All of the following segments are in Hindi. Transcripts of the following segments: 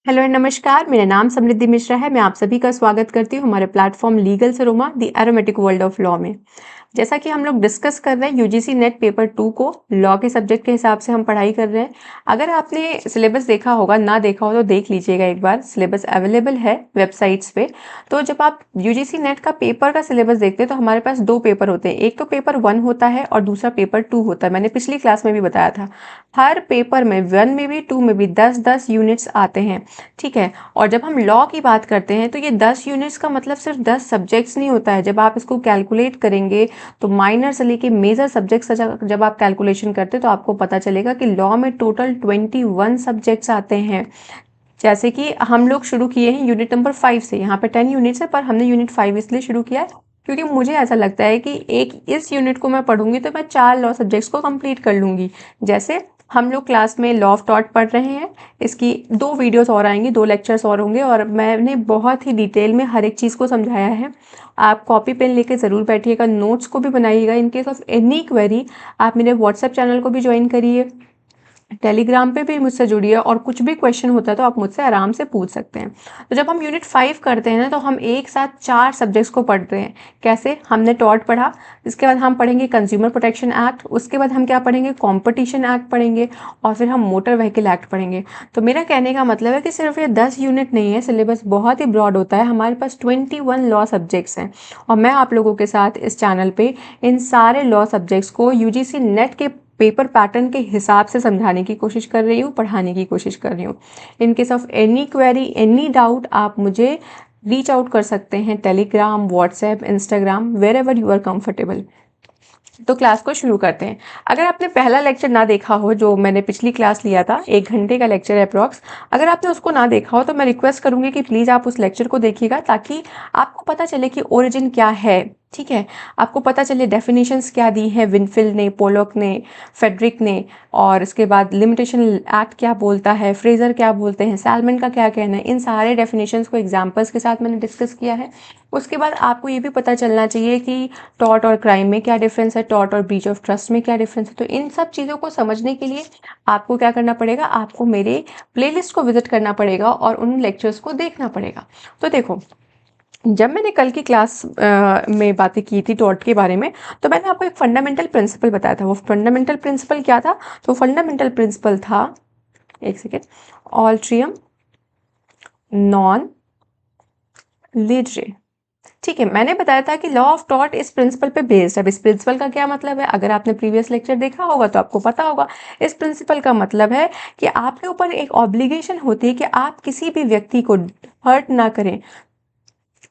हेलो एंड नमस्कार, मेरा नाम समृद्धि मिश्रा है। मैं आप सभी का स्वागत करती हूँ हमारे प्लेटफॉर्म लीगल से Roma the aromatic world of law में। जैसा कि हम लोग डिस्कस कर रहे हैं यूजीसी नेट पेपर 2 को लॉ के सब्जेक्ट के हिसाब से हम पढ़ाई कर रहे हैं। अगर आपने सिलेबस देखा होगा, ना देखा हो तो देख लीजिएगा एक बार, सिलेबस अवेलेबल है वेबसाइट्स पे। तो जब आप यूजीसी नेट का पेपर का सिलेबस देखते हैं तो हमारे पास दो पेपर होते हैं, एक तो पेपर 1 होता है और दूसरा पेपर 2 होता है। मैंने पिछली क्लास में भी बताया था। हर पेपर में 1 में भी 2 में भी 10-10 यूनिट्स आते हैं, ठीक है। और जब हम लॉ की बात करते हैं तो ये 10 यूनिट्स का मतलब सिर्फ 10 सब्जेक्ट्स नहीं होता है। जब आप इसको कैलकुलेट करेंगे तो माइनर से लेके मेजर सब्जेक्ट्स जब आप कैलकुलेशन करते हैं तो आपको पता चलेगा कि लॉ में टोटल 21 सब्जेक्ट्स आते हैं। जैसे कि हम लोग शुरू किए हैं यूनिट नंबर 5 से। यहाँ पे 10 यूनिट्स है पर हमने यूनिट 5 इसलिए शुरू किया है क्योंकि मुझे ऐसा लगता है कि एक इस यूनिट को मैं पढ़ूंगी तो मैं 4 लॉ सब्जेक्ट्स को कंप्लीट कर लूंगी। जैसे हम लोग क्लास में लॉ ऑफ टॉट पढ़ रहे हैं, इसकी 2 वीडियोस और आएंगी, 2 लेक्चर्स और होंगे और मैंने बहुत ही डिटेल में हर एक चीज़ को समझाया है। आप कॉपी पेन लेके ज़रूर बैठिएगा, नोट्स को भी बनाइएगा। इन केस ऑफ एनी क्वेरी आप मेरे व्हाट्सएप चैनल को भी ज्वाइन करिए, टेलीग्राम पे भी मुझसे जुड़िए और कुछ भी क्वेश्चन होता है तो आप मुझसे आराम से पूछ सकते हैं। तो जब हम यूनिट 5 करते हैं ना तो हम एक साथ 4 सब्जेक्ट्स को पढ़ते हैं। कैसे? हमने टॉर्ट पढ़ा, इसके बाद हम पढ़ेंगे कंज्यूमर प्रोटेक्शन एक्ट, उसके बाद हम क्या पढ़ेंगे, कॉम्पिटिशन एक्ट पढ़ेंगे और फिर हम मोटर व्हीकल एक्ट पढ़ेंगे। तो मेरा कहने का मतलब है कि सिर्फ ये 10 यूनिट नहीं है, सिलेबस बहुत ही ब्रॉड होता है। हमारे पास 21 लॉ सब्जेक्ट्स हैं और मैं आप लोगों के साथ इस चैनल पे इन सारे लॉ सब्जेक्ट्स को यूजीसी नेट के पेपर पैटर्न के हिसाब से समझाने की कोशिश कर रही हूँ, पढ़ाने की कोशिश कर रही हूँ। In case of any query, any doubt, आप मुझे रीच आउट कर सकते हैं, Telegram, WhatsApp, Instagram, wherever you are comfortable. तो क्लास को शुरू करते हैं। अगर आपने पहला लेक्चर ना देखा हो, जो मैंने पिछली क्लास लिया था, 1 घंटे का लेक्चर है अप्रॉक्स, अगर आपने उसको ना देखा हो तो मैं रिक्वेस्ट करूंगी कि प्लीज़ आप उस लेक्चर को देखिएगा ताकि आपको पता चले कि ओरिजिन क्या है, ठीक है। आपको पता चले डेफिनेशंस क्या दी हैं विनफिल्ड ने, पोलॉक ने, फेडरिक ने, और इसके बाद लिमिटेशन एक्ट क्या बोलता है, फ्रेजर क्या बोलते हैं, सैलमन का क्या कहना है। इन सारे डेफिनेशंस को एग्जाम्पल्स के साथ मैंने डिस्कस किया है। उसके बाद आपको ये भी पता चलना चाहिए कि टॉर्ट और क्राइम में क्या डिफरेंस है, टॉर्ट और ब्रीच ऑफ ट्रस्ट में क्या डिफरेंस है। तो इन सब चीज़ों को समझने के लिए आपको क्या करना पड़ेगा, आपको मेरे प्लेलिस्ट को विजिट करना पड़ेगा और उन लेक्चर्स को देखना पड़ेगा। तो देखो, जब मैंने कल की क्लास में बातें की थी टॉर्ट के बारे में, तो मैंने आपको एक फंडामेंटल प्रिंसिपल बताया था। वो फंडामेंटल प्रिंसिपल क्या था? तो फंडामेंटल प्रिंसिपल था, एक सेकेंड, ऑल्ट्रियम नॉन लीडरे। ठीक है, मैंने बताया था कि लॉ ऑफ टॉर्ट इस प्रिंसिपल पे बेस्ड है। अब इस प्रिंसिपल का क्या मतलब है? अगर आपने प्रीवियस लेक्चर देखा होगा तो आपको पता होगा। इस प्रिंसिपल का मतलब है कि आपके ऊपर एक ऑब्लिगेशन होती है कि आप किसी भी व्यक्ति को हर्ट ना करें।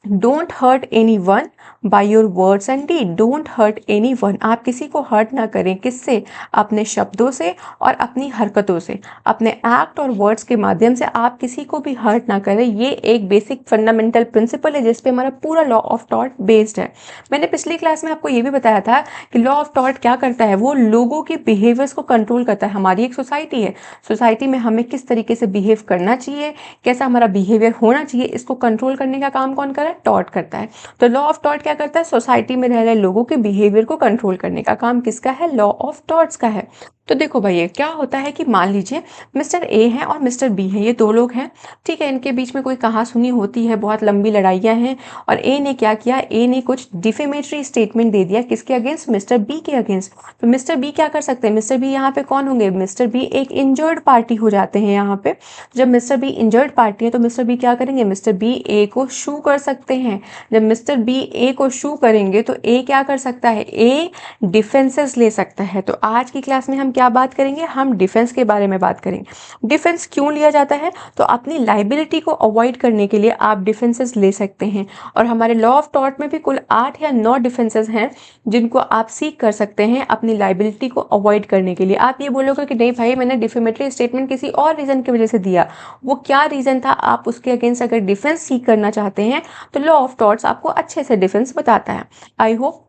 Don't hurt anyone by your words and deed. Don't hurt anyone, आप किसी को हर्ट ना करें। किससे? अपने शब्दों से और अपनी हरकतों से, अपने एक्ट और वर्ड्स के माध्यम से आप किसी को भी हर्ट ना करें। ये एक बेसिक फंडामेंटल प्रिंसिपल है जिस पे हमारा पूरा लॉ ऑफ टॉर्ट बेस्ड है। मैंने पिछली क्लास में आपको ये भी बताया था कि लॉ ऑफ टॉर्ट क्या करता है, वो लोगों के बिहेवियर्स को कंट्रोल करता है। हमारी एक सोसाइटी है, सोसाइटी में हमें किस तरीके से बिहेव करना चाहिए, कैसा हमारा बिहेवियर होना चाहिए, इसको कंट्रोल करने का काम कौन कर रहा है? टॉर्ट करता है। तो लॉ ऑफ टॉर्ट क्या करता है? सोसाइटी में रह रहे लोगों के बिहेवियर को कंट्रोल करने का काम किसका है? लॉ ऑफ टॉर्ट्स का है। तो देखो भाई, क्या होता है कि मान लीजिए मिस्टर ए है और मिस्टर बी है, ये दो लोग हैं, ठीक है। इनके बीच में कोई कहासुनी होती है, बहुत लंबी लड़ाइयाँ हैं और ए ने क्या किया, ए ने कुछ डिफेमेटरी स्टेटमेंट दे दिया, किसके अगेंस्ट? मिस्टर बी के अगेंस्ट। तो मिस्टर बी क्या कर सकते हैं? मिस्टर बी यहाँ पे कौन होंगे? मिस्टर बी एक इंजर्ड पार्टी हो जाते हैं यहाँ पे। जब मिस्टर बी इंजर्ड पार्टी है तो मिस्टर बी क्या करेंगे? मिस्टर बी ए को शू कर सकते हैं। जब मिस्टर बी ए को शू करेंगे तो ए क्या कर सकता है? ए डिफेंसेस ले सकता है। तो आज की क्लास में हम क्या बात करेंगे? हम डिफेंस के बारे में बात करेंगे। डिफेंस क्यों लिया जाता है? तो अपनी लाइबिलिटी को अवॉइड करने के लिए आप डिफेंसेस ले सकते हैं। और हमारे लॉ ऑफ टॉर्ट में भी कुल 8 या 9 डिफेंसेस हैं जिनको आप सीख कर सकते हैं अपनी लाइबिलिटी को अवॉइड करने के लिए। आप ये बोलोगे कि नहीं भाई, मैंने डिफेमेटरी स्टेटमेंट किसी और रीजन की वजह से दिया, वो क्या रीजन था? आप उसके अगेंस्ट अगर डिफेंस सीख करना चाहते हैं तो लॉ ऑफ टॉर्ट्स आपको अच्छे से डिफेंस बताता है। आई होप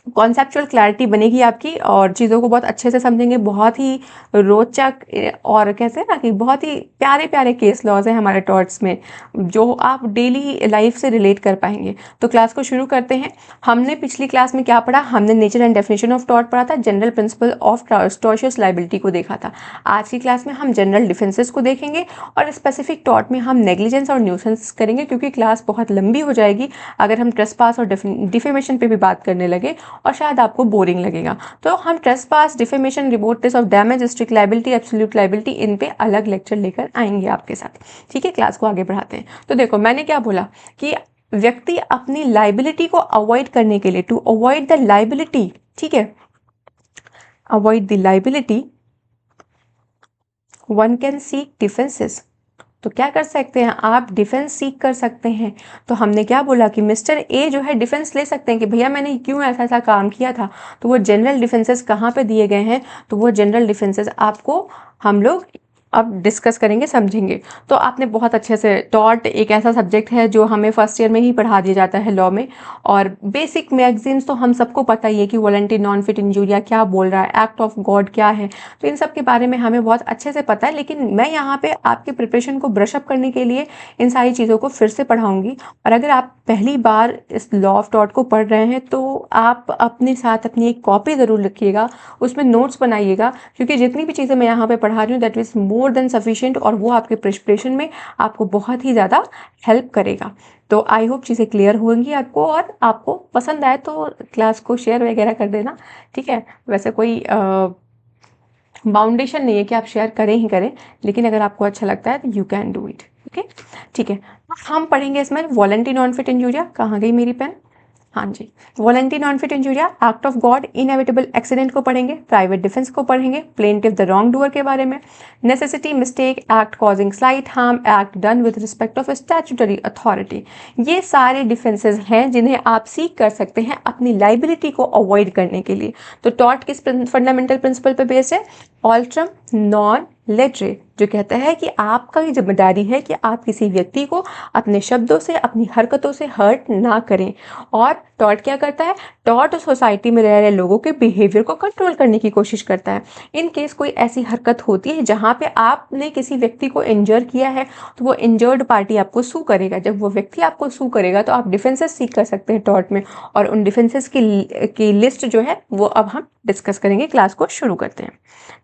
कॉन्सेप्चुअल क्लैरिटी बनेगी आपकी और चीज़ों को बहुत अच्छे से समझेंगे। बहुत ही रोचक और कहते हैं ना कि बहुत ही प्यारे प्यारे केस लॉज हैं हमारे टॉर्ट्स में, जो आप डेली लाइफ से रिलेट कर पाएंगे। तो क्लास को शुरू करते हैं। हमने पिछली क्लास में क्या पढ़ा? हमने nature and definition of tort पढ़ा था, जनरल प्रिंसिपल ऑफ टॉर्शियस लाइबिलिटी को देखा था। आज की क्लास में हम जनरल डिफेंसेस को देखेंगे और स्पेसिफिक टॉर्ट में हम नेग्लिजेंस और न्यूसेंस करेंगे, क्योंकि क्लास बहुत लंबी हो जाएगी अगर हम ट्रेसपास और डिफेमेशन पे भी बात करने लगे और शायद आपको बोरिंग लगेगा। तो हम ट्रेसपास, डिफेमेशन, रिपोर्टेस of damage, strict liability, absolute liability, इन पे अलग लेक्चर लेकर आएंगे आपके साथ। ठीक है, क्लास को आगे बढ़ाते हैं। तो देखो मैंने क्या बोला कि व्यक्ति अपनी लायबिलिटी को अवॉइड करने के लिए, टू अवॉइड द लायबिलिटी, ठीक है, avoid the liability one can seek defences. तो क्या कर सकते हैं आप? डिफेंस सीख कर सकते हैं। तो हमने क्या बोला कि मिस्टर ए जो है डिफेंस ले सकते हैं कि भैया मैंने क्यों ऐसा ऐसा काम किया था। तो वो जनरल डिफेंसेस कहाँ पे दिए गए हैं? तो वो जनरल डिफेंसेस आपको हम लोग अब डिस्कस करेंगे, समझेंगे। तो आपने बहुत अच्छे से, टॉर्ट एक ऐसा सब्जेक्ट है जो हमें फर्स्ट ईयर में ही पढ़ा दिया जाता है लॉ में, और बेसिक मैगजीन्स तो हम सबको पता ही है कि वॉलंटरी नॉन फिट इंजूरिया क्या बोल रहा है, एक्ट ऑफ गॉड क्या है, तो इन सब के बारे में हमें बहुत अच्छे से पता है। लेकिन मैं यहाँ पे आपके प्रिपरेशन को ब्रशअप करने के लिए इन सारी चीज़ों को फिर से पढ़ाऊँगी। और अगर आप पहली बार इस लॉ ऑफ टॉर्ट को पढ़ रहे हैं तो आप अपने साथ अपनी एक कॉपी ज़रूर रखिएगा, उसमें नोट्स बनाइएगा, क्योंकि जितनी भी चीज़ें मैं यहाँ पे पढ़ा रही हूँ that is more than sufficient, और वो आपके प्रिपरेशन में आपको बहुत ही ज़्यादा हेल्प करेगा। तो आई होप चीज़ें क्लियर होंगी आपको, और आपको पसंद आए तो क्लास को शेयर वगैरह कर देना। ठीक है, वैसे कोई बाउंडेशन नहीं है कि आप शेयर करें ही करें, लेकिन अगर आपको अच्छा लगता है तो you can do it. Okay, ठीक है। हम पढ़ेंगे इसमें वॉलंटरी नॉन फिट इंजूरिया। कहाँ गई मेरी पेन? हाँ जी, volenti non fit injuria, act of God, inevitable accident को पढ़ेंगे, प्राइवेट डिफेंस को पढ़ेंगे, प्लेंटिफ द रॉन्ग डूअर के बारे में, necessity, mistake, act causing slight harm, act done with respect of statutory authority. ये सारे डिफेंसेस हैं जिन्हें आप सीख कर सकते हैं अपनी लाइबिलिटी को अवॉइड करने के लिए। तो टॉर्ट किस फंडामेंटल प्रिंसिपल पर बेस्ड है? ऑल्ट्रम नॉन लेटरे, जो कहता है कि आपका ही जिम्मेदारी है कि आप किसी व्यक्ति को अपने शब्दों से, अपनी हरकतों से हर्ट ना करें। और टॉर्ट क्या करता है? टॉर्ट सोसाइटी में रह रहे लोगों के बिहेवियर को कंट्रोल करने की कोशिश करता है। इन केस कोई ऐसी हरकत होती है जहाँ पे आपने किसी व्यक्ति को इंजर किया है, तो वो इंजर्ड पार्टी आपको सू करेगा। जब वो व्यक्ति आपको सू करेगा तो आप डिफेंसेस सीख कर सकते हैं टॉर्ट में, और उन डिफेंसेस की लिस्ट जो है वो अब हम डिस्कस करेंगे। क्लास को शुरू करते हैं।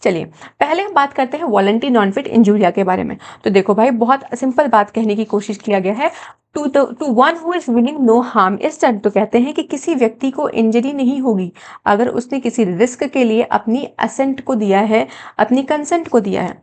चलिए पहले हम बात करते हैं वॉलंटरी नॉन फिट इंजूरिया के बारे में। तो देखो भाई, बहुत सिंपल बात कहने की कोशिश किया गया है, to one who is willing no harm is done. तो कहते हैं कि किसी व्यक्ति को इंजरी नहीं होगी अगर उसने किसी रिस्क के लिए अपनी असेंट को दिया है, अपनी कंसेंट को दिया है।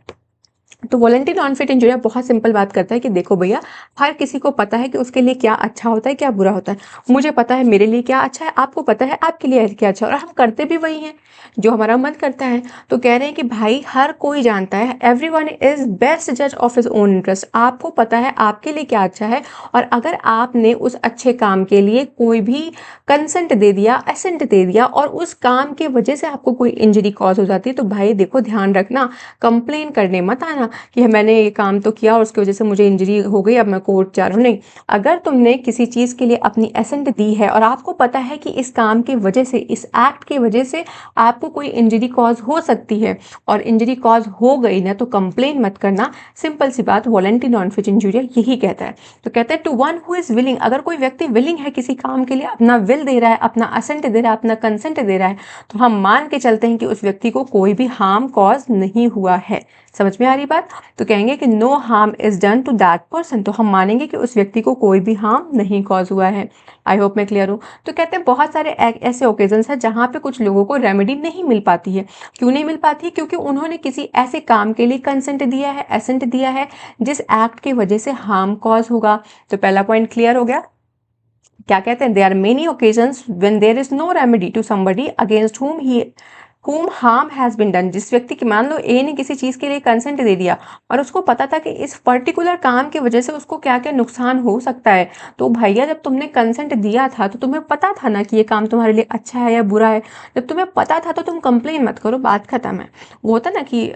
तो वॉलंटरी नॉन फिट इंजूरिया बहुत सिंपल बात करता है कि देखो भैया, हर किसी को पता है कि उसके लिए क्या अच्छा होता है, क्या बुरा होता है। मुझे पता है मेरे लिए क्या अच्छा है, आपको पता है आपके लिए क्या अच्छा है, और हम करते भी वही हैं जो हमारा मन करता है। तो कह रहे हैं कि भाई हर कोई जानता है, एवरीवन इज बेस्ट जज ऑफ हिज ओन इंटरेस्ट। आपको पता है आपके लिए क्या अच्छा है, और अगर आपने उस अच्छे काम के लिए कोई भी कंसेंट दे दिया, असेंट दे दिया, और उस काम की वजह से आपको कोई इंजरी कॉज हो जाती है, तो भाई देखो ध्यान रखना, कंप्लेन करने मत आना कि मैंने ये काम तो किया और उसकी वजह से मुझे इंजरी हो गई, अब मैं कोर्ट जा रहा हूँ। नहीं, अगर तुमने किसी चीज़ के लिए अपनी एसेंट दी है और आपको पता है कि इस काम की वजह से, इस एक्ट की वजह से आपको कोई इंजरी कॉज हो सकती है, और इंजरी कॉज हो गई ना, तो कंप्लेन मत करना। सिंपल सी बात, वॉलंटरी नॉन फिट इंजूरिया यही कहता है। तो कहते हैं to one who is willing, अगर कोई व्यक्ति विलिंग है किसी काम के लिए, अपना विल दे रहा है, अपना असेंट दे रहा है, अपना कंसेंट दे रहा है, तो हम मान के चलते हैं कि उस व्यक्ति को कोई भी हार्म कॉज नहीं हुआ है। समझ में आ रही बात? तो कहेंगे कि no harm is done to that person, तो हम मानेंगे कि उस व्यक्ति को कोई भी हार्म नहीं कॉज हुआ है। आई होप मैं क्लियर हूँ। तो कहते हैं बहुत सारे ऐसे ओकेजन्स हैं जहाँ पे कुछ लोगों को रेमेडी नहीं मिल पाती है। क्यों नहीं मिल पाती है? क्योंकि उन्होंने किसी ऐसे काम के लिए कंसेंट दिया है, एसेंट दिया है, जिस एक्ट की वजह से हार्म कॉज होगा। तो पहला पॉइंट क्लियर हो गया। क्या कहते हैं? There are many occasions when there is no remedy to somebody against whom harm has been done। जिस व्यक्ति की, मान लो ए ने किसी चीज़ के लिए कंसेंट दे दिया और उसको पता था कि इस पर्टिकुलर काम की वजह से उसको क्या क्या नुकसान हो सकता है, तो भैया जब तुमने कंसेंट दिया था तो तुम्हें पता था ना कि ये काम तुम्हारे लिए अच्छा है या बुरा है। जब तुम्हें पता था तो तुम कंप्लेन मत करो, बात खत्म है। वो होता ना कि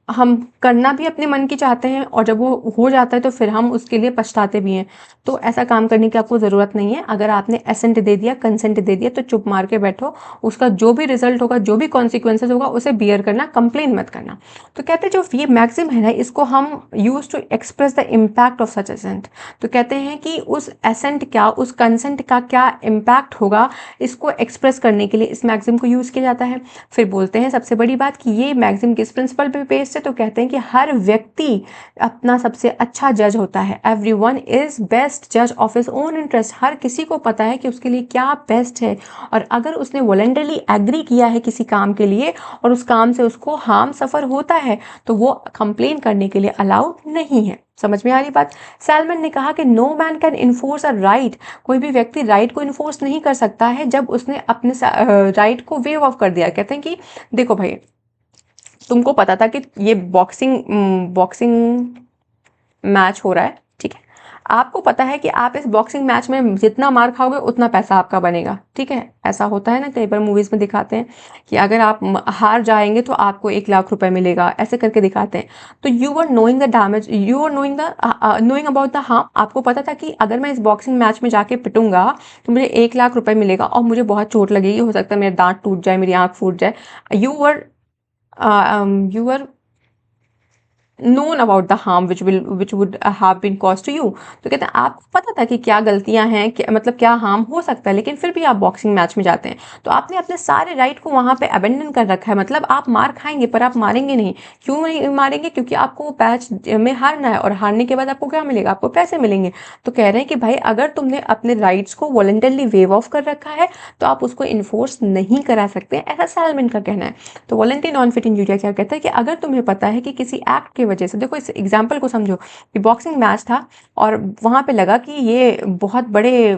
हम करना भी अपने मन की चाहते हैं और जब वो हो जाता है तो फिर हम उसके लिए पछताते भी हैं। तो ऐसा काम करने की आपको ज़रूरत नहीं है। अगर आपने एसेंट दे दिया, कंसेंट दे दिया, तो चुप मार के बैठो। उसका जो भी रिजल्ट होगा, जो भी कॉन्सिक्वेंसेज होगा, उसे बियर करना, कंप्लेन मत करना। तो कहते हैं जो ये मैक्सिम है ना, इसको हम use to express the impact of such assent. तो कहते हैं कि उस एसेंट क्या, उस कंसेंट का क्या इम्पैक्ट होगा, इसको एक्सप्रेस करने के लिए इस मैक्सिम को यूज़ किया जाता है। फिर बोलते हैं सबसे बड़ी बात कि ये मैक्सिम किस प्रिंसिपल पे बेस्ड है, तो कहते हैं कि हर व्यक्ति अपना सबसे अच्छा जज होता है। एवरीवन इज बेस्ट जज ऑफ हिज ओन इंटरेस्ट। हर किसी को पता है कि उसके लिए क्या बेस्ट है, और अगर उसने वॉलंटरली एग्री किया है किसी काम के लिए और उस काम से उसको हार्म सफ़र होता है, तो वो कंप्लेन करने के लिए अलाउड नहीं है। समझ में आ रही बात? सैलमन ने कहा कि no man can enforce a right. कोई भी व्यक्ति राइट को इन्फोर्स नहीं कर सकता है जब उसने अपने राइट को वेव ऑफ कर दिया। कहते हैं कि देखो भाई, तुमको पता था कि ये बॉक्सिंग मैच हो रहा है, ठीक है? आपको पता है कि आप इस बॉक्सिंग मैच में जितना मार खाओगे उतना पैसा आपका बनेगा, ठीक है? ऐसा होता है ना, कई बार मूवीज में दिखाते हैं कि अगर आप हार जाएंगे तो आपको 1 लाख रुपए मिलेगा, ऐसे करके दिखाते हैं। तो you are knowing the damage, you are knowing about the harm. आपको पता था कि अगर मैं इस बॉक्सिंग मैच में जाके पिटूंगा तो मुझे 1 लाख रुपए मिलेगा और मुझे बहुत चोट लगेगी, हो सकता है मेरे दांत टूट जाए, मेरी आंख फूट जाए। You are known about the harm which would have been caused to you। तो कहते हैं आपको पता था कि क्या गलतियां हैं, मतलब क्या हार्म हो सकता है, लेकिन फिर भी आप बॉक्सिंग मैच में जाते हैं। तो आपने अपने सारे राइट को वहां पे अबेंडन कर रखा है। मतलब आप मार खाएंगे पर आप मारेंगे नहीं। क्यों नहीं मारेंगे? क्योंकि आपको वो मैच में हारना है, और हारने के बाद आपको क्या मिलेगा? आपको पैसे मिलेंगे। तो कह रहे हैं कि भाई अगर तुमने अपने राइट्स को वॉलंटरली वेव ऑफ कर रखा है तो आप उसको इन्फोर्स नहीं करा सकते, ऐसा सैलमन का कहना है। तो वॉलंटरी नॉन फिट इंजूरिया क्या कहता है कि अगर तुम्हें पता है कि किसी एक्ट की वजह से, देखो इस एग्जाम्पल को समझो कि बॉक्सिंग मैच था और वहां पे लगा कि ये बहुत बड़े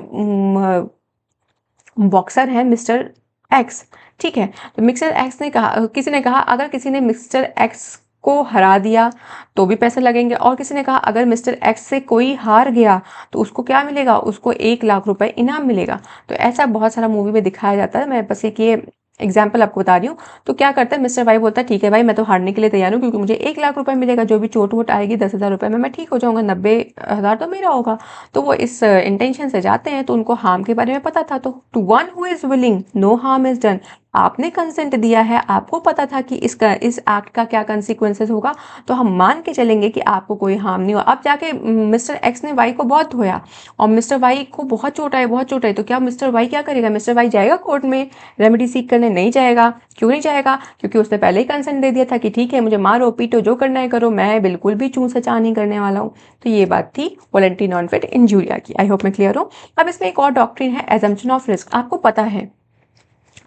बॉक्सर है मिस्टर एक्स, ठीक है? तो मिस्टर एक्स ने कहा, किसी ने कहा अगर किसी ने मिस्टर एक्स को हरा दिया तो भी पैसे लगेंगे, और किसी ने कहा अगर मिस्टर एक्स से कोई हार गया तो उसको क्या मिलेगा? उसको 1 लाख रुपए इनाम मिलेगा। तो ऐसा बहुत सारा मूवी में दिखाया जाता है। मैं बस एक ये एग्जाम्पल आपको बता रही हूँ। तो क्या करता है मिस्टर वाई, बोलता है ठीक है भाई मैं तो हारने के लिए तैयार हूँ क्योंकि मुझे 1 लाख रुपए मिलेगा, जो भी चोट वोट आएगी 10,000 रुपए में मैं ठीक हो जाऊंगा, 90,000 तो मेरा होगा। तो वो इस इंटेंशन से जाते हैं। तो उनको हार्म के बारे में पता था। तो to one who is willing no harm is done. आपने कंसेंट दिया है, आपको पता था कि इस एक्ट का क्या कंसिक्वेंसेस होगा, तो हम मान के चलेंगे कि आपको कोई हार्म नहीं हुआ। अब जाके मिस्टर एक्स ने वाई को बहुत धोया और मिस्टर वाई को बहुत चोट आई, बहुत चोट आई। तो क्या मिस्टर वाई क्या करेगा? मिस्टर वाई जाएगा कोर्ट में रेमेडी सीख करने? नहीं जाएगा। क्यों नहीं जाएगा? क्योंकि उसने पहले ही कंसेंट दे दिया था कि ठीक है मुझे मारो पीटो जो करना है करो, मैं बिल्कुल भी चूं सचा नहीं करने वाला हूँ। तो ये बात थी वॉलंटरी नॉन फिट इंजूरिया की। आई होप मैं क्लियर हूँ। अब इसमें एक और डॉक्ट्रिन है, एजम्पशन ऑफ रिस्क। आपको पता है,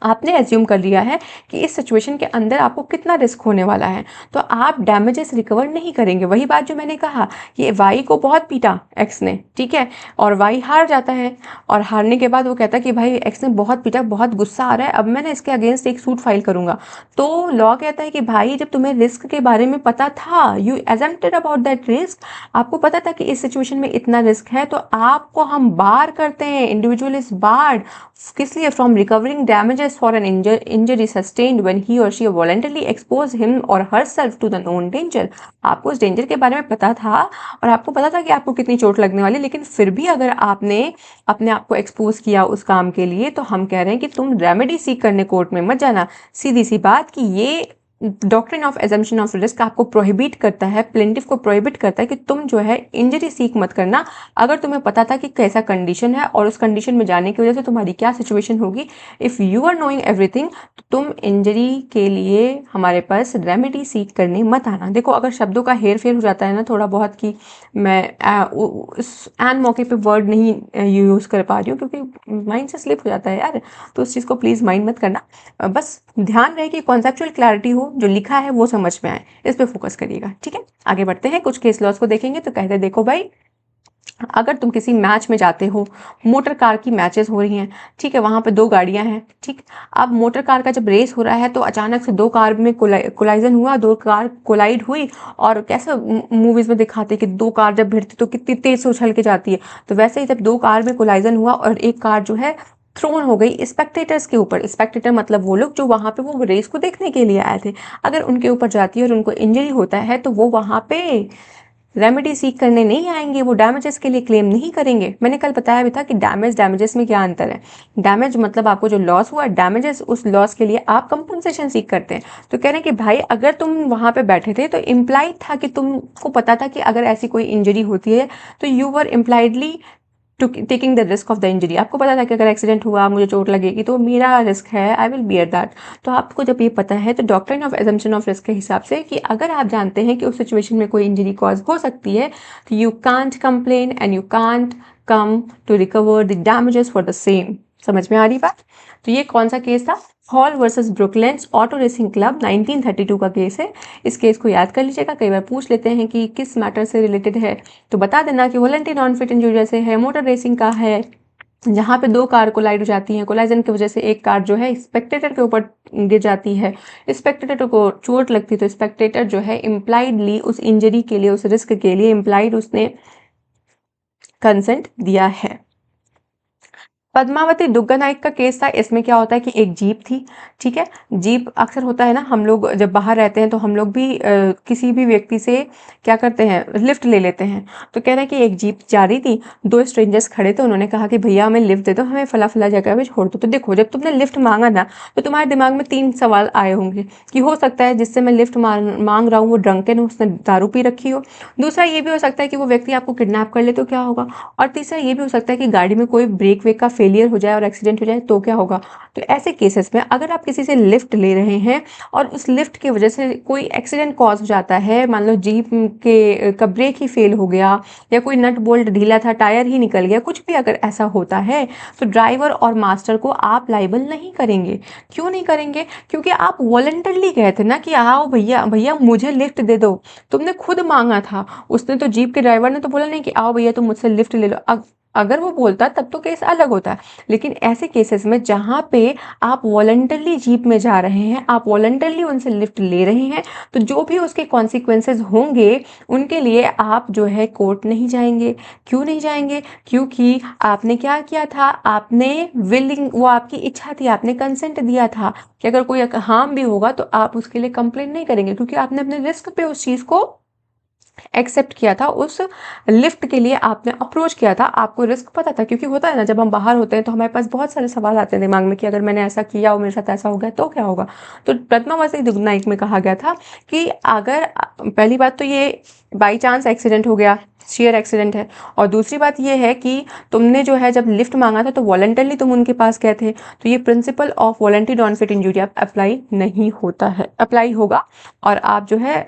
आपने एज्यूम कर लिया है कि इस सिचुएशन के अंदर आपको कितना रिस्क होने वाला है, तो आप डैमेजेस रिकवर नहीं करेंगे। वही बात जो मैंने कहा, ये वाई को बहुत पीटा एक्स ने, ठीक है, और वाई हार जाता है, और हारने के बाद वो कहता है कि भाई एक्स ने बहुत पीटा, बहुत गुस्सा आ रहा है, अब मैं ना इसके अगेंस्ट एक सूट फाइल करूंगा। तो लॉ कहता है कि भाई जब तुम्हें रिस्क के बारे में पता था, यू एजम्प्टेड अबाउट दैट रिस्क, आपको पता था कि इस सिचुएशन में इतना रिस्क है, तो आपको हम बार करते हैं, इंडिविजुअल इज बार्ड। किस लिए? From recovering damages for an injury sustained when he or she voluntarily expose him or herself to the known danger। आपको उस डेंजर के बारे में पता था और आपको पता था कि आपको कितनी चोट लगने वाली, लेकिन फिर भी अगर आपने अपने आप को एक्सपोज किया उस काम के लिए, तो हम कह रहे हैं कि तुम रेमेडी सीख करने कोर्ट में मत जाना। सीधी सी बात कि ये doctrine of assumption of risk आपको प्रोहिबिट करता है, प्लेंटिफ को प्रोहिबिट करता है कि तुम जो है इंजरी सीख मत करना अगर तुम्हें पता था कि कैसा कंडीशन है और उस कंडीशन में जाने की वजह से तुम्हारी क्या सिचुएशन होगी। If you are knowing everything, तो तुम इंजरी के लिए हमारे पास रेमेडी सीख करने मत आना। देखो अगर शब्दों का हेर फेर हो जाता है ना थोड़ा बहुत, कि मैं उस एन मौके पे वर्ड नहीं यूज़ कर पा रही हूँ क्योंकि माइंड से स्लिप हो जाता है यार, तो उस चीज़ को प्लीज़ माइंड मत करना। बस ध्यान रहे कि कॉन्सेप्चुअल क्लैरिटी हो, जो लिखा है वो समझ में आए, इस पे फोकस करिएगा, ठीक है? आगे बढ़ते हैं, कुछ केस लॉज को देखेंगे। तो कहते हैं देखो भाई, अगर तुम किसी मैच में जाते हो, मोटर कार की मैचेस हो रही हैं, ठीक है, वहाँ पे 2 गाड़ियाँ हैं, ठीक। अब मोटर कार का जब रेस हो रहा है तो अचानक से 2 कार में कोलाइजन हुआ, 2 कार कोलाइड हुई, और कैसे मूवीज में दिखाते हैं कि 2 कार जब भिड़ती तो कितनी तेज से उछल के जाती है, तो वैसे ही जब 2 कार में कोलाइजन हुआ और एक कार जो है थ्रोन हो गई स्पेक्टेटर्स के ऊपर। स्पेक्टेटर मतलब वो लोग जो वहाँ पे वो रेस को देखने के लिए आए थे। अगर उनके ऊपर जाती है और उनको इंजरी होता है तो वो वहाँ पे रेमेडी सीख करने नहीं आएंगे, वो डैमेजेस के लिए क्लेम नहीं करेंगे। मैंने कल बताया भी था कि डैमेजेस में क्या अंतर है। डैमेज मतलब आपको जो लॉस हुआ, डैमेजेस उस लॉस के लिए आप कंपनसेशन सीख करते हैं। तो कह रहे हैं कि भाई अगर तुम वहाँ पे बैठे थे तो इम्प्लाइड था कि तुमको पता था कि अगर ऐसी कोई इंजरी होती है तो you were impliedly to taking the risk of the injury. आपको पता था कि अगर एक्सीडेंट हुआ, मुझे चोट लगेगी, तो मेरा रिस्क है, आई विल बियर दैट। तो आपको जब ये पता है तो doctrine of assumption of risk के हिसाब से कि अगर आप जानते हैं कि उस सिचुएशन में कोई इंजरी कॉज हो सकती है तो you can't complain and you can't come to recover the damages for the same. समझ में आ रही बात? तो ये कौन सा केस था? Hall versus Brooklands auto racing club 1932 का केस है। इस केस को याद कर लीजिएगा, कई बार पूछ लेते हैं कि किस मैटर से रिलेटेड है, तो बता देना कि वॉलंटरी नॉन फिट इंजरी जैसे है, मोटर रेसिंग का है, जहाँ पे दो कार कोलाइड हो जाती हैं, कोलाइजन की वजह से एक कार जो है स्पेक्टेटर के ऊपर गिर जाती है, स्पेक्टेटर को चोट लगती है, तो स्पेक्टेटर जो है इम्प्लाइडली उस इंजरी के लिए, उस रिस्क के लिए इम्प्लाइड उसने कंसेंट दिया है। पद्मावती दुग्गा नाइक का केस था। इसमें क्या होता है कि एक जीप थी, ठीक है। जीप अक्सर होता है ना, हम लोग जब बाहर रहते हैं तो हम लोग भी किसी भी व्यक्ति से क्या करते हैं, लिफ्ट ले लेते हैं। तो कह रहे हैं कि एक जीप जा रही थी, दो स्ट्रेंजर्स खड़े थे, उन्होंने कहा कि भैया हमें लिफ्ट दे दो, हमें फला फला जगह पे छोड़ दो। तो देखो, जब तुमने लिफ्ट मांगा ना तो तुम्हारे दिमाग में तीन सवाल आए होंगे कि हो सकता है जिससे मैं लिफ्ट मांग रहा हूँ वो ड्रंकन हो, उसने दारू पी रखी हो। दूसरा ये भी हो सकता है कि वो व्यक्ति आपको किडनैप कर ले तो क्या होगा। और तीसरा ये भी हो सकता है कि गाड़ी में कोई ब्रेक वेक का फेलियर हो जाए और एक्सीडेंट हो जाए तो क्या होगा। तो ऐसे केसेस में अगर आप किसी से लिफ्ट ले रहे हैं और उस लिफ्ट की वजह से कोई एक्सीडेंट कॉज हो जाता है, मान लो जीप के का ब्रेक ही फेल हो गया या कोई नट बोल्ट ढीला था, टायर ही निकल गया, कुछ भी अगर ऐसा होता है तो ड्राइवर और मास्टर को आप लाइबल नहीं करेंगे। क्यों नहीं करेंगे? क्योंकि आप वॉलंटरली गए थे ना कि आओ भैया भैया मुझे लिफ्ट दे दो, तुमने खुद मांगा था। उसने तो जीप के ड्राइवर ने तो बोला नहीं कि आओ भैया तुम मुझसे लिफ्ट ले लो। अगर वो बोलता तब तो केस अलग होता है। लेकिन ऐसे केसेस में जहाँ पे आप वॉलंटरली जीप में जा रहे हैं, आप वॉलंटरली उनसे लिफ्ट ले रहे हैं, तो जो भी उसके कॉन्सिक्वेंसेज होंगे उनके लिए आप जो है कोर्ट नहीं जाएंगे। क्यों नहीं जाएंगे? क्योंकि आपने क्या किया था, आपने विलिंग, वो आपकी इच्छा थी, आपने कंसेंट दिया था कि अगर कोई हार्म भी होगा तो आप उसके लिए कंप्लेन नहीं करेंगे, क्योंकि आपने अपने रिस्क पे उस चीज़ को एक्सेप्ट किया था। उस लिफ्ट के लिए आपने अप्रोच किया था, आपको रिस्क पता था। क्योंकि होता है ना, जब हम बाहर होते हैं तो हमारे पास बहुत सारे सवाल आते हैं दिमाग में कि अगर मैंने ऐसा किया और मेरे साथ ऐसा हो गया तो क्या होगा। तो पद्मावती दुग्नाइक में कहा गया था कि अगर पहली बात तो ये बाई चांस एक्सीडेंट हो गया, शेयर एक्सीडेंट है, और दूसरी बात ये है कि तुमने जो है जब लिफ्ट मांगा था तो वॉलंटरली तुम उनके पास गए थे, तो ये principle of voluntary non fit injury apply नहीं होता है, अप्लाई होगा और आप जो है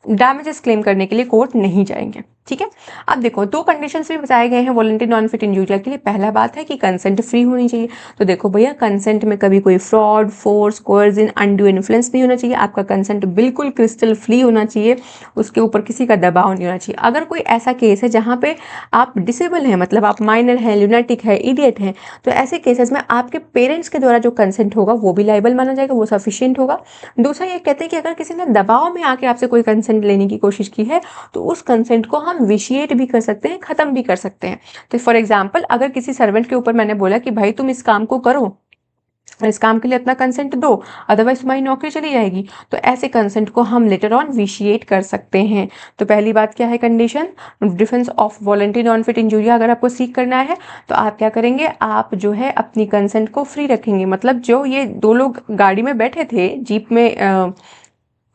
डैमेजेस क्लेम करने के लिए कोर्ट नहीं जाएंगे। ठीक है। अब देखो, दो कंडीशंस भी बताए गए हैं वॉलंटरी नॉन फिट इंजूरिया के लिए। पहला बात है कि कंसेंट फ्री होनी चाहिए। तो देखो भैया, कंसेंट में कभी कोई fraud, force, coercion, undue influence नहीं होना चाहिए। आपका कंसेंट बिल्कुल क्रिस्टल फ्री होना चाहिए, उसके ऊपर किसी का दबाव नहीं होना चाहिए। अगर कोई ऐसा केस है जहाँ पे आप डिसेबल हैं, मतलब आप माइनर हैं, ल्यूनाटिक है, इडियट हैं, तो ऐसे केसेस में आपके पेरेंट्स के द्वारा जो कंसेंट होगा वो भी लाइबल माना जाएगा, वो सफिशियंट होगा। दूसरा ये कहते हैं कि अगर किसी ने दबाव में आके आपसे कोई कंसेंट लेने की कोशिश की है तो उस कंसेंट को हम विशिएट भी कर सकते हैं, खत्म भी कर सकते हैं। तो फॉर एग्जाम्पल, अगर किसी सर्वेंट के ऊपर मैंने बोला कि भाई तुम इस काम को करो, इस काम के लिए अपना कंसेंट दो, अदरवाइज तुम्हारी नौकरी चली जाएगी, तो ऐसे कंसेंट को हम लेटर ऑन विशिएट कर सकते हैं। तो पहली बात क्या है condition, defence of voluntary non fit injuria अगर आपको सीख करना है तो आप क्या करेंगे, आप जो है अपनी कंसेंट को फ्री रखेंगे। मतलब जो ये दो लोग गाड़ी में बैठे थे, जीप में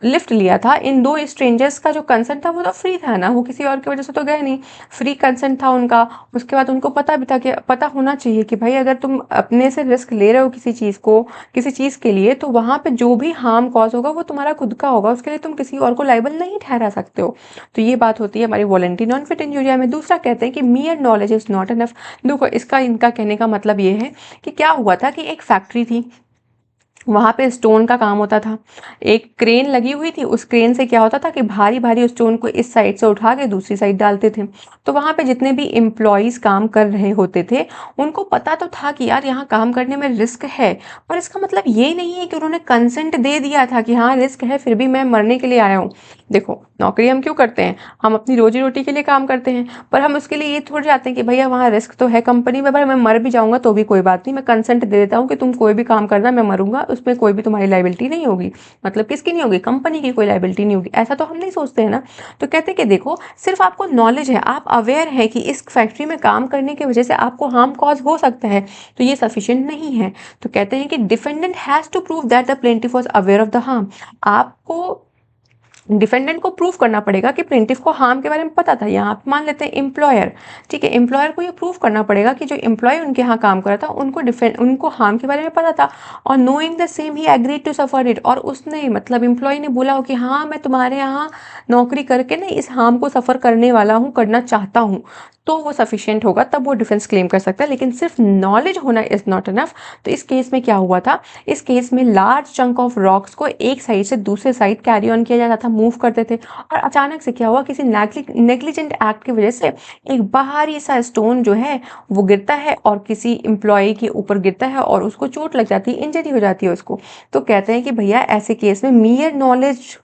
लिफ्ट लिया था, इन दो स्ट्रेंजर्स का जो कंसेंट था वो तो फ्री था ना, वो किसी और की वजह से तो गए नहीं, फ्री कंसेंट था उनका। उसके बाद उनको पता भी था कि पता होना चाहिए कि भाई अगर तुम अपने से रिस्क ले रहे हो किसी चीज़ को, किसी चीज़ के लिए, तो वहाँ पे जो भी हार्म कॉज होगा वो तुम्हारा खुद का होगा, उसके लिए तुम किसी और को लाइबल नहीं ठहरा सकते हो। तो ये बात होती है हमारी वॉलंटरी नॉन फिट इंजूरिया में। दूसरा कहते हैं कि mere knowledge is not enough. देखो, इसका इनका कहने का मतलब ये है कि क्या हुआ था कि एक फैक्ट्री थी, वहाँ पे स्टोन का काम होता था, एक क्रेन लगी हुई थी, उस क्रेन से क्या होता था कि भारी भारी स्टोन को इस साइड से उठा के दूसरी साइड डालते थे। तो वहाँ पे जितने भी एम्प्लॉयज़ काम कर रहे होते थे उनको पता तो था कि यार यहाँ काम करने में रिस्क है, पर इसका मतलब ये नहीं है कि उन्होंने कंसेंट दे दिया था कि हाँ रिस्क है फिर भी मैं मरने के लिए आया हूँ। देखो नौकरी हम क्यों करते हैं, हम अपनी रोजी रोटी के लिए काम करते हैं, पर हम उसके लिए ये थोड़ी चाहते हैं कि भैया वहाँ रिस्क तो है कंपनी में, पर मैं मर भी जाऊंगा तो भी कोई बात नहीं, मैं कंसेंट दे देता हूँ कि तुम कोई भी काम करना, मैं मरूंगा उसमें कोई भी तुम्हारी लाइबिलिटी नहीं होगी। मतलब किसकी नहीं होगी, कंपनी की कोई लाइबिलिटी नहीं होगी, ऐसा तो हम नहीं सोचते हैं ना। तो कहते हैं कि देखो सिर्फ आपको नॉलेज है, आप अवेयर है कि इस फैक्ट्री में काम करने की वजह से आपको हार्म कॉज हो सकता है, तो ये सफिशिएंट नहीं है। तो कहते हैं कि defendant has to prove that the plaintiff was aware of the harm. आपको डिफेंडेंट को प्रूव करना पड़ेगा कि प्लेंटिफ को हार्म के बारे में पता था। यहाँ आप मान लेते हैं एम्प्लॉयर, ठीक है, एम्प्लॉयर को ये प्रूव करना पड़ेगा कि जो एम्प्लॉय उनके यहाँ काम कर रहा था उनको हार्म के बारे में पता था, और knowing the same he agreed to suffer it, और उसने मतलब एम्प्लॉय ने बोला हो कि हाँ मैं तुम्हारे यहाँ नौकरी करके ना इस हार्म को सफ़र करने वाला हूँ, करना चाहता हूँ, तो वो सफिशिएंट होगा, तब वो डिफेंस क्लेम कर सकता है। लेकिन सिर्फ नॉलेज होना इज नॉट इनफ। तो इस केस में क्या हुआ था, इस केस में लार्ज चंक ऑफ रॉक्स को एक साइड से दूसरे साइड कैरी ऑन किया जाता था, मूव करते थे, और अचानक से क्या हुआ, किसी नेग्लिजेंट एक्ट की वजह से एक बाहरी सा स्टोन जो है वो गिरता है और किसी एम्प्लॉय के ऊपर गिरता है और उसको चोट लग जाती है, इंजरी हो जाती है उसको। तो कहते हैं कि भैया ऐसे केस में मियर नॉलेज,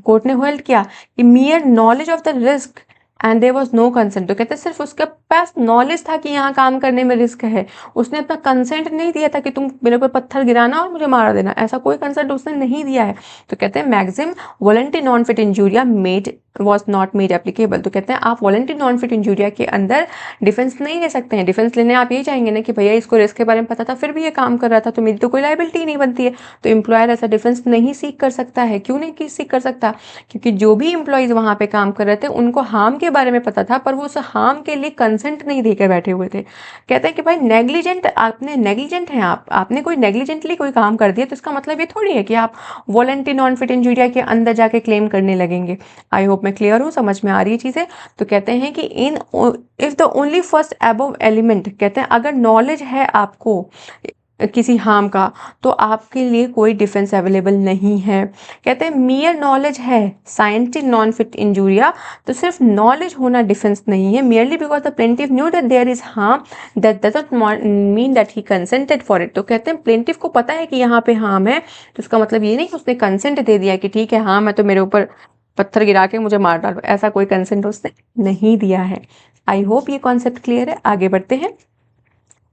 कोर्ट ने होल्ड किया कि mere knowledge of the risk and there was no consent. तो कहते हैं सिर्फ उसके पास नॉलेज था कि यहाँ काम करने में रिस्क है, उसने अपना कंसेंट नहीं दिया था कि तुम मेरे पर पत्थर गिराना और मुझे मार देना, ऐसा कोई कंसेंट उसने नहीं दिया है। तो कहते हैं maxim voluntary non fit injuria made was not made applicable. तो कहते हैं आप वॉलंटरी नॉन फिट इंजूरिया के अंदर डिफेंस नहीं ले सकते हैं। डिफेंस लेने आप यही चाहेंगे ना कि भैया इसको रिस्क के बारे में पता था फिर भी ये काम कर रहा था, तो मेरी तो कोई लाइबिलिटी नहीं बनती है। तो एम्प्लॉयर ऐसा डिफेंस नहीं सीख कर सकता है। क्यों नहीं सीख कर सकता, क्योंकि जो भी एम्प्लॉयज वहाँ पे काम कर रहे थे उनको हार्म के बारे में पता था, पर वो उस हार्म के लिए कंसेंट नहीं देकर बैठे हुए थे। कहते हैं कि भाई नेग्लिजेंट, आपने नेग्लिजेंट हैं, आपने कोई नेग्लिजेंटली कोई काम कर दिया, तो इसका मतलब ये थोड़ी है कि आप वॉलंटरी नॉन फिट इंजूरिया के अंदर जाके क्लेम करने लगेंगे। आई होप मैं क्लियर हूँ, समझ में आ रही है चीज़ें। तो कहते हैं कि if the only first above element, कहते हैं अगर नॉलेज है आपको किसी हार्म का, तो आपके लिए कोई डिफेंस अवेलेबल नहीं है। कहते हैं मियर नॉलेज है साइंटिफिक नॉन फिट इंजूरिया, तो सिर्फ नॉलेज होना डिफेंस नहीं है। Merely because the plaintiff knew that there is harm that doesn't mean that he consented for it. तो कहते हैं प्लेंटिफ को पता है कि यहाँ पे हार्म है, तो इसका मतलब ये नहीं कि उसने कंसेंट दे दिया कि ठीक है हाँ मैं तो मेरे ऊपर पत्थर गिरा के मुझे मार डालो, ऐसा कोई कंसेंट उसने नहीं दिया है। आई होप ये कॉन्सेप्ट क्लियर है। आगे बढ़ते हैं,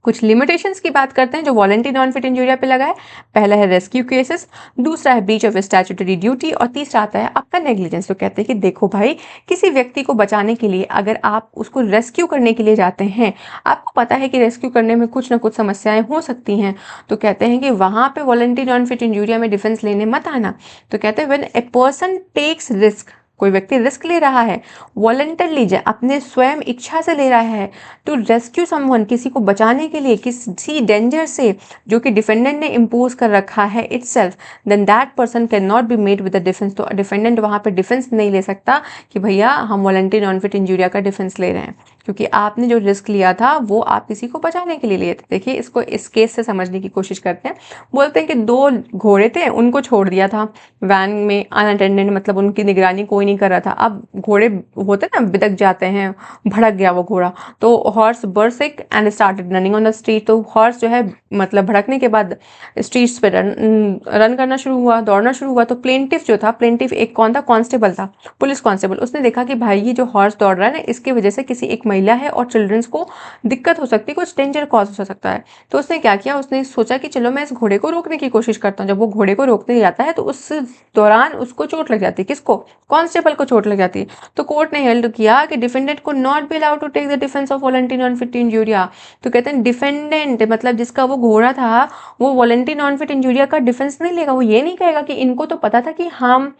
कुछ लिमिटेशंस की बात करते हैं जो वॉलंटरी नॉन फिट इंजूरिया पे लगा है। पहला है रेस्क्यू केसेस, दूसरा है ब्रीच ऑफ स्टैट्यूटरी ड्यूटी, और तीसरा आता है आपका नेग्लिजेंस। तो कहते हैं कि देखो भाई, किसी व्यक्ति को बचाने के लिए अगर आप उसको रेस्क्यू करने के लिए जाते हैं, आपको पता है कि रेस्क्यू करने में कुछ ना कुछ समस्याएं हो सकती हैं, तो कहते हैं कि वहाँ पे वॉलंटरी नॉन फिट इंजूरिया में डिफेंस लेने मत आना। तो कहते हैं when a person takes risk, कोई व्यक्ति रिस्क ले रहा है वॉलंटरली, अपने स्वयं इच्छा से ले रहा है, टू रेस्क्यू समवन, किसी को बचाने के लिए किसी डेंजर से जो कि डिफेंडेंट ने इम्पोज कर रखा है itself, then that person can not be made with the defence. तो डिफेंडेंट वहाँ पे डिफेंस नहीं ले सकता कि भैया हम वॉलंटरी नॉन फिट इंजूरिया का डिफेंस ले रहे हैं, क्योंकि आपने जो रिस्क लिया था वो आप किसी को बचाने के लिए लिए थे। देखिए इसको इस केस से समझने की कोशिश करते हैं। बोलते हैं कि दो घोड़े थे, उनको छोड़ दिया था वैन में अनअटेंडेंट, मतलब उनकी निगरानी कोई नहीं कर रहा था। अब घोड़े होते ना बिदक जाते हैं, भड़क गया वो घोड़ा, तो हॉर्स बर sick and started running on the street. तो हॉर्स जो है मतलब भड़कने के बाद स्ट्रीट्स पे रन करना शुरू हुआ, दौड़ना शुरू हुआ। तो प्लेंटिफ जो था, प्लेंटिफ एक कौन था, कांस्टेबल था, पुलिस कांस्टेबल। उसने देखा कि भाई ये जो हॉर्स दौड़ रहा है ना, इसकी वजह से किसी एक महिला है और चिल्ड्रंस को दिक्कत हो सकती है, कुछ डेंजर कॉज हो सकता है। तो उसने क्या किया, उसने सोचा कि चलो मैं इस घोड़े को रोकने की कोशिश करता हूँ। जब वो घोड़े को रोकने जाता है तो उस दौरान उसको चोट लग जाती है, किसको, कांस्टेबल को चोट लग जाती है। तो कोर्ट ने हेल्ड किया कि डिफेंडेंट को not be allowed to take the defence of voluntary non fit injuria. तो कहते हैं डिफेंडेंट मतलब जिसका वो घोड़ा था, वो वॉलंटरी नॉन फिट इंजूरिया का डिफेंस नहीं लेगा। वो ये नहीं कहेगा कि इनको तो पता था कि हम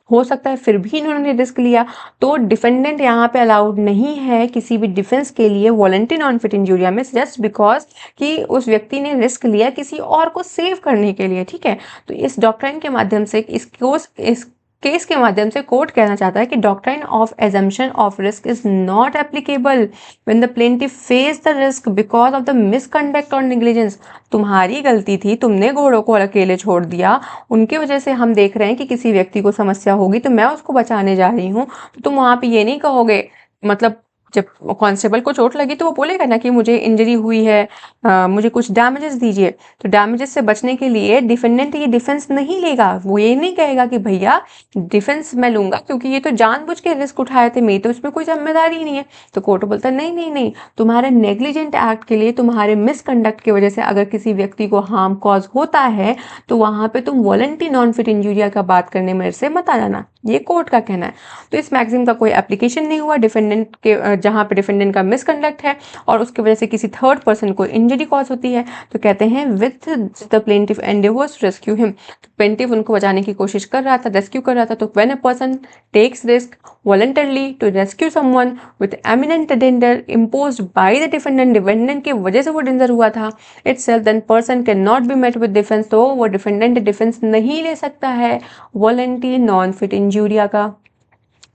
हो सकता है फिर भी इन्होंने रिस्क लिया। तो डिफेंडेंट यहाँ पे अलाउड नहीं है किसी भी डिफेंस के लिए वॉलंटरी नॉन फिट इंजूरिया में, जस्ट बिकॉज कि उस व्यक्ति ने रिस्क लिया किसी और को सेव करने के लिए। ठीक है, तो इस डॉक्ट्राइन के माध्यम से इस केस के माध्यम से कोर्ट कहना चाहता है कि doctrine of assumption of risk is not applicable when the plaintiff face the risk because of the misconduct और नेग्लिजेंस। तुम्हारी गलती थी, तुमने घोड़ों को अकेले छोड़ दिया, उनकी वजह से हम देख रहे हैं कि किसी व्यक्ति को समस्या होगी, तो मैं उसको बचाने जा रही हूँ। तो तुम वहाँ पे ये नहीं कहोगे, मतलब जब कांस्टेबल को चोट लगी तो वो बोलेगा ना कि मुझे इंजरी हुई है, मुझे कुछ डैमेजेस दीजिए। तो डैमेजेस से बचने के लिए डिफेंडेंट ये डिफेंस नहीं लेगा, वो ये नहीं कहेगा कि भैया डिफेंस मैं लूंगा क्योंकि ये तो जानबूझ के रिस्क उठाए थे, मेरी तो इसमें कोई जिम्मेदारी ही नहीं है। तो कोर्ट बोलता है नहीं नहीं नहीं, तुम्हारे नेग्लिजेंट एक्ट के लिए, तुम्हारे मिसकंडक्ट की वजह से अगर किसी व्यक्ति को हार्म कॉज होता है तो वहां पे तुम वॉलंटरी नॉन फिट इंजूरिया का बात करने मेरे से मत आ जाना, ये कोर्ट का कहना है। तो इस मैक्सिम का कोई एप्लीकेशन नहीं हुआ डिफेंडेंट के, जहां पे डिफेंडेंट का मिसकंडक्ट है और उसकी वजह से किसी थर्ड पर्सन को इंजरी कॉज होती है। तो कहते हैं with the plaintiff endeavours to rescue him, तो प्लेंटिफ उनको बचाने की कोशिश कर रहा था, रेस्क्यू कर रहा था। तो when a person takes risk voluntarily to rescue someone with eminent danger imposed by the defendant, defendant की वजह से वो डेंजर हुआ था itself, then person cannot be met with defense, तो वो डिफेंडेंट डिफेंस नहीं ले सकता है वॉलंटरी नॉन फिट इंजूरिया का।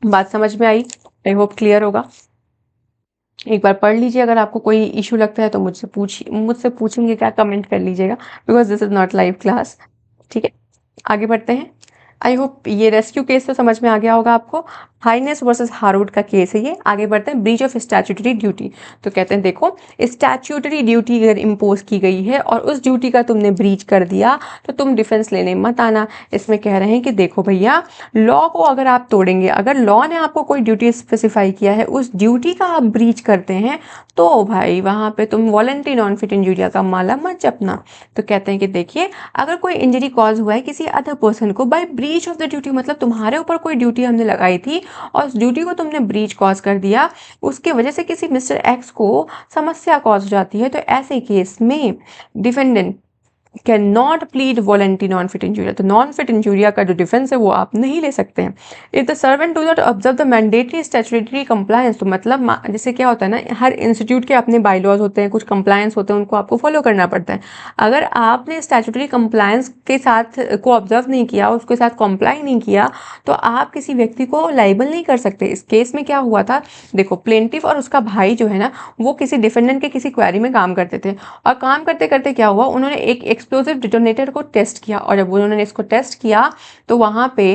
बात समझ में आई? आई होप क्लियर होगा। एक बार पढ़ लीजिए, अगर आपको कोई इशू लगता है तो मुझसे पूछेंगे क्या, कमेंट कर लीजिएगा, because this is not live class. ठीक है, आगे बढ़ते हैं। आई होप ये रेस्क्यू केस तो समझ में आ गया होगा आपको। हाइनेस वर्सेस हार्वुड का केस है ये। आगे बढ़ते हैं, ब्रीच ऑफ स्टैट्यूटरी ड्यूटी। तो कहते हैं देखो, स्टैट्यूटरी ड्यूटी अगर इम्पोज की गई है और उस ड्यूटी का तुमने ब्रीच कर दिया तो तुम डिफेंस लेने मत आना। इसमें कह रहे हैं कि देखो भैया, लॉ को अगर आप तोड़ेंगे, अगर लॉ ने आपको कोई ड्यूटी स्पेसिफाई किया है, उस ड्यूटी का आप ब्रीच करते हैं तो भाई वहां पे तुम वॉलंटरी नॉन फिट इंजूरिया का माला मत जपना। तो कहते हैं कि देखिए, अगर कोई इंजरी कॉज हुआ है किसी अदर पर्सन को by breach of the duty, मतलब तुम्हारे ऊपर कोई ड्यूटी हमने लगाई थी और उस ड्यूटी को तुमने ब्रीच कॉज कर दिया, उसके वजह से किसी मिस्टर एक्स को समस्या कॉज हो जाती है, तो ऐसे केस में defendant can not plead voluntary non fit injuria. तो नॉन फिट इंजूरिया का जो डिफेंस है वो आप नहीं ले सकते हैं। If the servant do not observe the mandatory statutory compliance, तो मतलब जैसे क्या होता है ना, हर इंस्टीट्यूट के अपने बाईलॉज होते हैं, कुछ कंप्लायंस होते हैं, उनको आपको फॉलो करना पड़ता है। अगर आपने स्टैट्यूटरी कंप्लायंस के साथ को ऑब्जर्व नहीं किया, उसके साथ कंप्लाई नहीं किया, तो आप किसी व्यक्ति को लाइबल नहीं कर सकते। इस केस में क्या हुआ था, देखो प्लेंटिफ और उसका भाई जो है ना, वो किसी डिफेंडेंट के किसी क्वेरी में काम करते थे और काम करते करते क्या हुआ, उन्होंने एक एक्सप्लोसिव डिटोनेटर को टेस्ट किया और जब उन्होंने इसको टेस्ट किया तो वहां पे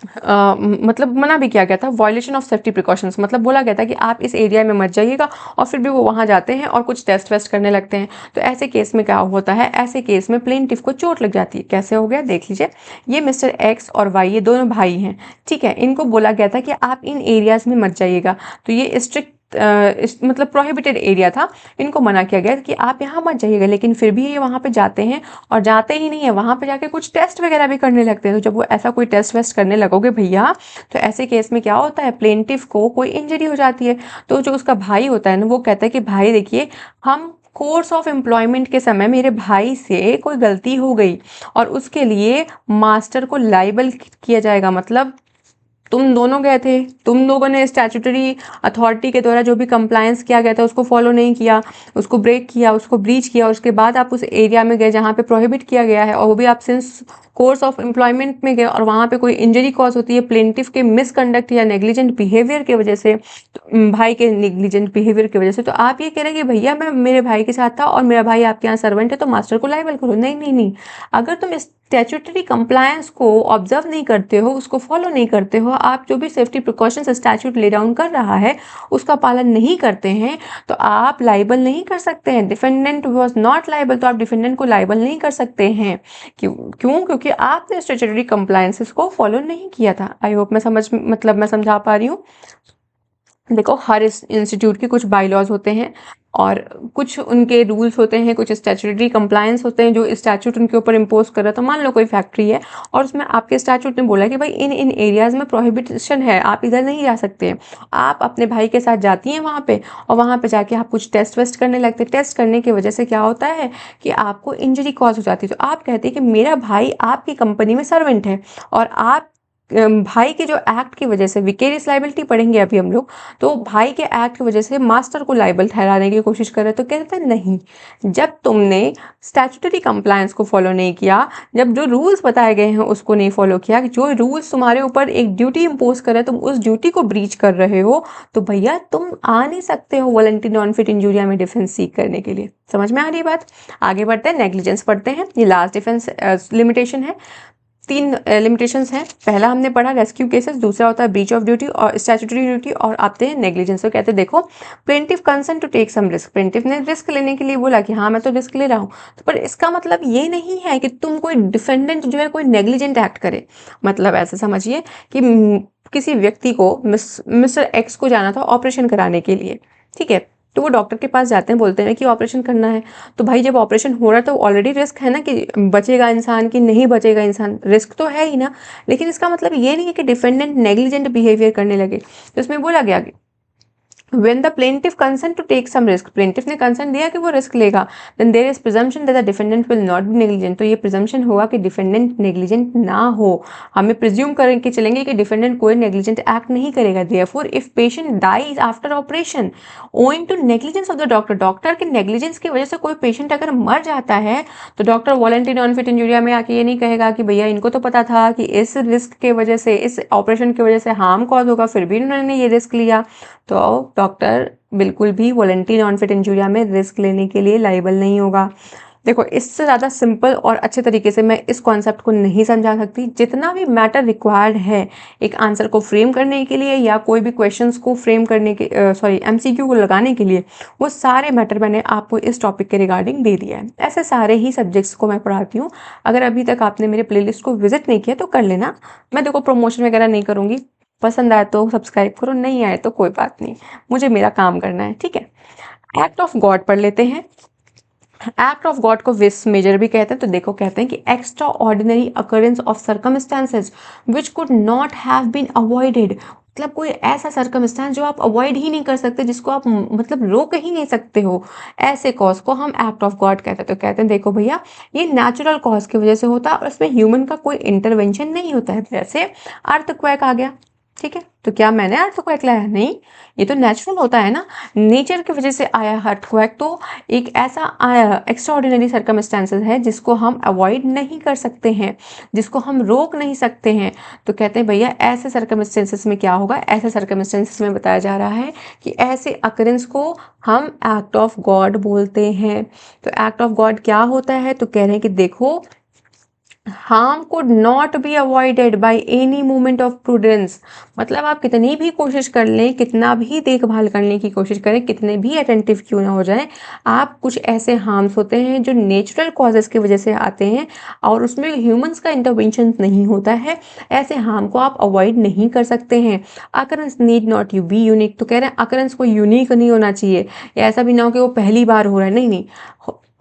मतलब मना भी किया गया था, वायलेशन ऑफ सेफ्टी प्रिकॉशंस, मतलब बोला गया था कि आप इस एरिया में मत जाइएगा, और फिर भी वो वहां जाते हैं और कुछ टेस्ट वेस्ट करने लगते हैं। तो ऐसे केस में क्या होता है, ऐसे केस में प्लेंटिफ को चोट लग जाती है। कैसे हो गया देख लीजिए, ये मिस्टर एक्स और वाई, ये दोनों भाई हैं, ठीक है, इनको बोला गया था कि आप इन एरियाज में मत जाइएगा। तो ये स्ट्रिक्ट मतलब प्रोहिबिटेड एरिया था, इनको मना किया गया कि आप यहाँ मत जाइएगा, लेकिन फिर भी ये वहाँ पे जाते हैं और जाते ही नहीं है, वहाँ पे जाके कुछ टेस्ट वगैरह भी करने लगते हैं। तो जब वो ऐसा कोई टेस्ट वेस्ट करने लगोगे भैया, तो ऐसे केस में क्या होता है, प्लेंटिफ को कोई इंजरी हो जाती है। तो जो उसका भाई होता है ना, वो कहता है कि भाई देखिए, हम कोर्स ऑफ एम्प्लॉयमेंट के समय मेरे भाई से कोई गलती हो गई और उसके लिए मास्टर को लाइबल किया जाएगा। मतलब तुम दोनों गए थे, तुम लोगों ने स्टैट्यूटरी अथॉरिटी के द्वारा जो भी कंप्लायंस किया गया था उसको फॉलो नहीं किया, उसको ब्रेक किया, उसको ब्रीच किया, और उसके बाद आप उस एरिया में गए जहाँ पे प्रोहिबिट किया गया है, और वो भी आप सिंस कोर्स ऑफ एम्प्लॉयमेंट में गए और वहाँ पे कोई इंजरी कॉज होती है प्लेंटिफ के मिसकंडक्ट या नेग्लिजेंट बिहेवियर की वजह से, तो भाई के नेग्लिजेंट बिहेवियर की वजह से, तो आप ये कह रहे हैं कि भैया मैं मेरे भाई के साथ था और मेरा भाई आपके यहाँ सर्वेंट है तो मास्टर को लाइबल करो। नहीं नहीं नहीं, अगर तुम स्टैट्यूटरी कंप्लायंस को ऑब्जर्व नहीं करते हो, उसको फॉलो नहीं करते हो, आप जो भी safety precautions statute lay down कर रहा है उसका पालन नहीं करते हैं, तो आप लाइबल नहीं कर सकते हैं। डिफेंडेंट वाज नॉट लाइबल, तो आप डिफेंडेंट को लाइबल नहीं कर सकते हैं। क्यों? क्योंकि आपने स्टैट्यूटरी कंप्लायंसेस को फॉलो नहीं किया था। आई होप मैं समझा पा रही हूँ। देखो, हर इंस्टीट्यूट के कुछ बाईलॉज होते हैं और कुछ उनके रूल्स होते हैं, कुछ स्टैट्यूटरी कंप्लायंस होते हैं जो स्टैट्यूट उनके ऊपर इम्पोज कर रहा है। तो मान लो कोई फैक्ट्री है और उसमें आपके स्टैट्यूट ने बोला कि भाई इन इन एरियाज में प्रोहिबिशन है, आप इधर नहीं जा सकते हैं। आप अपने भाई के साथ जाती हैं वहाँ पे और वहाँ पे जाके आप कुछ टेस्ट वेस्ट करने लगते हैं। टेस्ट करने की वजह से क्या होता है कि आपको इंजरी कॉज हो जाती है। तो आप कहते हैं कि मेरा भाई आपकी कंपनी में सर्वेंट है और आप भाई के जो एक्ट की वजह से विकेरियस लाइबिलिटी पढ़ेंगे अभी हम लोग, तो भाई के एक्ट की वजह से मास्टर को लाइबल ठहराने की कोशिश कर रहे हैं। तो कहते हैं नहीं, जब तुमने स्टैट्यूटरी कंप्लायंस को फॉलो नहीं किया, जब जो रूल्स बताए गए हैं उसको नहीं फॉलो किया, जो रूल्स तुम्हारे ऊपर एक ड्यूटी इम्पोज कर रहे हैं, तुम उस ड्यूटी को ब्रीच कर रहे हो, तो भैया तुम आ नहीं सकते हो वॉलंटरी नॉन फिट इंजूरिया में डिफेंस सीख करने के लिए। समझ में आ रही बात? आगे बढ़ते हैं, नेग्लिजेंस पढ़ते हैं। ये लास्ट डिफेंस लिमिटेशन है। तीन लिमिटेशंस हैं। पहला हमने पढ़ा रेस्क्यू केसेस, दूसरा होता है ब्रीच ऑफ ड्यूटी और स्टैट्यूटरी ड्यूटी, और आते हैं नेग्लिजेंस। तो कहते हैं देखो plaintiff concern to take some risk, plaintiff ने रिस्क लेने के लिए बोला कि हाँ मैं तो रिस्क ले रहा हूँ, तो पर इसका मतलब ये नहीं है कि तुम कोई डिफेंडेंट जो है कोई नेग्लिजेंट एक्ट करे। मतलब ऐसे समझिए कि किसी व्यक्ति को मिस्टर एक्स को जाना था ऑपरेशन कराने के लिए, ठीक है, तो वो डॉक्टर के पास जाते हैं, बोलते हैं कि ऑपरेशन करना है। तो भाई जब ऑपरेशन हो रहा है तो ऑलरेडी रिस्क है ना कि बचेगा इंसान कि नहीं बचेगा इंसान, रिस्क तो है ही ना। लेकिन इसका मतलब ये नहीं है कि डिफेंडेंट नेग्लिजेंट बिहेवियर करने लगे। तो इसमें बोला गया कि when the plaintiff consent to take some risk, plaintiff ने consent दिया कि वो रिस्क लेगा, then there is presumption that the defendant will not be negligent, तो ये presumption होगा कि defendant negligent ना हो। हमें presume करके चलेंगे कि defendant कोई negligent act नहीं करेगा। therefore if patient dies after operation owing to negligence of the doctor, doctor के negligence की वजह से कोई patient अगर मर जाता है तो doctor voluntary non fit injuria में आके ये नहीं कहेगा कि भैया इनको तो पता था कि इस रिस्क के वजह से, इस ऑपरेशन की वजह से हार्म कॉज होगा, फिर भी उन्होंने ये रिस्क लिया। तो डॉक्टर बिल्कुल भी वॉलंटरी नॉन फिट इंजूरिया में रिस्क लेने के लिए लाइबल नहीं होगा। देखो इससे ज़्यादा सिंपल और अच्छे तरीके से मैं इस कॉन्सेप्ट को नहीं समझा सकती। जितना भी मैटर रिक्वायर्ड है एक आंसर को फ्रेम करने के लिए या कोई भी क्वेश्चंस को फ्रेम करने के एमसीक्यू को लगाने के लिए, वो सारे मैटर मैंने आपको इस टॉपिक के रिगार्डिंग दे दिया है। ऐसे सारे ही सब्जेक्ट्स को मैं पढ़ाती हूँ। अगर अभी तक आपने मेरे प्लेलिस्ट को विजिट नहीं किया तो कर लेना। मैं देखो प्रमोशन वगैरह नहीं करूँगी, पसंद आए तो सब्सक्राइब करो, नहीं आए तो कोई बात नहीं, मुझे मेरा काम करना है, ठीक है। एक्ट ऑफ गॉड पढ़ लेते हैं। एक्ट ऑफ गॉड को विस मेजर भी कहते हैं। तो देखो कहते हैं कि extraordinary occurrence of circumstances which could not have been avoided, मतलब कोई ऐसा सर्कमस्टांस जो आप अवॉइड ही नहीं कर सकते, जिसको आप मतलब रोक ही नहीं सकते हो, ऐसे कॉज को हम एक्ट ऑफ गॉड कहते हैं। तो कहते हैं देखो भैया ये नेचुरल कॉज की वजह से होता है और उसमें ह्यूमन का कोई इंटरवेंशन नहीं होता है। जैसे अर्थक्वेक आ गया, ठीक है, तो क्या मैंने अर्थक्वेक लाया? नहीं, ये तो नेचुरल होता है ना, नेचर की वजह से आया अर्थक्वेक। तो एक ऐसा एक्स्ट्राऑर्डिनरी सर्कमस्टेंसेस है जिसको हम अवॉइड नहीं कर सकते हैं, जिसको हम रोक नहीं सकते हैं। तो कहते हैं भैया ऐसे सर्कमस्टेंसेस में क्या होगा, ऐसे सर्कमस्टेंसेस में बताया जा रहा है कि ऐसे अकरेंस को हम एक्ट ऑफ गॉड बोलते हैं। तो एक्ट ऑफ गॉड क्या होता है? तो कह रहे हैं कि देखो harm could not be avoided by any movement of prudence, मतलब आप कितनी भी कोशिश कर लें, कितना भी देखभाल करने की कोशिश करें, कितने भी अटेंटिव क्यों ना हो जाए, आप कुछ ऐसे हार्म्स होते हैं जो नेचुरल कॉजेस की वजह से आते हैं और उसमें ह्यूमंस का इंटरवेंशन नहीं होता है, ऐसे हार्म को आप अवॉइड नहीं कर सकते हैं। Occurrence need not you be unique, तो कह रहे हैं अकरेंस को यूनिक नहीं होना चाहिए, या ऐसा भी ना हो कि वो पहली बार हो रहा है, नहीं।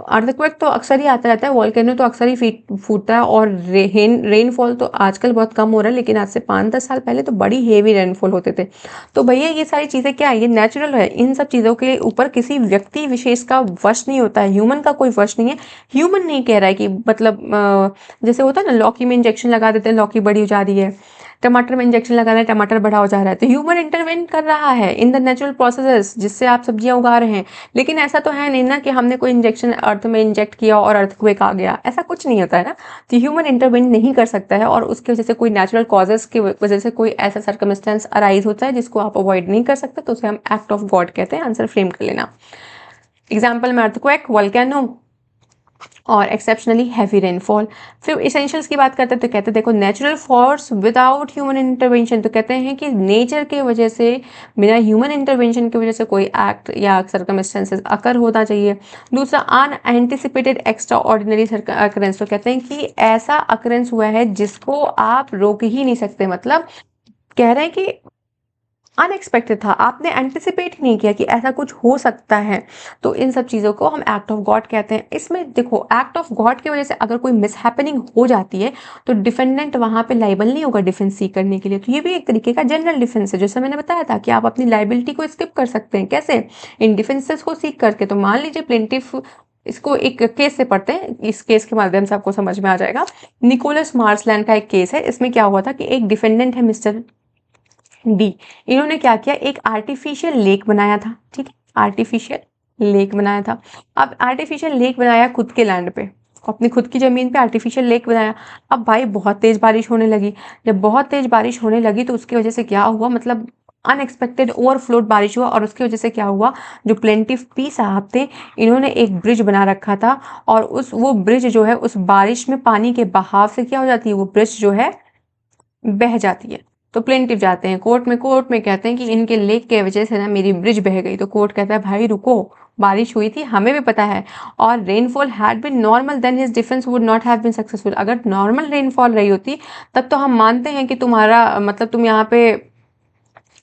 अर्थक्वेक तो अक्सर ही आता रहता है, वॉल्केनो तो अक्सर ही फूटता है, और रेनफॉल तो आजकल बहुत कम हो रहा है, लेकिन आज से 5-10 साल पहले तो बड़ी हेवी रेनफॉल होते थे। तो भैया ये सारी चीज़ें क्या है, ये नेचुरल है, इन सब चीज़ों के ऊपर किसी व्यक्ति विशेष का वश नहीं होता है, ह्यूमन का कोई वश नहीं है। ह्यूमन नहीं कह रहा है कि मतलब जैसे होता है ना लौकी में इंजेक्शन लगा देते हैं, लौकी बड़ी हो जा रही है, टमाटर में इंजेक्शन लगा रहे हैं, टमाटर बड़ा हो जा रहा है, तो ह्यूमन इंटरवेन कर रहा है इन द नेचुरल प्रोसेसेस जिससे आप सब्जियां उगा रहे हैं। लेकिन ऐसा तो है नहीं ना कि हमने कोई इंजेक्शन अर्थ में इंजेक्ट किया और अर्थक्वेक आ गया, ऐसा कुछ नहीं होता है ना। तो ह्यूमन इंटरवेन नहीं कर सकता है और उसकी वजह से कोई नेचुरल कॉजेस की वजह से कोई ऐसा सर्कमस्टेंस अराइज होता है जिसको आप अवॉइड नहीं कर सकते, तो उसे हम एक्ट ऑफ गॉड कहते हैं। आंसर फ्रेम कर लेना। एग्जाम्पल में अर्थक्वेक, वोल्केनो और एक्सेप्शनली हैवी रेनफॉल। फिर इसेंशियल्स की बात करते हैं तो कहते हैं देखो natural force without human intervention, तो कहते हैं कि नेचर के वजह से बिना ह्यूमन इंटरवेंशन की वजह से कोई एक्ट या सर्कमस्टेंसेस अकर होना चाहिए। दूसरा अनएंटिसिपेटेड एक्स्ट्रा ऑर्डिनरी अकरेंस, तो कहते हैं कि ऐसा अकरेंस हुआ है जिसको आप रोक ही नहीं सकते, मतलब कह रहे हैं कि अनएक्सपेक्टेड था, आपने एंटिसिपेट नहीं किया कि ऐसा कुछ हो सकता है। तो इन सब चीज़ों को हम एक्ट ऑफ गॉड कहते हैं। इसमें देखो एक्ट ऑफ गॉड की वजह से अगर कोई मिसहैपनिंग हो जाती है तो डिफेंडेंट वहाँ पे लाइबल नहीं होगा डिफेंस सीक करने के लिए। तो ये भी एक तरीके का जनरल डिफेंस है, जैसे मैंने बताया था कि आप अपनी लाइबिलिटी को स्किप कर सकते हैं। कैसे? इन डिफेंसेस को सीक करके। तो मान लीजिए प्लेंटिफ, इसको एक केस से पढ़ते हैं, इस केस के माध्यम से आपको समझ में आ जाएगा। निकोलस मार्सलैंड का एक केस है। इसमें क्या हुआ था कि एक डिफेंडेंट है मिस्टर डी, इन्होंने क्या किया, एक आर्टिफिशियल लेक बनाया था, ठीक है, आर्टिफिशियल लेक बनाया था। अब आर्टिफिशियल लेक बनाया खुद के लैंड पे, अपनी खुद की जमीन पे आर्टिफिशियल लेक बनाया। अब भाई बहुत तेज बारिश होने लगी, जब बहुत तेज बारिश होने लगी तो उसकी वजह से क्या हुआ, मतलब अनएक्सपेक्टेड ओवरफ्लोड बारिश हुआ और उसकी वजह से क्या हुआ, जो प्लेंटिफ पी साहब थे इन्होंने एक ब्रिज बना रखा था और वो ब्रिज जो है उस बारिश में पानी के बहाव से क्या हो जाती है, वो ब्रिज जो है बह जाती है। तो प्लेंटिफ जाते हैं कोर्ट में कहते हैं कि इनके लेक के वजह से ना मेरी ब्रिज बह गई। तो कोर्ट कहता है भाई रुको, बारिश हुई थी हमें भी पता है, और rainfall had been normal then his defence would not have been successful. अगर नॉर्मल रेनफॉल रही होती तब तो हम मानते हैं कि तुम्हारा मतलब तुम यहाँ पे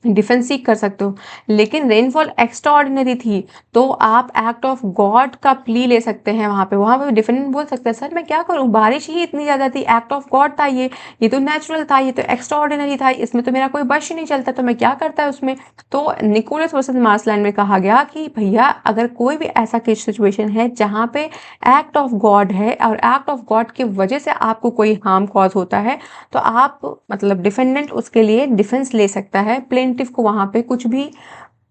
डिफेंस सीख कर सकते हो, लेकिन रेनफॉल एक्स्ट्रा ऑर्डिनरी थी तो आप एक्ट ऑफ गॉड का प्ली ले सकते हैं। वहाँ पे डिफेंडेंट बोल सकते हैं सर मैं क्या करूँ, बारिश ही इतनी ज़्यादा थी, एक्ट ऑफ गॉड था ये तो नेचुरल था, ये तो एक्स्ट्रा ऑर्डिनरी था, इसमें तो मेरा कोई बस ही नहीं चलता, तो मैं क्या करता है उसमें। तो निकोलस वर्सेस मार्सलैंड में कहा गया कि भैया अगर कोई भी ऐसा केस सिचुएशन है जहाँ पे एक्ट ऑफ गॉड है और एक्ट ऑफ गॉड की वजह से आपको कोई हार्म कॉज होता है तो आप मतलब डिफेंडेंट उसके लिए डिफेंस ले सकता है। प्लेंटिफ को वहां पे कुछ भी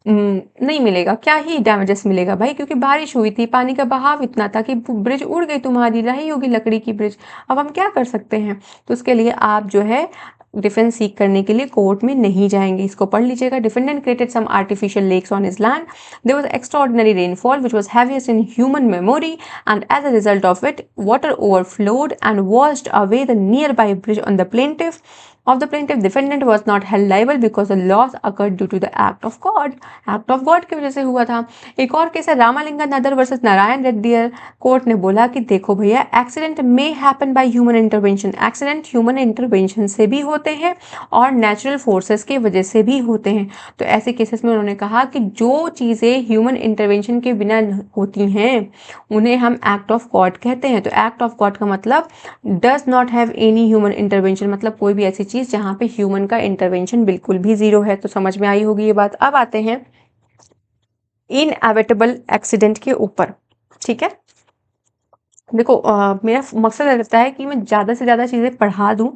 नहीं मिलेगा, क्या ही डैमेजेस मिलेगा भाई, क्योंकि बारिश हुई थी, पानी का बहाव इतना था कि ब्रिज उड़ गई, तुम्हारी रही होगी लकड़ी की ब्रिज, अब हम क्या कर सकते हैं। तो उसके लिए आप जो है डिफेंस सीख करने के लिए कोर्ट में नहीं जाएंगे। इसको पढ़ लीजिएगा। Defendant created some artificial lakes on his land, there was extraordinary rainfall which was heaviest in human memory and as a result of it water overflowed and washed away the nearby bridge on the plaintiff of the plaintiff. Defendant was not held liable because the loss occurred due to the act of God. Act of God की वजह से हुआ था। एक और केस है रामालिंगन नदर वर्सेस नारायण रेड्डी। कोर्ट ने बोला कि देखो भैया accident may happen by human intervention, accident human intervention से भी होते हैं और नेचुरल फोर्सेस की वजह से भी होते हैं। तो ऐसे केसेस में उन्होंने कहा कि जो चीज़ें ह्यूमन इंटरवेंशन के बिना होती हैं उन्हें हम एक्ट ऑफ गॉड कहते हैं। तो एक्ट ऑफ गॉड का मतलब does not have any human intervention, मतलब कोई भी ऐसी चीज़ जहाँ पे ह्यूमन का इंटरवेंशन बिल्कुल भी जीरो है। तो समझ में आई होगी ये बात। अब आते हैं इनएविटेबल एक्सीडेंट के ऊपर। ठीक है, देखो मेरा मकसद रहता है कि मैं ज़्यादा से ज़्यादा चीज़ें पढ़ा दूँ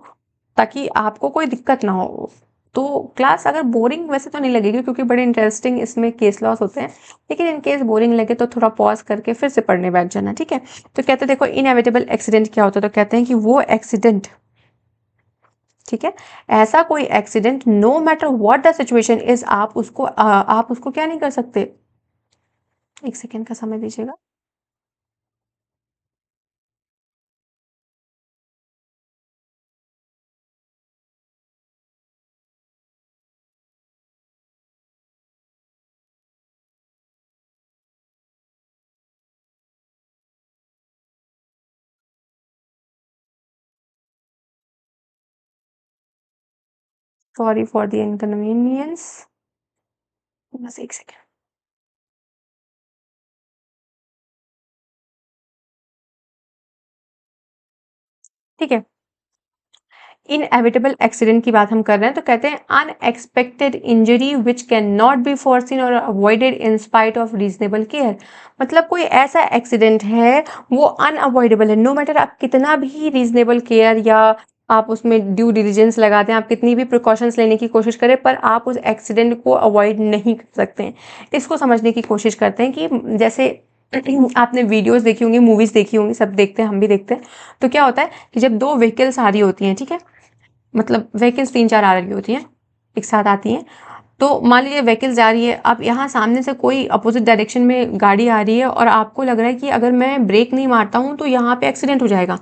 ताकि आपको कोई दिक्कत ना हो। तो क्लास अगर बोरिंग वैसे तो नहीं लगेगी क्योंकि बड़े इंटरेस्टिंग इसमें केस लॉस होते हैं, लेकिन इन केस बोरिंग लगे तो थोड़ा पॉज करके फिर से पढ़ने बैठ जाना। ठीक है, तो कहते हैं देखो इनएविटेबल एक्सीडेंट क्या होता है, तो कहते हैं कि वो एक्सीडेंट, ठीक है, ऐसा कोई accident no matter what the situation is, आप उसको क्या नहीं कर सकते। एक सेकेंड का समय दीजिएगा। सॉरी फॉर द इनकन्वीनियंस, बस एक सेकेंड। ठीक है, इनएविटेबल एक्सीडेंट की बात हम कर रहे हैं, तो कहते हैं unexpected injury which can not be foreseen और avoided in spite of reasonable care. मतलब कोई ऐसा एक्सीडेंट है वो अनअवॉइडेबल है, नो मैटर आप कितना भी रीजनेबल केयर या आप उसमें ड्यू डिलिजेंस लगाते हैं, आप कितनी भी प्रिकॉशंस लेने की कोशिश करें, पर आप उस एक्सीडेंट को अवॉइड नहीं कर सकते हैं। इसको समझने की कोशिश करते हैं कि जैसे आपने वीडियोस देखी होंगी, मूवीज देखी होंगी, सब देखते हैं, हम भी देखते हैं। तो क्या होता है कि जब दो व्हीकल्स आ रही होती हैं, ठीक है, मतलब व्हीकल्स 3-4 आ रही होती हैं, एक साथ आती हैं, तो मान लीजिए व्हीकल्स जा रही है, अब यहाँ सामने से कोई अपोजिट डायरेक्शन में गाड़ी आ रही है और आपको लग रहा है कि अगर मैं ब्रेक नहीं मारता हूँ तो यहाँ पे एक्सीडेंट हो जाएगा।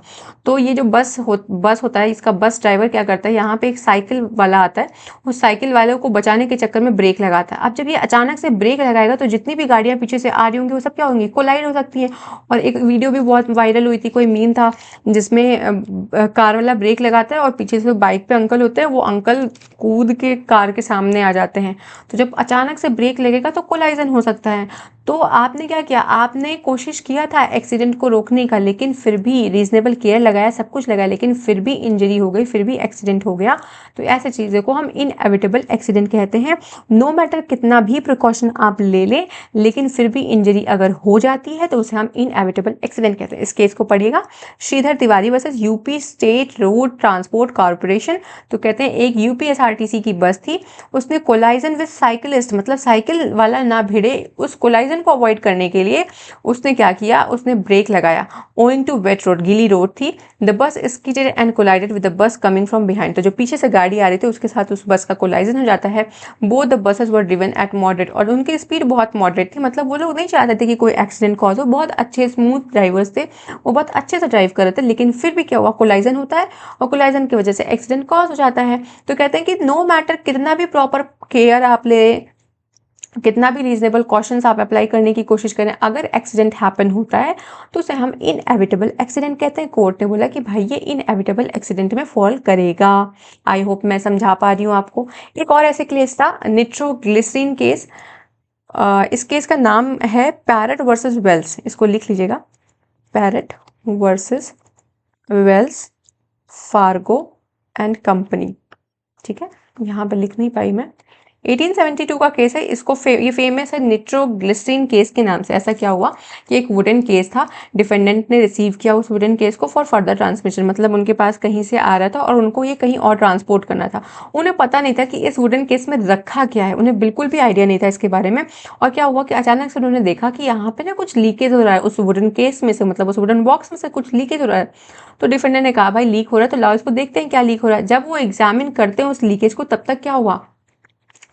तो ये जो बस होता है, इसका बस ड्राइवर क्या करता है, यहाँ पे एक साइकिल वाला आता है, उस साइकिल वाले को बचाने के चक्कर में ब्रेक लगाता है। अब जब ये अचानक से ब्रेक लगाएगा तो जितनी भी गाड़ियाँ पीछे से आ रही होंगी वो सब क्या होंगी, कोलाइड हो सकती है। और एक वीडियो भी बहुत वायरल हुई थी, कोई मीम था जिसमें कार वाला ब्रेक लगाता है और पीछे से बाइक पे अंकल होते हैं, वो अंकल कूद के कार के सामने आ जाते हैं। तो जब अचानक से ब्रेक लगेगा तो कोलाइजन हो सकता है। तो आपने क्या किया, आपने कोशिश किया था एक्सीडेंट को रोकने का, लेकिन फिर भी रीजनेबल केयर लगाया, सब कुछ लगाया, लेकिन फिर भी इंजरी हो गई, फिर भी एक्सीडेंट हो गया। तो ऐसे चीज़ों को हम इनएविटेबल एक्सीडेंट कहते हैं। नो मैटर कितना भी प्रिकॉशन आप ले लें, लेकिन फिर भी इंजरी अगर हो जाती है तो उसे हम इनएविटेबल एक्सीडेंट कहते हैं। इस केस को पढ़िएगा, Shridhar Tiwari versus UP state road transport corporation. तो कहते हैं एक यूपीएसआरटीसी की बस थी, उसने कोलाइजन विद साइकिलिस्ट, मतलब साइकिल वाला ना भिड़े, उस कोलाइजन कोलाइजन को अवॉइड करने के लिए उसने क्या किया, उसने ब्रेक लगाया। ओइंग टू वेट रोड, गीली रोड थी, the bus skidded and collided with the bus coming from behind, तो जो पीछे से गाड़ी आ रही थी उसके साथ उस बस का कोलाइजन हो जाता है। Both the buses were driven eight moderate, और उनकी स्पीड बहुत मॉडरेट थी, मतलब वो लोग नहीं चाहते थे कि कोई एक्सीडेंट कॉज हो, बहुत अच्छे स्मूथ ड्राइवर्स थे, वो बहुत अच्छे से ड्राइव कर रहे थे, लेकिन फिर भी क्या हुआ, कोलाइजन होता है और कोलाइजन की वजह से एक्सीडेंट कॉज हो जाता है। तो कहते हैं कि नो मैटर कितना भी प्रॉपर केयर आप ले, कितना भी रीजनेबल कॉशंस आप अप्लाई करने की कोशिश करें, अगर एक्सीडेंट हैपन होता है तो उसे हम इनएविटेबल एक्सीडेंट कहते हैं। कोर्ट ने बोला कि भाई ये इनएविटेबल एक्सीडेंट में फॉल करेगा। आई होप मैं समझा पा रही हूँ आपको। एक और ऐसे केस था, निट्रोग्लिसरीन केस। इस केस का नाम है पैरेट वर्सेस वेल्स, इसको लिख लीजिएगा, parrot versus Wells Fargo and company. ठीक है, यहाँ पर लिख नहीं पाई मैं। 1872 का केस है, इसको ये फेमस है निट्रोग्लिसरीन केस के नाम से। ऐसा क्या हुआ कि एक वुडन केस था, डिफेंडेंट ने रिसीव किया उस वुडन केस को फॉर फर्दर ट्रांसमिशन, मतलब उनके पास कहीं से आ रहा था और उनको ये कहीं और ट्रांसपोर्ट करना था। उन्हें पता नहीं था कि इस वुडन केस में रखा क्या है, उन्हें बिल्कुल भी आइडिया नहीं था इसके बारे में। और क्या हुआ कि अचानक से उन्होंने देखा कि यहाँ पे ना कुछ लीकेज हो रहा है उस वुडन केस में से, मतलब उस वुडन बॉक्स में से कुछ लीकेज हो रहा है। तो डिफेंडेंट ने कहा भाई लीक हो रहा है तो लाओ इसको देखते हैं क्या लीक हो रहा है। जब वो एग्जामिन करते हैं उस लीकेज को, तब तक क्या हुआ,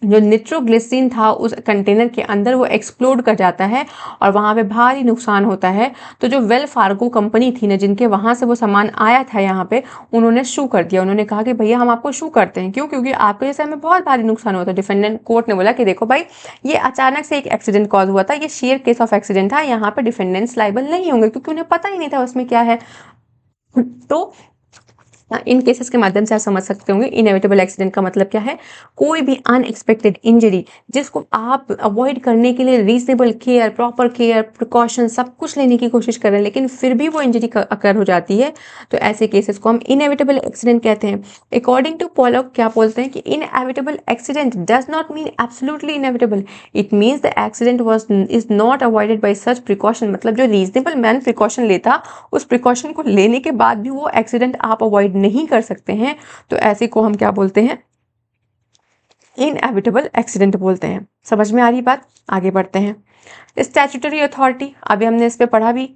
जो निट्रोग्लिसरीन था उस कंटेनर के अंदर वो एक्सप्लोड कर जाता है और वहाँ पे भारी नुकसान होता है। तो जो वेल फार्गो कंपनी थी ना, जिनके वहाँ से वो सामान आया था यहाँ पे, उन्होंने शू कर दिया। उन्होंने कहा कि भैया हम आपको शू करते हैं, क्यों, क्योंकि आपके जैसे हमें बहुत भारी नुकसान होता है। डिफेंडेंट कोर्ट ने बोला कि देखो भाई ये अचानक से एक एक्सीडेंट कॉज हुआ था, ये शेयर केस ऑफ एक्सीडेंट था, यहाँ पे डिफेंडेंट्स लाइबल नहीं होंगे क्योंकि उन्हें पता ही नहीं था उसमें क्या है। तो इन केसेस के माध्यम से आप समझ सकते होंगे इनएविटेबल एक्सीडेंट का मतलब क्या है, कोई भी अनएक्सपेक्टेड इंजरी जिसको आप अवॉइड करने के लिए reasonable care, proper care, precaution सब कुछ लेने की कोशिश कर रहे हैं, लेकिन फिर भी वो इंजरी अकर हो जाती है, तो ऐसे केसेस को हम इनएविटेबल एक्सीडेंट कहते हैं। अकॉर्डिंग टू पोलॉक क्या बोलते हैं कि inevitable accident does not mean absolutely inevitable, it means the accident was is not avoided by such precaution, मतलब जो रीजनेबल मैन प्रिकॉशन लेता, उस प्रिकॉशन को लेने के बाद भी वो एक्सीडेंट आप अवॉइड नहीं कर सकते हैं, तो ऐसे को हम क्या बोलते हैं, इनएविटेबल एक्सीडेंट बोलते हैं। समझ में आ रही बात, आगे बढ़ते हैं। स्टैट्यूटरी अथॉरिटी, अभी हमने इस पे पढ़ा भी,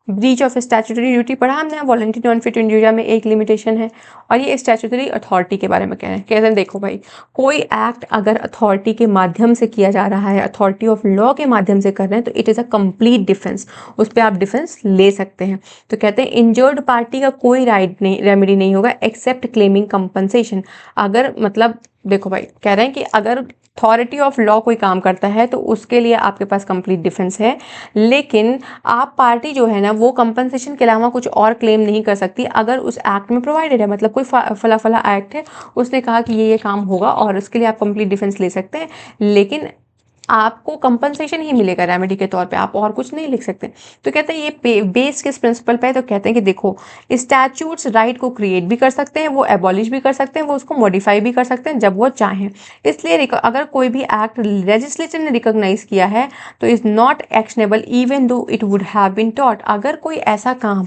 ब्रीच ऑफ स्टैट्यूटरी ड्यूटी पढ़ा हमने, वॉलंटरी नॉन फिट इंडिविजुअल में एक लिमिटेशन है। और ये स्टैट्यूटरी अथॉरिटी के बारे में कह रहे हैं, कहते हैं देखो भाई कोई एक्ट अगर अथॉरिटी के माध्यम से किया जा रहा है, अथॉरिटी ऑफ लॉ के माध्यम से कर रहे हैं, तो it is a complete defence, उस पर आप डिफेंस ले सकते हैं। तो कहते हैं इंजर्ड पार्टी का कोई राइट नहीं, रेमेडी नहीं होगा एक्सेप्ट क्लेमिंग कंपनसेशन। अगर मतलब देखो भाई कह रहे हैं कि अगर अथॉरिटी ऑफ लॉ कोई काम करता है तो उसके लिए आपके पास कंप्लीट डिफेंस है, लेकिन आप पार्टी जो है ना वो कंपनसेशन के अलावा कुछ और क्लेम नहीं कर सकती अगर उस एक्ट में प्रोवाइडेड है, मतलब कोई फला फला एक्ट है उसने कहा कि ये काम होगा और उसके लिए आप कंप्लीट डिफेंस ले सकते हैं, लेकिन आपको कंपनसेशन ही मिलेगा रेमेडी के तौर पे, आप और कुछ नहीं लिख सकते। तो कहते हैं ये बेस किस प्रिंसिपल पे है, तो कहते हैं कि देखो स्टैट्यूट्स राइट को क्रिएट भी कर सकते हैं, वो एबॉलिश भी कर सकते हैं, वो उसको मॉडिफाई भी कर सकते हैं जब वो चाहें। इसलिए अगर कोई भी एक्ट लेजिस्लेचर ने रिकॉग्नाइज किया है तो is not actionable even though it would have been टॉट। अगर कोई ऐसा काम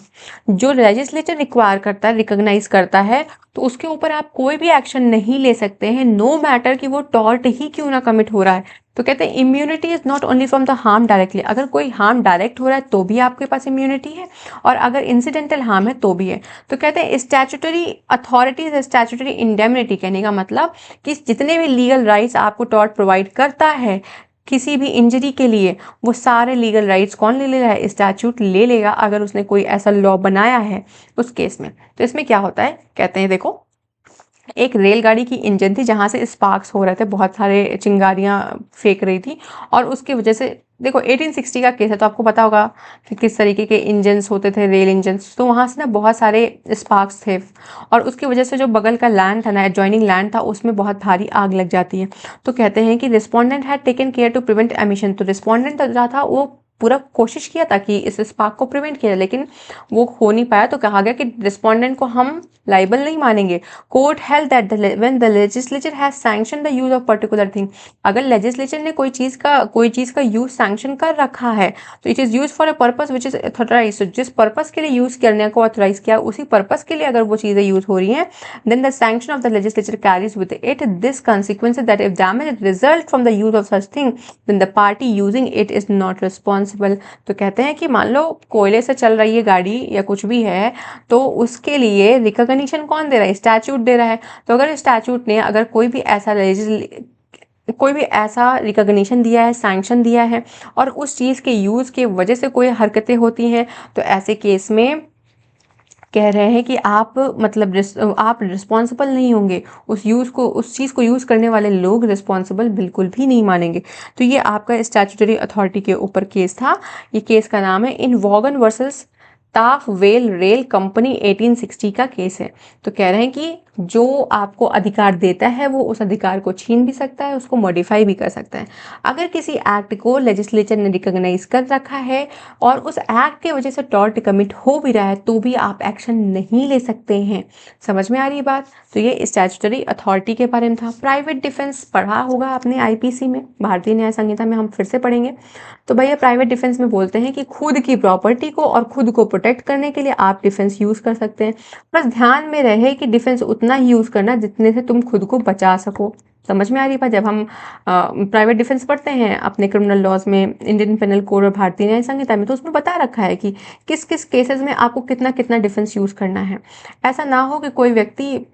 जो लेजिस्लेचर रिक्वायर करता है, रिकॉग्नाइज करता है, तो उसके ऊपर आप कोई भी एक्शन नहीं ले सकते हैं, नो मैटर कि वो टॉर्ट ही क्यों ना कमिट हो रहा है। तो कहते हैं immunity is not only from the harm directly, अगर कोई हार्म डायरेक्ट हो रहा है तो भी आपके पास इम्यूनिटी है, और अगर इंसिडेंटल हार्म है तो भी है। तो कहते हैं स्टैट्यूटरी अथॉरिटीज स्टैट्यूटरी इंडेमनिटी, कहने का मतलब कि जितने भी लीगल राइट्स आपको टॉर्ट प्रोवाइड करता है किसी भी इंजरी के लिए, वो सारे लीगल राइट्स कौन ले लेगा, स्टैट्यूट ले लेगा अगर उसने कोई ऐसा लॉ बनाया है उस केस में। तो इसमें क्या होता है, कहते हैं देखो एक रेलगाड़ी की इंजन थी जहाँ से स्पार्क्स हो रहे थे, बहुत सारे चिंगारियाँ फेंक रही थी, और उसकी वजह से देखो 1860 का केस है तो आपको पता होगा कि किस तरीके के इंजन्स होते थे, रेल इंजन्स, तो वहाँ से ना बहुत सारे स्पार्क्स थे और उसकी वजह से जो बगल का लैंड था ना, एडजॉइनिंग लैंड था, उसमें बहुत भारी आग लग जाती है। तो कहते हैं कि respondent had taken care to prevent emission, तो रिस्पोंडेंट जो था वो पूरा कोशिश किया था कि इस स्पार्क को प्रिवेंट किया, लेकिन वो हो नहीं पाया, तो कहा गया कि रिस्पोंडेंट को हम लाइबल नहीं मानेंगे। Court held that when the legislature has sanction the use of particular thing, अगर लेजिस्लेचर ने कोई चीज़ का यूज सैंक्शन कर रखा है तो it is use for a purpose which is authorise, जिस पर्पस के लिए यूज़ करने को ऑथोराइज किया उसी पर्पस के लिए अगर वो चीज़ें यूज हो रही हैं, then the sanction of the legislature carries with it this consequences that if damage result from the use of such thing then the party using it is not responsible। तो कहते हैं कि मान लो कोयले से चल रही है गाड़ी या कुछ भी है, तो उसके लिए रिकॉग्निशन कौन दे रहा है? स्टैच्यूट दे रहा है। तो अगर स्टैच्यूट ने अगर कोई भी ऐसा रिकॉग्निशन दिया है, सैंक्शन दिया है और उस चीज़ के यूज़ के वजह से कोई हरकतें होती हैं, तो ऐसे केस में कह रहे हैं कि आप मतलब आप रिस्पॉन्सिबल नहीं होंगे, उस चीज़ को यूज़ करने वाले लोग रिस्पॉन्सिबल बिल्कुल भी नहीं मानेंगे। तो ये आपका स्टैट्यूटरी अथॉरिटी के ऊपर केस था। ये केस का नाम है इन Vaughan versus Taff Vale rail company 1860 का केस है। तो कह रहे हैं कि जो आपको अधिकार देता है वो उस अधिकार को छीन भी सकता है, उसको मॉडिफाई भी कर सकता है। अगर किसी एक्ट को लेजिस्लेचर ने रिकॉग्नाइज कर रखा है और उस एक्ट के वजह से टॉर्ट कमिट हो भी रहा है तो भी आप एक्शन नहीं ले सकते हैं। समझ में आ रही बात? तो ये स्टैट्यूटरी अथॉरिटी के बारे में था। प्राइवेट डिफेंस पढ़ा होगा आपने आईपीसी में, भारतीय न्याय संहिता में, हम फिर से पढ़ेंगे। तो भैया प्राइवेट डिफेंस में बोलते हैं कि खुद की प्रॉपर्टी को और खुद को प्रोटेक्ट करने के लिए आप डिफेंस यूज कर सकते हैं। बस ध्यान में रहे कि डिफेंस उतना ही यूज करना जितने से तुम खुद को बचा सको। समझ में आ रही बात? जब हम प्राइवेट डिफेंस पढ़ते हैं अपने क्रिमिनल लॉज में, इंडियन पेनल कोड और भारतीय न्याय संहिता में, तो उसमें बता रखा है कि किस किस केसेस में आपको कितना कितना डिफेंस यूज करना है। ऐसा ना हो कि कोई व्यक्ति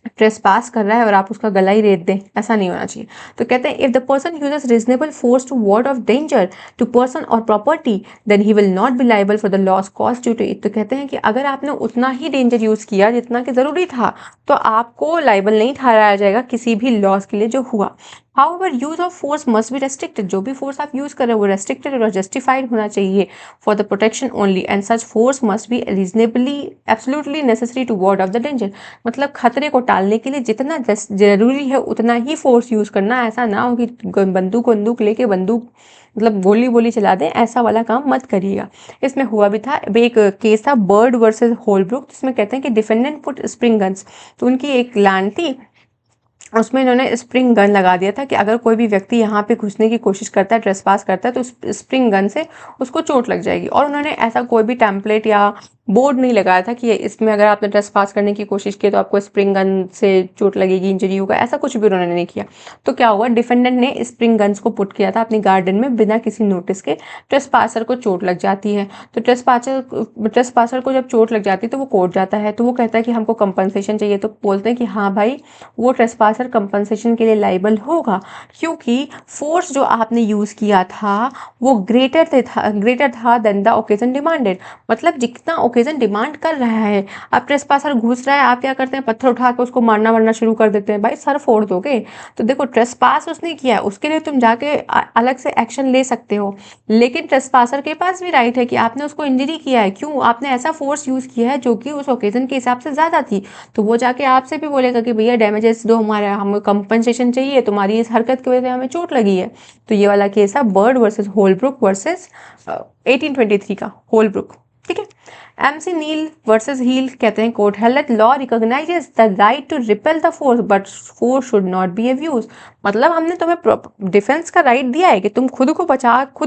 ट्रेसपास कर रहा है और आप उसका गला ही रेत दें, ऐसा नहीं होना चाहिए। तो कहते हैं if the person uses reasonable force to ward off danger to person और property then he will not be liable for the loss caused due to it. तो कहते हैं कि अगर आपने उतना ही डेंजर यूज किया जितना कि जरूरी था तो आपको लाइबल नहीं ठहराया जाएगा किसी भी लॉस के लिए जो हुआ। However, use of force must be restricted। जो भी फोर्स आप यूज कर रहे हो वो रेस्ट्रिक्टेड और जस्टिफाइड होना चाहिए for the protection only and such force must be reasonably absolutely necessary to ward off the danger. मतलब खतरे को टालने के लिए जितना जरूरी है उतना ही फोर्स यूज करना। ऐसा ना हो कि बंदूक लेके बंदूक मतलब गोली बोली चला दें, ऐसा वाला काम मत करिएगा। इसमें हुआ भी था, एक केस था बर्ड वर्सेस होलब्रुक, जिसमें कहते हैं कि डिफेंडेंट पुट स्प्रिंग गन्स। तो उनकी एक लैंड थी, उसमें इन्होंने स्प्रिंग गन लगा दिया था कि अगर कोई भी व्यक्ति यहाँ पे घुसने की कोशिश करता है, ट्रेसपास करता है, तो स्प्रिंग गन से उसको चोट लग जाएगी। और उन्होंने ऐसा कोई भी टेम्पलेट या बोर्ड नहीं लगाया था कि इसमें अगर आपने ट्रेसपास करने की कोशिश की तो आपको स्प्रिंग गन से चोट लगेगी, इंजरी होगा, ऐसा कुछ भी उन्होंने नहीं किया। तो क्या हुआ, डिफेंडेंट ने स्प्रिंग गन्स को पुट किया था अपनी गार्डन में बिना किसी नोटिस के। ट्रेसपासर को चोट लग जाती है, तो ट्रेसपासर को जब चोट लग जाती है तो वो कोर्ट जाता है, तो वो कहता है कि हमको कंपनसेशन चाहिए। तो बोलते हैं कि हाँ भाई, वो ट्रेसपासर कंपनसेशन के लिए लाइबल होगा क्योंकि फोर्स जो आपने यूज किया था वो ग्रेटर था देन द ओकेजन डिमांडेड। मतलब जितना ओकेजन डिमांड कर रहा है, अब ट्रेसपासर घुस रहा है, आप क्या करते हैं, पत्थर उठा के उसको मारना शुरू कर देते हैं। भाई सर फोड़ दोगे। तो देखो ट्रेसपास उसने किया है, उसके लिए तुम जाके अलग से एक्शन ले सकते हो, लेकिन ट्रेसपासर के पास भी राइट है कि आपने उसको इंजरी किया है, क्यों, आपने ऐसा फोर्स यूज किया है जो कि उस ओकेजन के हिसाब से ज्यादा थी। तो वो जाके आपसे भी बोलेगा कि भैया डैमेजेस दो, हमारे हमें कंपनसेशन चाहिए, तुम्हारी इस हरकत की वजह से हमें चोट लगी है। तो ये वाला केस है बर्ड वर्सेस होलब्रुक वर्सेस 1823 का होलब्रुक। ठीक है। एमसी नील वर्सेस हील कहते हैं court held that law recognises the right to repel the force but force should not be abuse. मतलब हमने तुम्हें डिफेंस का राइट दिया है कि तुम खुद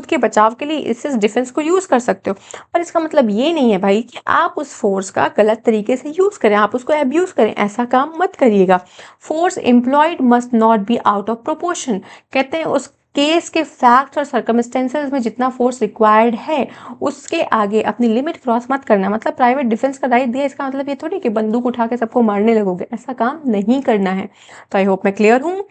के बचाव के लिए इस डिफेंस को यूज कर सकते हो, पर इसका मतलब ये नहीं है भाई कि आप उस फोर्स का गलत तरीके से यूज करें, आप उसको अब्यूज करें, ऐसा काम मत करिएगा। Force employed must not be out of proportion. कहते हैं उस केस के फैक्ट और सर्कमस्टेंसेस में जितना फोर्स रिक्वायर्ड है उसके आगे अपनी लिमिट क्रॉस मत करना। मतलब प्राइवेट डिफेंस का राइट दिया, इसका मतलब ये थोड़ी कि बंदूक उठा के सबको मारने लगोगे, ऐसा काम नहीं करना है। तो आई होप मैं क्लियर हूँ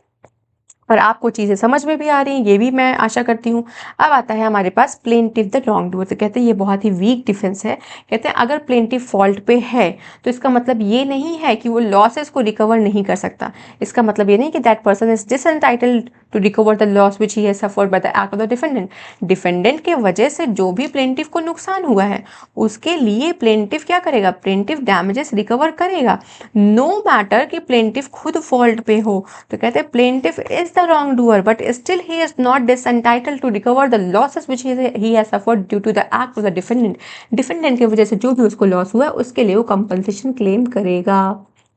और आपको चीज़ें समझ में भी आ रही हैं, ये भी मैं आशा करती हूँ। अब आता है हमारे पास प्लेंटिफ द रॉन्ग डूअर। तो कहते हैं ये बहुत ही वीक डिफेंस है। कहते हैं अगर प्लेंटिफ फॉल्ट पे है तो इसका मतलब ये नहीं है कि वो लॉसेस को रिकवर नहीं कर सकता। इसका मतलब ये नहीं कि that person is disentitled to recover the loss which he has suffered by the act of the defendant. Defendant के वजह से जो भी प्लेंटिफ को नुकसान हुआ है उसके लिए प्लेंटिफ क्या करेगा, प्लेंटिफ डैमेजेस रिकवर करेगा, नो मैटर कि प्लेंटिफ खुद फॉल्ट पे हो। तो कहते हैं plaintiff is the wrongdoer, but still he is not entitled to recover the losses which he has suffered due to the act of the defendant. Defendant की वजह से जो भी उसको लॉस हुआ है उसके लिए वो कंपनसेशन क्लेम करेगा।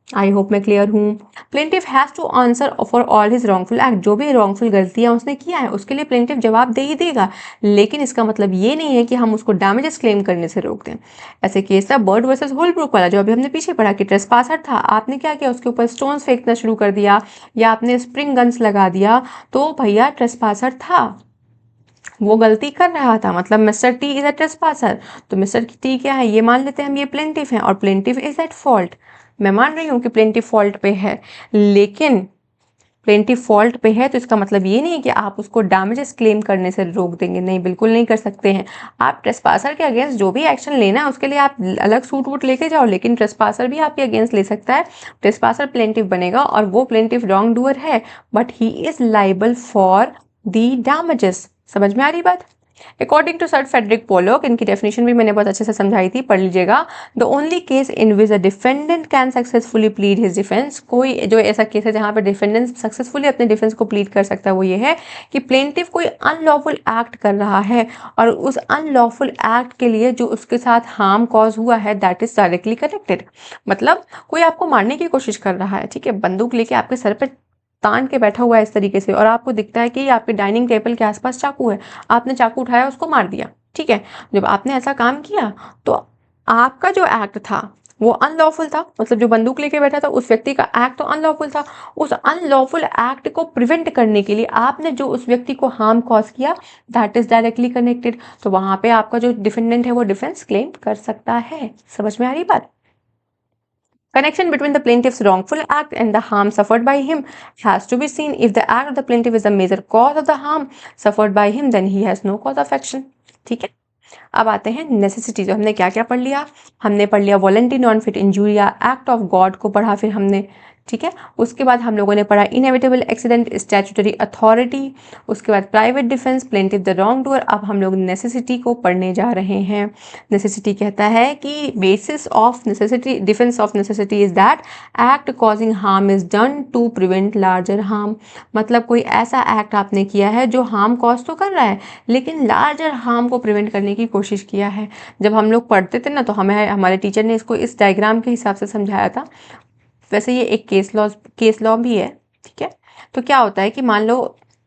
आई होप मैं क्लियर हूँ। Plaintiff has to answer for all his wrongful act, जो भी रॉन्गफुल गलतियाँ उसने किया है उसके लिए प्लेंटिफ जवाब दे ही देगा, लेकिन इसका मतलब ये नहीं है कि हम उसको डैमेजेस क्लेम करने से रोक दें। ऐसे केस था बर्ड वर्सेस होलब्रुक वाला, जो अभी हमने पीछे पढ़ा कि ट्रेसपासर था, आपने क्या किया, उसके ऊपर स्टोन्स फेंकना शुरू कर दिया या आपने स्प्रिंग गन्स लगा दिया, तो भैया ट्रेसपासर था, वो गलती कर रहा था, मतलब मिस्टर टी इज अ ट्रेसपासर। तो मिस्टर टी क्या है, ये मान लेते हैं हम, ये प्लेंटिफ है और प्लेंटिफ इज एट फॉल्ट। मैं मान रही हूँ कि प्लेंटिफ फॉल्ट पे है, लेकिन प्लेंटिफ फॉल्ट पे है तो इसका मतलब ये नहीं है कि आप उसको डैमेजेस क्लेम करने से रोक देंगे, नहीं, बिल्कुल नहीं कर सकते हैं। आप ट्रेसपासर के अगेंस्ट जो भी एक्शन लेना है उसके लिए आप अलग सूट वूट लेके जाओ, लेकिन ट्रेसपासर भी आपके अगेंस्ट ले सकता है। ट्रेसपासर प्लेंटिफ बनेगा और वो प्लेंटिफ रॉन्ग डूअर है, but he is liable for the damages. समझ में आ रही बात? According to sir Frederick Pollock, इनकी डेफिनेशन भी मैंने बहुत अच्छे से समझाई थी, पढ़ लीजिएगा। The only case in which a defendant can successfully plead his defence, कोई जो ऐसा केस है जहाँ पर डिफेंडेंट सक्सेसफुली अपने डिफेंस को प्लीड कर सकता है, वो ये है कि प्लेंटिफ कोई अनलॉफुल एक्ट कर रहा है और उस अनलॉफुल एक्ट के लिए जो उसके साथ हार्म कॉज हुआ है दैट इज डायरेक्टली कनेक्टेड। मतलब कोई आपको मारने की कोशिश कर रहा है, ठीक है, बंदूक लेके आपके सर पे तान के बैठा हुआ है इस तरीके से, और आपको दिखता है कि आपके डाइनिंग टेबल के आसपास चाकू है, आपने चाकू उठाया उसको मार दिया, ठीक है। जब आपने ऐसा काम किया तो आपका जो एक्ट था वो अनलॉफुल था, मतलब जो बंदूक लेके बैठा था उस व्यक्ति का एक्ट तो अनलॉफुल था। उस अनलॉफुल एक्ट को प्रिवेंट करने के लिए आपने जो उस व्यक्ति को हार्म कॉज किया दैट इज डायरेक्टली कनेक्टेड, तो वहां पे आपका जो डिफेंडेंट है वो डिफेंस क्लेम कर सकता है। समझ में आ रही बात? Connection between the plaintiff's wrongful act and the harm suffered by him has to be seen. If the act of the plaintiff is the major cause of the harm suffered by him, then he has no cause of action. ठीक है, अब आते हैं नेसेसिटी। जो हमने क्या क्या पढ़ लिया, हमने पढ़ लिया voluntary non fit injuria, act of God को पढ़ा फिर हमने, ठीक है। उसके बाद हम लोगों ने पढ़ा इनएविटेबल एक्सीडेंट, स्टैट्यूटरी अथॉरिटी, उसके बाद private defence, plaintiff the wrong doer. अब हम लोग नेसेसिटी को पढ़ने जा रहे हैं। नेसेसिटी कहता है कि basis of necessity, defence of necessity is that act causing harm is done to prevent larger harm. मतलब कोई ऐसा एक्ट आपने किया है जो हार्म कॉज तो कर रहा है लेकिन लार्जर हार्म को प्रिवेंट करने की कोशिश किया है। जब हम लोग पढ़ते थे ना तो हमें हमारे टीचर ने इसको इस डायग्राम के हिसाब से समझाया था। वैसे ये एक केस लॉ भी है, ठीक है। तो क्या होता है कि मान लो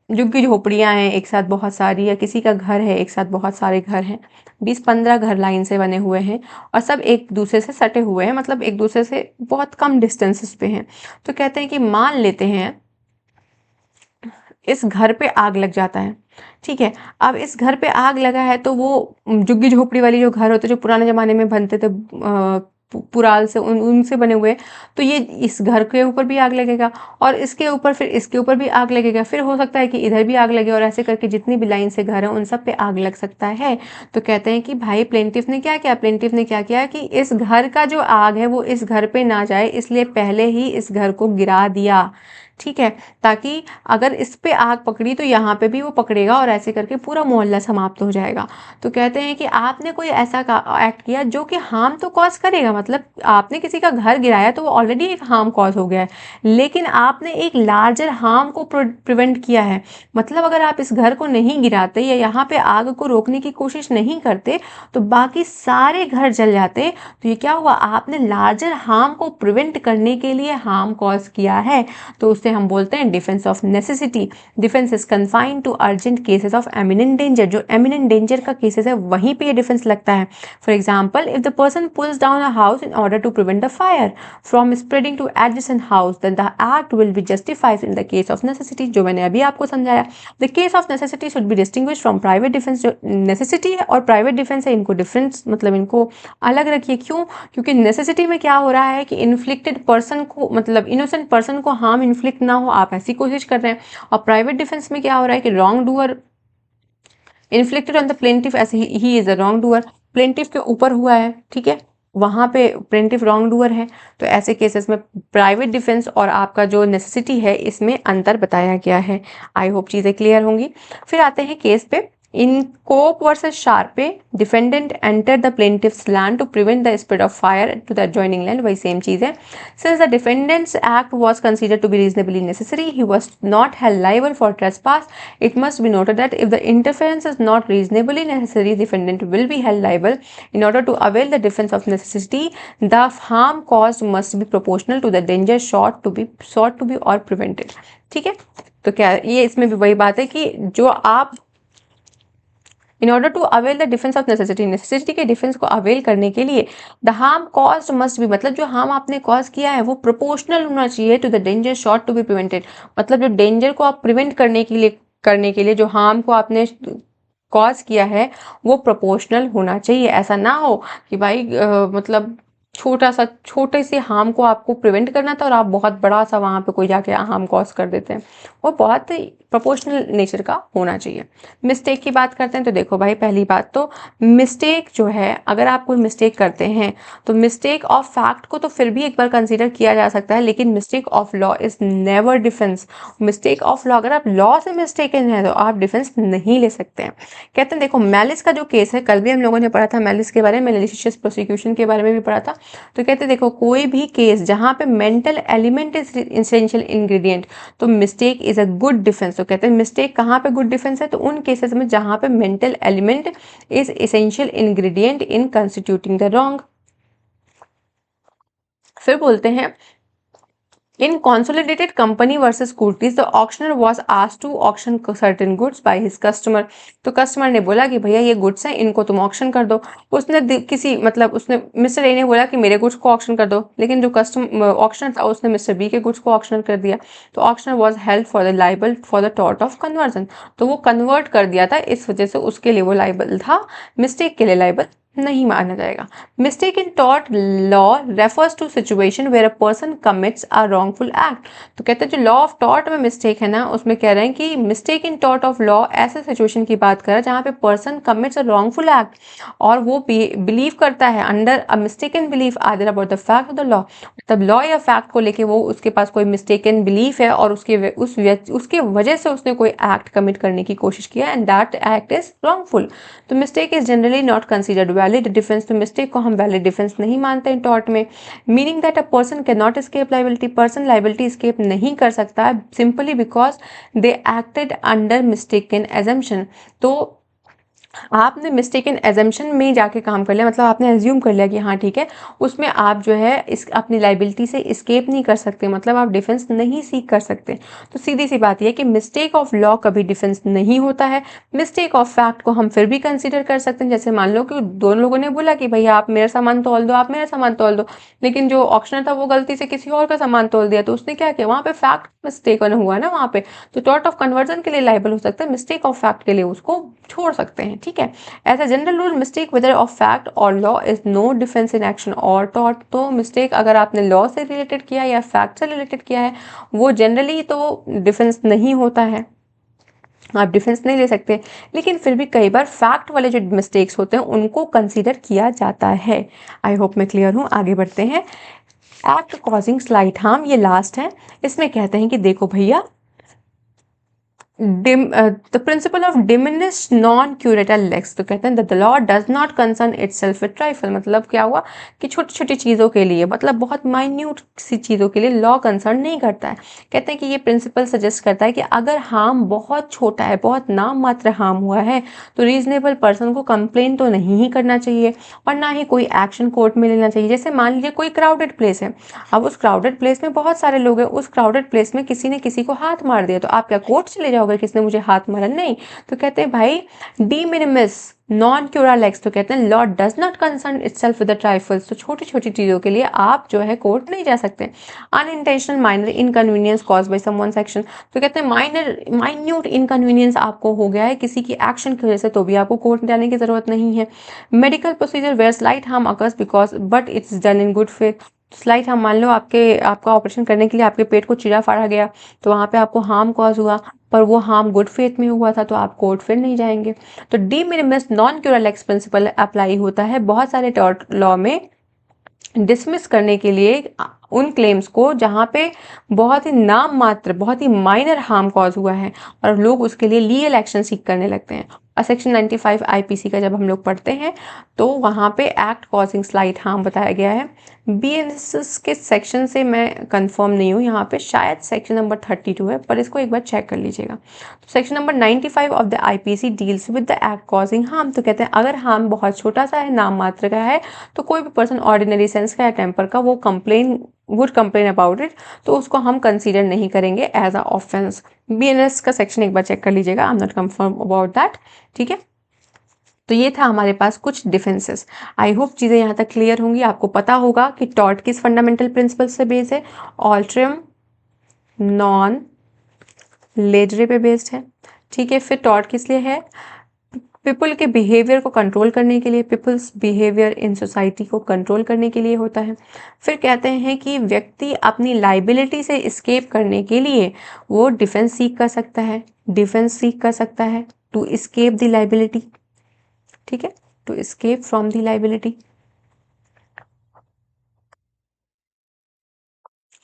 झुग्गी झोपड़ियाँ हैं एक साथ बहुत सारी, या किसी का घर है एक साथ बहुत सारे घर हैं, 20-15 घर लाइन से बने हुए हैं और सब एक दूसरे से सटे हुए हैं, मतलब एक दूसरे से बहुत कम डिस्टेंसेस पे हैं। तो कहते हैं कि मान लेते हैं इस घर पे आग लग जाता है, ठीक है। अब इस घर पे आग लगा है तो वो झुग्गी झोपड़ी वाली जो घर होते जो पुराने ज़माने में बनते थे पुराल से, उनसे बने हुए, तो ये इस घर के ऊपर भी आग लगेगा और इसके ऊपर, फिर इसके ऊपर भी आग लगेगा, फिर हो सकता है कि इधर भी आग लगे और ऐसे करके जितनी भी लाइन से घर है उन सब पे आग लग सकता है। तो कहते हैं कि भाई प्लेंटिफ ने क्या किया, प्लेंटिफ ने क्या किया कि इस घर का जो आग है वो इस घर पे ना जाए, इसलिए पहले ही इस घर को गिरा दिया, ठीक है, ताकि अगर इस पे आग पकड़ी तो यहाँ पे भी वो पकड़ेगा और ऐसे करके पूरा मोहल्ला समाप्त हो जाएगा। तो कहते हैं कि आपने कोई ऐसा एक्ट किया जो कि हार्म तो कॉज करेगा, मतलब आपने किसी का घर गिराया तो वो ऑलरेडी एक हार्म कॉज हो गया है, लेकिन आपने एक लार्जर हार्म को प्रिवेंट किया है। मतलब अगर आप इस घर को नहीं गिराते या यहाँ पे आग को रोकने की कोशिश नहीं करते तो बाकी सारे घर जल जाते। तो ये क्या हुआ, आपने लार्जर हार्म को प्रिवेंट करने के लिए हार्म कॉज किया है, तो उससे हम बोलते हैं defence of necessity. Defence is confined to urgent cases of eminent danger, जो एमिनेंट डेंजर का केसेस है वहीं पे ये डिफेंस लगता है। For example, if the person pulls down a house in order to prevent the fire from spreading to adjacent house, then the act will be justified in the case of necessity, जो मैंने अभी आपको समझाया। The case of necessity should be distinguish from private defence. जो नेसेसिटी है और प्राइवेट डिफेंस है इनको डिफरेंस, मतलब इनको अलग रखिए। क्यों? क्योंकि नेसेसिटी में क्या हो रहा है कि इन्फ्लिक्टेड पर्सन को, मतलब इनोसेंट पर्सन को हार्म इन्फ्लिक्ट ना हो, आप ऐसी कोशिश कर रहे हैं। और प्राइवेट डिफेंस में क्या हो रहा है कि wrongdoer inflicted on the plaintiff as he is a wrongdoer, plaintiff के ऊपर हुआ है, ठीक है, वहां पे प्लेंटिफ रॉन्ग डूअर है। तो ऐसे केसेस में प्राइवेट डिफेंस और आपका जो नेसेसिटी है इसमें अंतर बताया गया है। आई होप चीज़ें क्लियर होंगी। फिर आते हैं केस पे In Cope versus Sharpe, defendant entered the plaintiff's land to prevent the spread of fire to the adjoining land. वही सेम चीज है. Since the defendant's act was considered to be reasonably necessary, he was not held liable for trespass. It must be noted that if the interference is not reasonably necessary, the defendant will be held liable. In order to avail the defense of necessity, the harm caused must be proportional to the danger sought to be or prevented. ठीक है. तो क्या ये इसमें भी वही बात है कि जो आप in order to avail the defence of necessity के डिफेंस को अवेल करने के लिए द हार्म कॉज मस्ट भी, मतलब जो हार्म आपने कॉज किया है वो प्रोपोर्शनल होना चाहिए to the danger sought to be prevented. मतलब जो डेंजर को आप प्रिवेंट करने के लिए जो हार्म को आपने कॉज किया है वो प्रोपोर्शनल होना चाहिए. ऐसा ना हो कि भाई मतलब छोटे से हार्म को आपको प्रिवेंट करना था और आप बहुत बड़ा सा वहां पे कोई जाके हार्म कॉज कर देते हैं. वो बहुत प्रोपोर्शनल नेचर का होना चाहिए. मिस्टेक की बात करते हैं तो देखो भाई, पहली बात तो मिस्टेक जो है, अगर आप कोई मिस्टेक करते हैं तो मिस्टेक ऑफ फैक्ट को तो फिर भी एक बार कंसीडर किया जा सकता है, लेकिन mistake of law is never defence. Mistake of law, अगर आप लॉ से मिस्टेकन है तो आप डिफेंस नहीं ले सकते हैं. कहते हैं देखो मैलिस का जो केस है, कल भी हम लोगों ने पढ़ा था मैलिस के बारे में, मैलिशियस प्रोसिक्यूशन के बारे में भी पढ़ा था. तो कहते हैं देखो कोई भी केस जहां पे mental element is essential ingredient, तो mistake is a good defence. तो कहते हैं मिस्टेक कहाँ पे गुड डिफेंस है, तो उन केसेस में जहां पे mental element is essential ingredient in constituting the wrong. फिर बोलते हैं in consolidated company versus Curtis, the auctioneer was asked to auction certain goods by his customer. तो कस्टमर ने बोला कि भैया ये गुड्स हैं, इनको तुम ऑक्शन कर दो. उसने मिस्टर ए ने बोला कि मेरे गुड्स को ऑक्शन कर दो, लेकिन जो ऑक्शनर था उसने मिस्टर बी के गुड्स को ऑक्शन कर दिया. तो auctioneer was held for the liable for the tort of conversion. तो वो कन्वर्ट कर दिया था, इस वजह से उसके लिए वो लाइबल था, मिस्टेक के लिए लाइबल नहीं माना जाएगा. Mistake in tort law refers to situation where a person commits a wrongful act. तो कहते हैं जो लॉ ऑफ टॉर्ट में मिस्टेक है ना, उसमें कह रहे हैं कि mistake in tort of law ऐसे सिचुएशन की बात कर रहा है जहाँ पे person commits a wrongful act और वो बिलीव करता है under a mistaken belief either about the fact of the law. तब लॉ या फैक्ट को लेके वो उसके पास कोई मिस्टेकन बिलीफ है और उसके वजह से उसने कोई एक्ट कमिट करने की कोशिश किया and that act is wrongful. तो mistake is generally not considered valid defence. तो मिस्टेक को हम वैलिड डिफेंस नहीं मानते हैं टॉर्ट में. Meaning that a person can not escape liability. Person liability escape नहीं कर सकता simply because they acted under mistaken assumption. तो आपने मिस्टेकन एजम्पशन में जाके काम कर लिया, मतलब आपने एज्यूम कर लिया कि हाँ ठीक है, उसमें आप जो है इस अपनी लाइबिलिटी से एस्केप नहीं कर सकते, मतलब आप डिफेंस नहीं सीख कर सकते. तो सीधी सी बात यह है कि मिस्टेक ऑफ लॉ कभी डिफेंस नहीं होता है. मिस्टेक ऑफ फैक्ट को हम फिर भी कंसिडर कर सकते हैं. जैसे मान लो कि दोनों लोगों ने बोला कि भैया आप मेरा सामान तोल दो, आप मेरा सामान तोल दो, लेकिन जो ऑक्शनर था वो गलती से किसी और का सामान तोल दिया. तो उसने क्या किया, वहाँ पे फैक्ट मिस्टेक हुआ ना वहाँ पे, तो टॉर्ट ऑफ कन्वर्जन के लिए लाइबल हो सकता है, मिस्टेक ऑफ फैक्ट के लिए उसको छोड़ सकते हैं. ठीक है. As a general rule mistake whether of fact और law is no defence in action और टॉट. तो मिस्टेक अगर आपने लॉ से रिलेटेड किया या फैक्ट से रिलेटेड किया है वो जनरली तो डिफेंस नहीं होता है, आप डिफेंस नहीं ले सकते. लेकिन फिर भी कई बार फैक्ट वाले जो मिस्टेक्स होते हैं उनको कंसीडर किया जाता है. आई होप मैं क्लियर हूँ. आगे बढ़ते हैं. एक्ट कॉजिंग स्लाइट हार्म, ये लास्ट है. इसमें कहते हैं कि देखो भैया the principle of diminished non-curatal lex. तो कहते हैं that the law does not concern itself with trifle. मतलब क्या हुआ कि छोटी छोटी चीज़ों के लिए, मतलब बहुत माइन्यूट सी चीज़ों के लिए लॉ कंसर्न नहीं करता है. कहते हैं कि ये प्रिंसिपल सजेस्ट करता है कि अगर हार्म बहुत छोटा है, बहुत नाम मात्र हार्म हुआ है, तो रीजनेबल पर्सन को कंप्लेन तो नहीं ही करना चाहिए और ना ही कोई एक्शन कोर्ट में लेना चाहिए. जैसे मान लीजिए कोई क्राउडेड प्लेस है, अब उस क्राउडेड प्लेस में बहुत सारे लोग हैं, उस क्राउडेड प्लेस में किसी ने किसी को हाथ मार दिया, तो आप क्या कोर्ट चले जाओगे किसने मुझे हाथ मारा? नहीं. तो कहते हैं भाई de minimis non curat lex. तो कहते हैं law does not concern itself with the trifles. तो छोटी छोटी चीजों के लिए आप जो है कोर्ट नहीं जा सकते. Unintentional minor inconvenience cause by someone's action. तो कहते हैं माइन्यूट इनकन्वीनियंस आपको हो गया है किसी की एक्शन की वजह से, तो भी आपको कोर्ट जाने की जरूरत नहीं है. Medical procedure where slight harm occurs because but it's done in good faith. Slight harm, मान लो आपका ऑपरेशन करने के लिए आपके पेट को चीरा फाड़ा गया, तो वहाँ पे आपको हार्म कॉज हुआ, पर वो हार्म गुड फेथ में हुआ था, तो आप कोर्ट फिर नहीं जाएंगे. तो de minimis non curat lex principle apply होता है बहुत सारे टॉर्ट लॉ में डिसमिस करने के लिए उन क्लेम्स को जहाँ पे बहुत ही नाम मात्र, बहुत ही माइनर हार्म कॉज हुआ है और लोग उसके लिए लीगल एक्शन सीख करने लगते हैं. सेक्शन 95 आईपीसी का जब हम लोग पढ़ते हैं तो वहाँ पे एक्ट कॉजिंग स्लाइट हार्म बताया गया है। बीएनएसएस के सेक्शन से मैं कंफर्म नहीं हूँ, यहाँ पे शायद सेक्शन नंबर 32 है, पर इसको एक बार चेक कर लीजिएगा। तो section number 95 of the IPC deals with the act causing harm. तो कहते हैं अगर हार्म बहुत छोटा सा है, नाम मात्र का है, तो कोई भी पर्सन ऑर्डिनरी सेंस का या टेम्पर का वो वुड कंप्लेन अबाउट इट, तो उसको हम कंसीडर नहीं करेंगे एज अ ऑफेंस। बीएनएस का सेक्शन एक बार चेक कर लीजिएगा, I am not confirm about that. ठीक है, तो ये था हमारे पास कुछ डिफेंसेस। आई होप चीज़ें यहाँ तक क्लियर होंगी। आपको पता होगा कि टॉर्ट किस फंडामेंटल प्रिंसिपल से बेस है, ऑल्ट्रियम नॉन लेजरे पे बेस्ड है। ठीक है, फिर टॉर्ट किस लिए है, पीपल के बिहेवियर को कंट्रोल करने के लिए, पीपल्स बिहेवियर इन सोसाइटी को कंट्रोल करने के लिए होता है। फिर कहते हैं कि व्यक्ति अपनी लाइबिलिटी से एस्केप करने के लिए वो डिफेंस सीख कर सकता है, डिफेंस सीख कर सकता है टू एस्केप द लाइबिलिटी। ठीक है, to escape from the liability.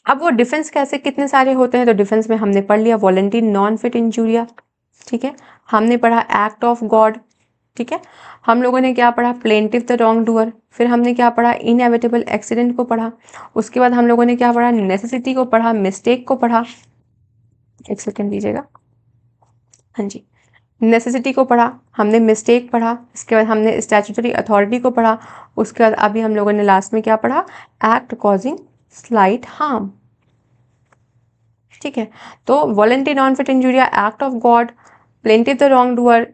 अब वो डिफेंस कैसे कितने सारे होते हैं, तो डिफेंस में हमने पढ़ लिया वॉलंटरी नॉन फिट इंजूरिया। ठीक है, हमने पढ़ा एक्ट ऑफ गॉड। ठीक है, हम लोगों ने क्या पढ़ा, प्लेंटिव द रॉन्ग डूअर। फिर हमने क्या पढ़ा, इनएविटेबल एक्सीडेंट को पढ़ा। उसके बाद हम लोगों ने क्या पढ़ा, नेसेसिटी को पढ़ा, मिस्टेक को पढ़ा। एक सेकेंड दीजिएगा, हाँ जी, नेसेसिटी को पढ़ा, हमने मिस्टेक पढ़ा, इसके बाद हमने स्टैट्यूटरी अथॉरिटी को पढ़ा। उसके बाद अभी हम लोगों ने लास्ट में क्या पढ़ा, एक्ट कॉजिंग स्लाइट हार्म। ठीक है, तो voluntary non fit injuria, act of God, plaintiff the wrong doer,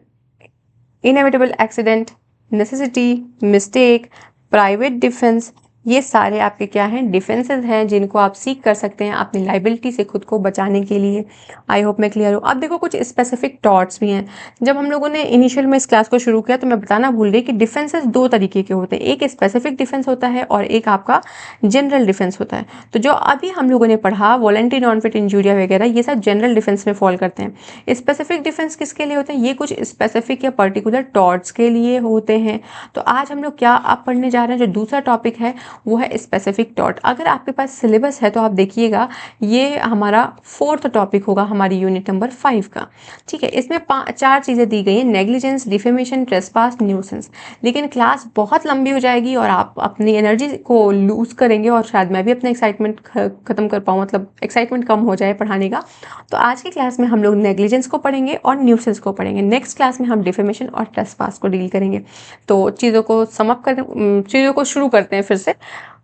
inevitable accident, necessity, mistake, private defence, ये सारे आपके क्या हैं, डिफेंसेस हैं जिनको आप सीख कर सकते हैं अपनी लाइबिलिटी से खुद को बचाने के लिए। आई होप मैं क्लियर हूँ। अब देखो कुछ स्पेसिफिक टॉर्ट्स भी हैं। जब हम लोगों ने इनिशियल में इस क्लास को शुरू किया तो मैं बताना भूल गई कि डिफेंसेस दो तरीके के होते हैं, एक स्पेसिफिक डिफेंस होता है और एक आपका जनरल डिफेंस होता है। तो जो अभी हम लोगों ने पढ़ा वॉलंटरी नॉन फिट इंजूरिया वगैरह, ये सब जनरल डिफेंस में फॉल करते हैं। स्पेसिफिक डिफेंस किसके लिए होते हैं, ये कुछ स्पेसिफिक या पर्टिकुलर टॉर्ट्स के लिए होते हैं। तो आज हम लोग क्या आप पढ़ने जा रहे हैं, जो दूसरा टॉपिक है वो है स्पेसिफिक टॉर्ट। अगर आपके पास सिलेबस है तो आप देखिएगा, ये हमारा 4th टॉपिक होगा हमारी यूनिट नंबर 5 का। ठीक है, इसमें 4 चीज़ें दी गई हैं, नेग्लिजेंस, डिफेमेशन, ट्रेसपास, न्यूसेंस। लेकिन क्लास बहुत लंबी हो जाएगी और आप अपनी एनर्जी को लूज करेंगे और शायद मैं भी अपना एक्साइटमेंट खत्म कर पाऊँ, मतलब एक्साइटमेंट कम हो जाए पढ़ाने का। तो आज की क्लास में हम लोग नेग्लिजेंस को पढ़ेंगे और न्यूसेंस को पढ़ेंगे। नेक्स्ट क्लास में हम डिफेमेशन और ट्रेसपास को डील करेंगे। तो चीज़ों को शुरू करते हैं फिर से,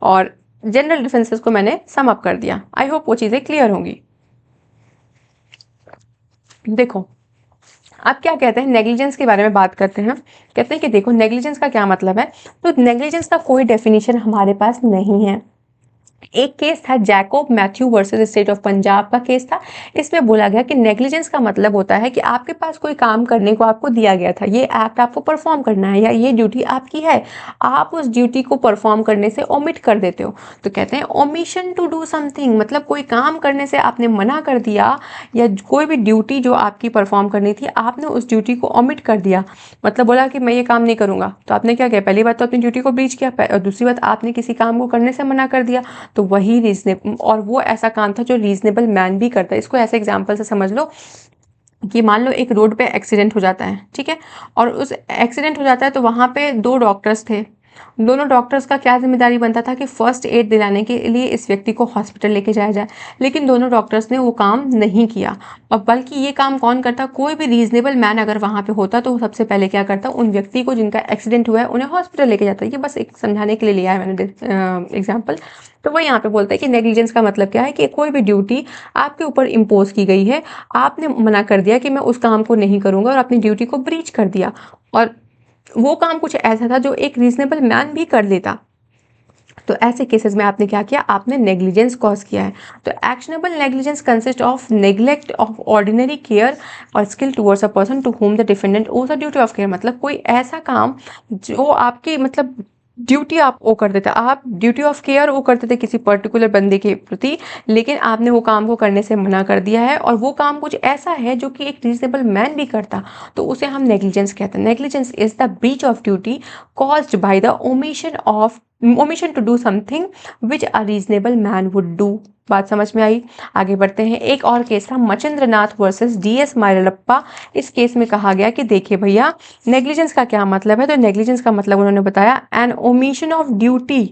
और जनरल डिफेंसेस को मैंने सम अप कर दिया। आई होप वो चीज़ें क्लियर होंगी। देखो अब क्या कहते हैं, नेग्लिजेंस के बारे में बात करते हैं। कहते हैं कि देखो नेग्लिजेंस का क्या मतलब है, तो नेग्लिजेंस का कोई डेफिनेशन हमारे पास नहीं है। एक केस था Jacob Matthew versus state of Punjab का केस था। इसमें बोला गया कि नेग्लिजेंस का मतलब होता है कि आपके पास कोई काम करने को आपको दिया गया था, ये एक्ट आपको परफॉर्म करना है या ये ड्यूटी आपकी है, आप उस ड्यूटी को परफॉर्म करने से ओमिट कर देते हो। तो कहते हैं ओमिशन टू डू समथिंग, मतलब कोई काम करने से आपने मना कर दिया, या कोई भी ड्यूटी जो आपकी परफॉर्म करनी थी आपने उस ड्यूटी को ओमिट कर दिया। मतलब बोला कि मैं ये काम नहीं करूंगा, तो आपने क्या किया, पहली बात तो अपनी ड्यूटी को ब्रीच किया, और दूसरी बात आपने किसी काम को करने से मना कर दिया। तो वही रीजनेबल, और वो ऐसा काम था जो रीजनेबल मैन भी करता है। इसको ऐसे एग्जांपल से समझ लो कि मान लो एक रोड पे एक्सीडेंट हो जाता है, ठीक है, और उस एक्सीडेंट हो जाता है तो वहाँ पे 2 डॉक्टर्स थे। दोनों डॉक्टर्स का क्या जिम्मेदारी बनता था कि फर्स्ट एड दिलाने के लिए इस व्यक्ति को हॉस्पिटल लेके जाया जाए, लेकिन दोनों डॉक्टर्स ने वो काम नहीं किया। और बल्कि ये काम कौन करता, कोई भी रीजनेबल मैन अगर वहाँ पे होता तो सबसे पहले क्या करता, उन व्यक्ति को जिनका एक्सीडेंट हुआ है उन्हें हॉस्पिटल लेके जाता। ये बस एक समझाने के लिए लिया है मैंने एग्जाम्पल। तो वो यहाँ पे बोलता है कि नेग्लिजेंस का मतलब क्या है कि कोई भी ड्यूटी आपके ऊपर इम्पोज की गई है, आपने मना कर दिया कि मैं उस काम को नहीं करूँगा और अपनी ड्यूटी को ब्रीच कर दिया, और वो काम कुछ ऐसा था जो एक रीजनेबल मैन भी कर लेता। तो ऐसे केसेस में आपने क्या किया, आपने नेग्लिजेंस कॉज किया है। तो actionable negligence consist of neglect of ordinary care और skill towards a person to whom the defendant owes a duty of care. मतलब कोई ऐसा काम जो आपकी मतलब ड्यूटी आप वो कर देते, आप ड्यूटी ऑफ केयर वो करते थे किसी पर्टिकुलर बंदे के प्रति, लेकिन आपने वो काम को करने से मना कर दिया है, और वो काम कुछ ऐसा है जो कि एक रीजनेबल मैन भी करता, तो उसे हम नेग्लिजेंस कहते हैं। Negligence is the breach of duty caused by the omission of omission to do something which a reasonable man would do. बात समझ में आई? आगे बढ़ते हैं। एक और केस था मचिंद्र नाथ वर्सेस डीएस मायरप्पा। इस केस में कहा गया कि देखिए भैया, नेग्लिजेंस का क्या मतलब है? तो नेग्लिजेंस का मतलब उन्होंने बताया an omission of duty,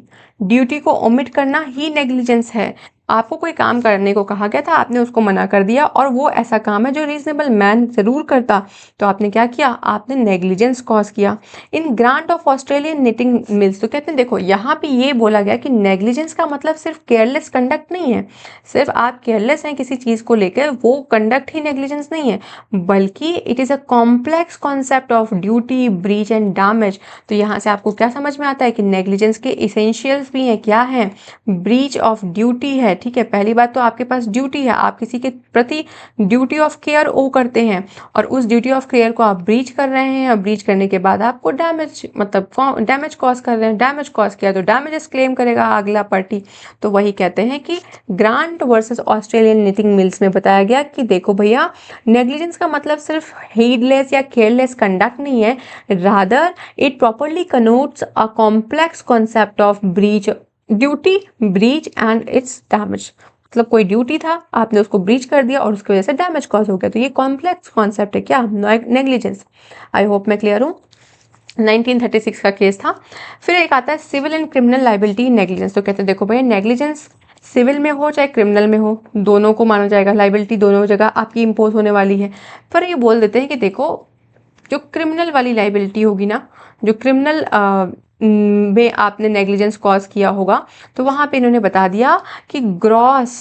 duty को ओमिट करना ही नेग्लिजेंस है। आपको कोई काम करने को कहा गया था, आपने उसको मना कर दिया और वो ऐसा काम है जो रीजनेबल मैन जरूर करता, तो आपने क्या किया? आपने नेग्लिजेंस कॉज किया। In Grant of Australian Knitting Mills, तो कहते हैं देखो यहाँ पे ये बोला गया कि नेग्लिजेंस का मतलब सिर्फ केयरलेस कंडक्ट नहीं है, सिर्फ आप केयरलेस हैं किसी चीज को लेकर वो कंडक्ट ही नेग्लिजेंस नहीं है, बल्कि it is a complex concept of duty, breach and damage. तो यहाँ से आपको क्या समझ में आता है कि नेग्लिजेंस के इसेंशियल्स भी हैं, क्या है? ब्रीच ऑफ ड्यूटी है, ठीक है। पहली बात तो आपके पास ड्यूटी है, आप किसी के प्रति ड्यूटी ऑफ केयर ओ करते हैं और उस ड्यूटी ऑफ केयर को आप ब्रीच कर रहे हैं और ब्रीच करने के बाद आपको डैमेज, मतलब डैमेज कॉज कर रहे हैं, डैमेज कॉज किया तो डैमेजेस क्लेम करेगा अगला पार्टी। तो वही कहते हैं कि grant versus Australian Knitting mills में बताया गया कि देखो भैया, नेग्लिजेंस का मतलब सिर्फ हीडलेस या केयरलेस कंडक्ट नहीं है, rather it properly connotes a complex concept of breach, duty, breach and its damage. मतलब कोई ड्यूटी था, आपने उसको ब्रीच कर दिया और उसकी वजह से डैमेज कॉज हो गया, तो ये कॉम्प्लेक्स कॉन्सेप्ट है क्या? नेग्लिजेंस। आई होप मैं क्लियर हूँ। 1936 का केस था। फिर एक आता है civil and criminal liability negligence. तो कहते हैं देखो भैया, नेग्लिजेंस सिविल में हो चाहे क्रिमिनल में हो, दोनों को माना जाएगा, लाइबिलिटी दोनों जगह आपकी इम्पोज होने वाली है। पर ये बोल देते हैं कि देखो, जो क्रिमिनल वाली लाइबिलिटी होगी ना, जो क्रिमिनल में आपने नेग्लिजेंस कॉज किया होगा, तो वहां पे इन्होंने बता दिया कि ग्रॉस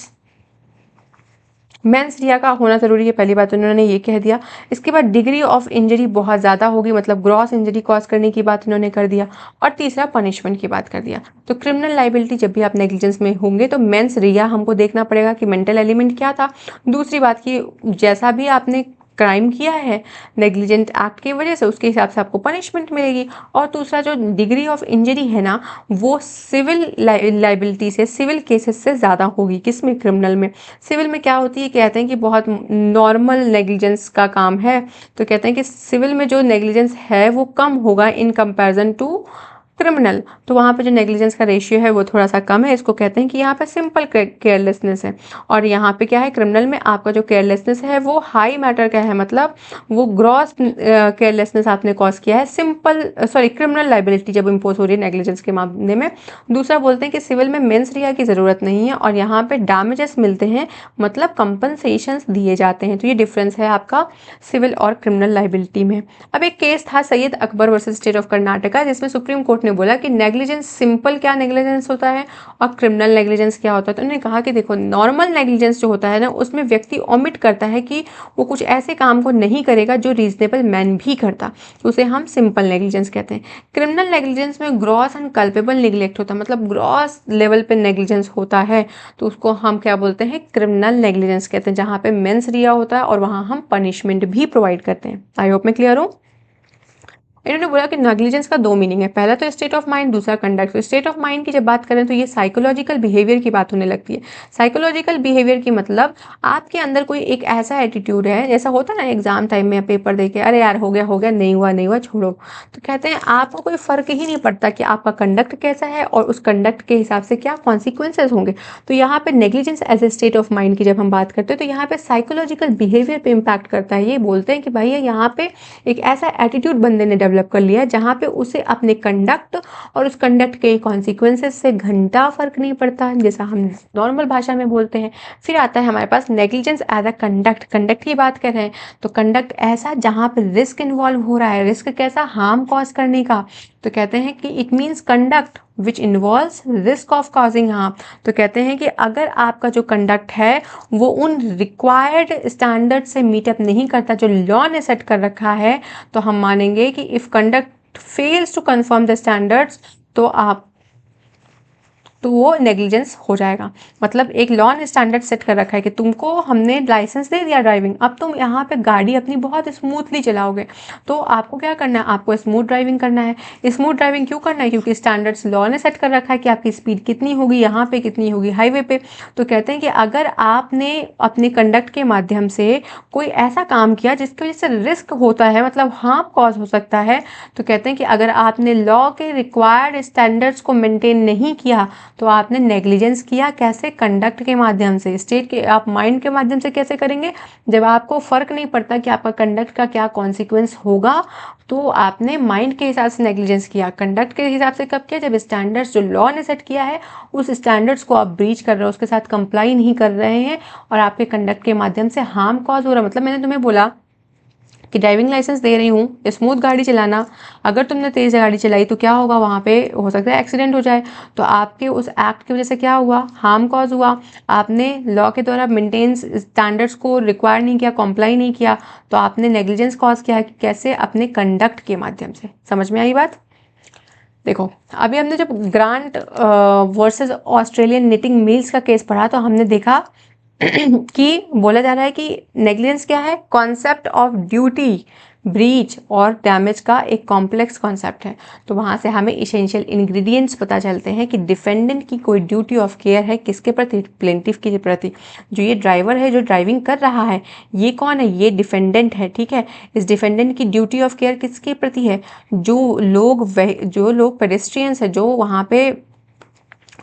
मेंस रिया का होना जरूरी है, पहली बात उन्होंने ये कह दिया। इसके बाद डिग्री ऑफ इंजरी बहुत ज़्यादा होगी, मतलब ग्रॉस इंजरी कॉज करने की बात इन्होंने कर दिया। और तीसरा पनिशमेंट की बात कर दिया। तो क्रिमिनल लाइबिलिटी जब भी आप नेग्लिजेंस में होंगे तो मेंस रिया हमको देखना पड़ेगा कि मेंटल एलिमेंट क्या था। दूसरी बात की, जैसा भी आपने क्राइम किया है नेग्लिजेंट एक्ट की वजह से, उसके हिसाब से आपको पनिशमेंट मिलेगी। और दूसरा जो डिग्री ऑफ इंजरी है ना, वो सिविल लाइबिलिटी से, सिविल केसेस से ज़्यादा होगी। किसमें? क्रिमिनल में। सिविल में क्या होती है, कहते हैं कि बहुत नॉर्मल नेग्लिजेंस का काम है, तो कहते हैं कि सिविल में जो नेग्लिजेंस है वो कम होगा इन कंपैरिजन टू क्रिमिनल। तो वहाँ पे जो नेग्लिजेंस का रेशियो है वो थोड़ा सा कम है, इसको कहते हैं कि यहाँ पे सिंपल केयरलेसनेस है। और यहाँ पे क्या है, क्रिमिनल में आपका जो केयरलेसनेस है वो हाई मैटर का है, मतलब वो ग्रॉस केयरलेसनेस आपने कॉज किया है। सिंपल क्रिमिनल लाइबिलिटी जब इम्पोज हो रही है नेग्लिजेंस के मामले में। दूसरा बोलते हैं कि सिविल में मेंस रिया की ज़रूरत नहीं है और यहाँ पे डैमेजेस मिलते हैं, मतलब कंपनसेशंस दिए जाते हैं। तो ये डिफरेंस है आपका सिविल और क्रिमिनल लाइबिलिटी में। अब एक केस था Syed Akbar versus state of Karnataka, जिसमें सुप्रीम कोर्ट ने बोला कि नेग्लिजेंस सिंपल क्या नेग्लिजेंस होता है और क्रिमिनल नेग्लिजेंस क्या होता है। तो उन्होंने कहा कि देखो, नॉर्मल नेग्लिजेंस जो होता है ना, उसमें व्यक्ति ओमिट करता है कि वो कुछ ऐसे काम को नहीं करेगा जो रीजनेबल मैन भी करता, तो उसे हम सिंपल नेग्लिजेंस कहते हैं। क्रिमिनल नेग्लिजेंस में ग्रॉस एंड कल्पेबल निग्लेक्ट होता है, मतलब ग्रॉस लेवल पे नेग्लिजेंस होता है, तो उसको हम क्या बोलते हैं? क्रिमिनल नेग्लिजेंस कहते हैं, जहाँ पे मेंस रिया होता है और वहाँ हम पनिशमेंट भी प्रोवाइड करते हैं। आई होप मैं क्लियर हूँ। इन्होंने बोला कि नेग्लिजेंस का दो मीनिंग है, पहला तो स्टेट ऑफ माइंड, दूसरा कंडक्ट। तो स्टेट ऑफ माइंड की जब बात करें तो ये साइकोलॉजिकल बिहेवियर की बात होने लगती है। साइकोलॉजिकल बिहेवियर की मतलब आपके अंदर कोई एक ऐसा एटीट्यूड है, जैसा होता है ना एग्जाम टाइम में पेपर दे के, अरे यार हो गया नहीं हुआ नहीं हुआ छोड़ो, तो कहते हैं आपको कोई फर्क ही नहीं पड़ता कि आपका कंडक्ट कैसा है और उस कंडक्ट के हिसाब से क्या कॉन्सिक्वेंसेज होंगे। तो यहाँ पे negligence as a state of mind की जब हम बात करते हैं तो यहाँ पे साइकोलॉजिकल बिहेवियर पे इम्पैक्ट करता है। ये बोलते हैं कि भाई यहाँ पे एक ऐसा एटीट्यूड बंदे ने डेवलप कर लिया है जहाँ पे उसे अपने कंडक्ट और उस कंडक्ट के कॉन्सिक्वेंसेस से घंटा फर्क नहीं पड़ता, जैसा हम नॉर्मल भाषा में बोलते हैं। फिर आता है हमारे पास negligence as a conduct. Conduct की बात कर रहे हैं तो कंडक्ट ऐसा जहाँ पे रिस्क इन्वॉल्व हो रहा है, रिस्क कैसा? हार्म कॉज करने का। तो कहते हैं कि it means conduct which involves risk of causing harm. तो कहते हैं कि अगर आपका जो कंडक्ट है वो उन रिक्वायर्ड स्टैंडर्ड से मीटअप नहीं करता जो लॉ ने सेट कर रखा है, तो हम मानेंगे कि if conduct fails to confirm the standards, तो आप तो वो नेग्लिजेंस हो जाएगा। मतलब एक लॉ ने स्टैंडर्ड सेट कर रखा है कि तुमको हमने लाइसेंस दे दिया ड्राइविंग, अब तुम यहाँ पे गाड़ी अपनी बहुत स्मूथली चलाओगे। तो आपको क्या करना है, आपको स्मूथ ड्राइविंग करना है। स्मूथ ड्राइविंग क्यों करना है, क्योंकि स्टैंडर्ड्स लॉ ने सेट कर रखा है कि आपकी स्पीड कितनी होगी, यहाँ पे कितनी होगी हाईवे पे। तो कहते हैं कि अगर आपने अपने कंडक्ट के माध्यम से कोई ऐसा काम किया जिसकी वजह से रिस्क होता है, मतलब हार्म कॉज हो सकता है, तो कहते हैं कि अगर आपने लॉ के रिक्वायर्ड स्टैंडर्ड्स को मेंटेन नहीं किया तो आपने नेग्लिजेंस किया। कैसे, कंडक्ट के माध्यम से। स्टेट के आप माइंड के माध्यम से कैसे करेंगे, जब आपको फर्क नहीं पड़ता कि आपका कंडक्ट का क्या कॉन्सिक्वेंस होगा, तो आपने माइंड के हिसाब से नेग्लिजेंस किया। कंडक्ट के हिसाब से कब किया, जब स्टैंडर्ड्स जो लॉ ने सेट किया है उस स्टैंडर्ड्स को आप ब्रीच कर रहे हो, उसके साथ कंप्लाई नहीं कर रहे हैं और आपके कंडक्ट के माध्यम से हार्म कॉज हो रहा है। मतलब मैंने तुम्हें बोला कि ड्राइविंग लाइसेंस दे रही हूँ, स्मूथ गाड़ी चलाना, अगर तुमने तेज़ गाड़ी चलाई तो क्या होगा, वहाँ पे हो सकता है एक्सीडेंट हो जाए। तो आपके उस एक्ट की वजह से क्या हुआ, हार्म कॉज हुआ। आपने लॉ के द्वारा मेंटेन्स स्टैंडर्ड्स को रिक्वायर नहीं किया, कॉम्प्लाई नहीं किया, तो आपने नेग्लिजेंस कॉज किया। कैसे, अपने कंडक्ट के माध्यम से। समझ में आई बात। देखो, अभी हमने जब grant versus Australian Knitting mills का केस पढ़ा तो हमने देखा कि बोला जा रहा है कि नेग्लिजेंस क्या है, कॉन्सेप्ट ऑफ ड्यूटी, ब्रीच और डैमेज का एक कॉम्प्लेक्स कॉन्सेप्ट है। तो वहाँ से हमें इसेंशियल इंग्रेडिएंट्स पता चलते हैं कि डिफेंडेंट की कोई ड्यूटी ऑफ केयर है, किसके प्रति, प्लेंटिफ के प्रति। जो ये ड्राइवर है जो ड्राइविंग कर रहा है, ये कौन है, ये डिफेंडेंट है, ठीक है। इस डिफेंडेंट की ड्यूटी ऑफ केयर किसके प्रति है, जो लोग पेडेस्ट्रियंस है, जो वहाँ पे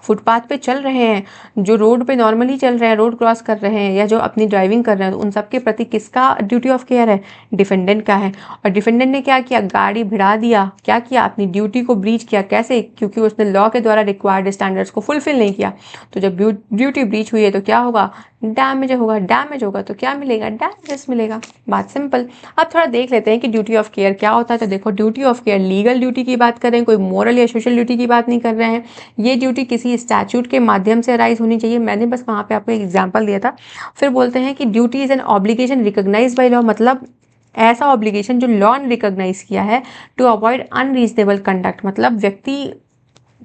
फुटपाथ पे चल रहे हैं, जो रोड पे नॉर्मली चल रहे हैं, रोड क्रॉस कर रहे हैं, या जो अपनी ड्राइविंग कर रहे हैं, उन सब के प्रति किसका ड्यूटी ऑफ केयर है, डिफेंडेंट का है। और डिफेंडेंट ने क्या किया, गाड़ी भिड़ा दिया, क्या किया, अपनी ड्यूटी को ब्रीच किया। कैसे, क्योंकि उसने लॉ के द्वारा रिक्वायर्ड स्टैंडर्ड्स को फुलफिल नहीं किया। तो जब ड्यूटी ब्रीच हुई है तो क्या होगा, डैमेज होगा। डैमेज होगा तो क्या मिलेगा, डैमेजेस मिलेगा। बात सिंपल। अब थोड़ा देख लेते हैं कि ड्यूटी ऑफ केयर क्या होता है। तो देखो, duty of care legal duty की बात करें, कोई मोरल या सोशल ड्यूटी की बात नहीं कर रहे हैं। ये ड्यूटी किसी स्टैच्यूट के माध्यम से अराइज होनी चाहिए। मैंने बस वहाँ पे आपको एक एग्जाम्पल दिया था। फिर बोलते हैं कि duty is an obligation recognised by law, मतलब ऐसा ऑब्लिगेशन जो लॉ ने रिकॉग्नाइज किया है टू अवॉइड अनरीजनेबल कंडक्ट। मतलब व्यक्ति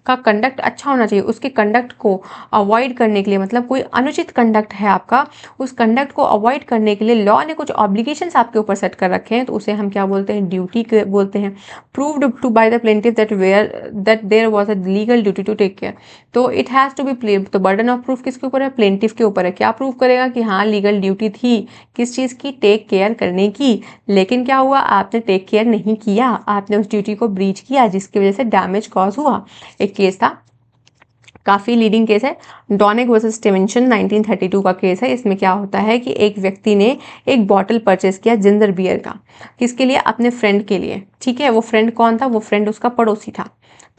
का कंडक्ट अच्छा होना चाहिए, उसके कंडक्ट को अवॉइड करने के लिए, मतलब कोई अनुचित कंडक्ट है आपका, उस कंडक्ट को अवॉइड करने के लिए लॉ ने कुछ ऑब्लिगेशंस आपके ऊपर सेट कर रखे हैं, तो उसे हम क्या बोलते हैं, ड्यूटी बोलते हैं। Proved to by the plaintiff that there was a legal duty to take care. तो it has to be pled. तो बर्डन ऑफ प्रूफ किसके ऊपर है, प्लेंटिफ के ऊपर है। क्या प्रूव करेगा कि हाँ लीगल ड्यूटी थी, किस चीज़ की, टेक केयर करने की। लेकिन क्या हुआ, आपने टेक केयर नहीं किया, आपने उस ड्यूटी को ब्रीच किया, जिसकी वजह से डैमेज कॉज हुआ। एक केस था, काफ़ी लीडिंग केस है, डॉनिक वर्सेस स्टीवेंसन 1932 का केस है। इसमें क्या होता है कि एक व्यक्ति ने एक बॉटल परचेस किया जिंजर बियर का, किसके लिए, अपने फ्रेंड के लिए, ठीक है। वो फ्रेंड कौन था, वो फ्रेंड उसका पड़ोसी था,